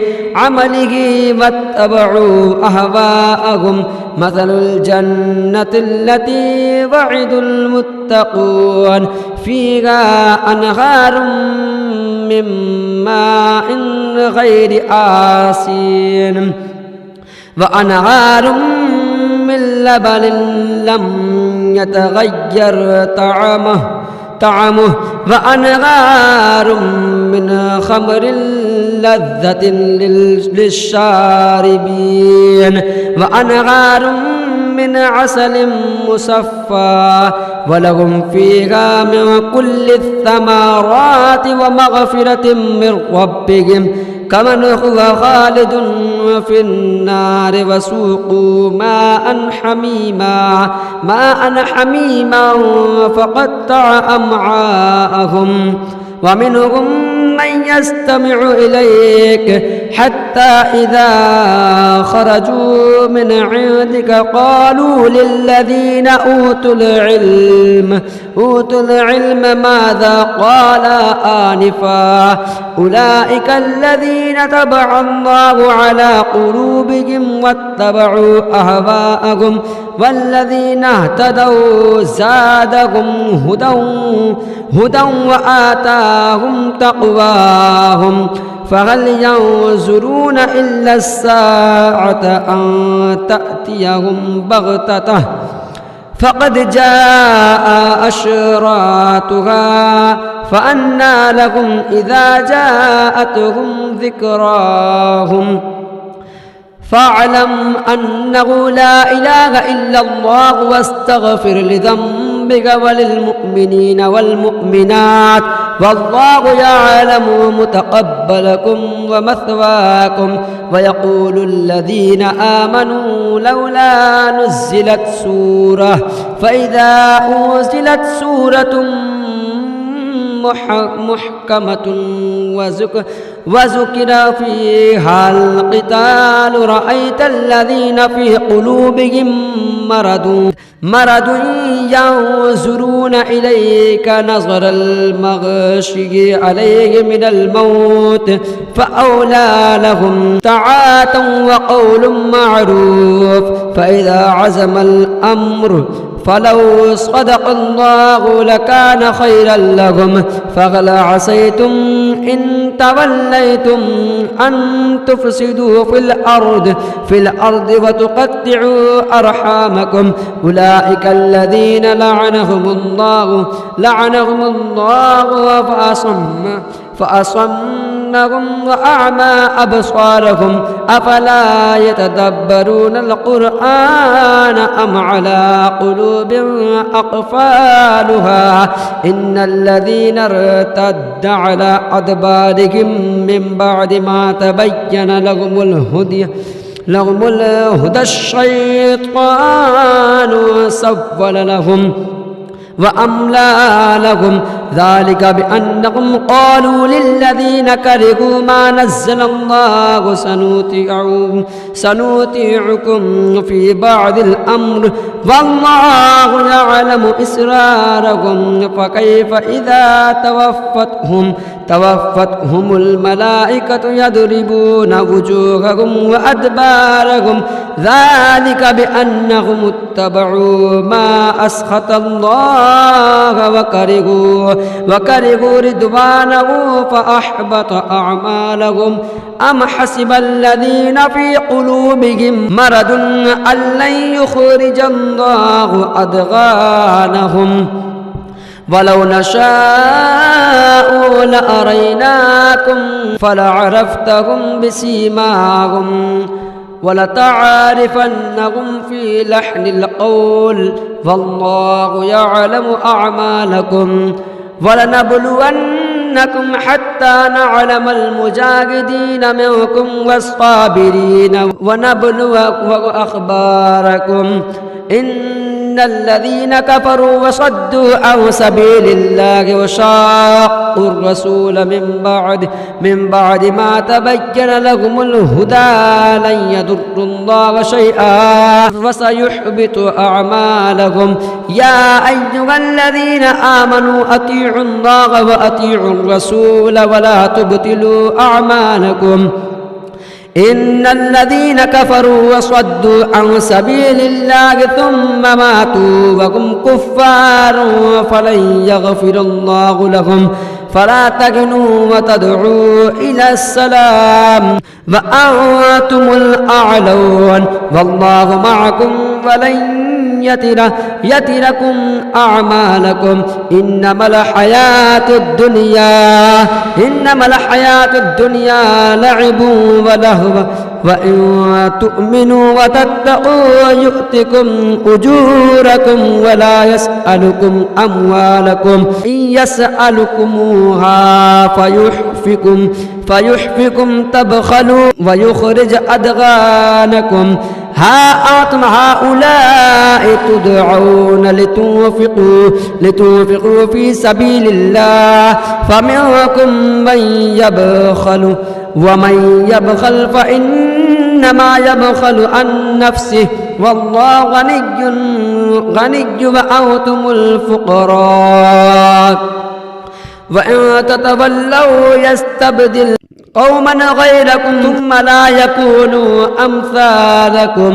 واتبعوا أهواءهم مثل الجنة التي وعد المتقون فيها أنهار من ماء غير آسين وأنهار من لبن لم يتغير طعمه وأنهار من خمر لذة للشاربين وأنهار من عسل مصفى ولهم فيها من كل الثمرات ومغفرة من ربهم كمن هو خالد في النار وسوقوا ماء حميما فقطع أمعاءهم ومنهم من يستمع إليك حتى إذا خرجوا من عندك قالوا للذين أوتوا العلم ماذا قال آنفا أولئك الذين طبع الله على قلوبهم واتبعوا أهواءهم والذين اهتدوا زادهم هدى وآتاهم تقواهم فهل ينظرون إلا الساعة أن تأتيهم بغتة فقد جاء أشراطها فأنى لهم إذا جاءتهم ذكراهم فاعلم أنه لا إله إلا الله واستغفر لذنبك وللمؤمنين والمؤمنات والله يعلم متقبلكم ومثواكم ويقول الذين آمنوا لولا نزلت سورة فإذا أنزلت سورة محكمة وذكر فيها القتال رأيت الذين في قلوبهم مرض ينظرون إليك نظر المغشي عليه من الموت فأولى لهم طاعة وقول معروف فإذا عزم الأمر فلو صدق الله لكان خيرا لهم فهل عسيتم إن توليتم أن تفسدوا في الأرض وتقطعوا أرحامكم أولئك الذين لعنهم الله فأصمهم وأعمى أبصارهم أفلا يتدبرون القرآن أم على قلوب أقفالها إن الذين ارتد على أدبارهم من بعد ما تبين لهم الهدى الشيطان سول لهم وأملى لهم ذلك بأنهم قالوا للذين كرهوا ما نزل الله سنطيعكم في بعض الأمر والله يعلم إسرارهم فكيف إذا توفتهم الملائكة يضربون وجوههم وأدبارهم ذلك بأنهم اتبعوا ما أسخط الله وكرهوا رضوانه فأحبط أعمالهم أم حسب الذين في قلوبهم مرض أن لن يخرج الله أضغانهم ولو نشاء لأريناكم فلعرفتهم بسيماهم ولتعرفنهم في لحن القول والله يعلم أعمالكم ولنبلونكم حتى نعلم المجاهدين منكم والصابرين ونبلو أخباركم إن الذين كفروا وصدوا عن سبيل الله وشاقوا الرسول من بعد ما تبين لهم الهدى لن يضروا الله شيئا وسيحبط أعمالهم يا أيها الذين آمنوا أطيعوا الله وأطيعوا الرسول ولا تبطلوا أعمالكم إن الذين كفروا وصدوا عن سبيل الله ثم ماتوا وهم كفار فلن يغفر الله لهم فلا تهنوا وتدعوا إلى السلام وأنتم الأعلون والله معكم ولن يتركم أعمالكم إنما الحياة الدنيا لعب ولهو وإن تؤمنوا وتتقوا يؤتكم أجوركم ولا يسألكم أموالكم إن يسألكموها فيحفكم تبخلوا ويخرج أضغانكم ها أنتم هؤلاء تدعون لتنفقوا في سبيل الله فمنكم من ومن يبخل فإنما يبخل عن نفسه والله غني وأنتم الفقراء وإن تتولوا يستبدل قوما غيركم ثم لا يكونوا أمثالكم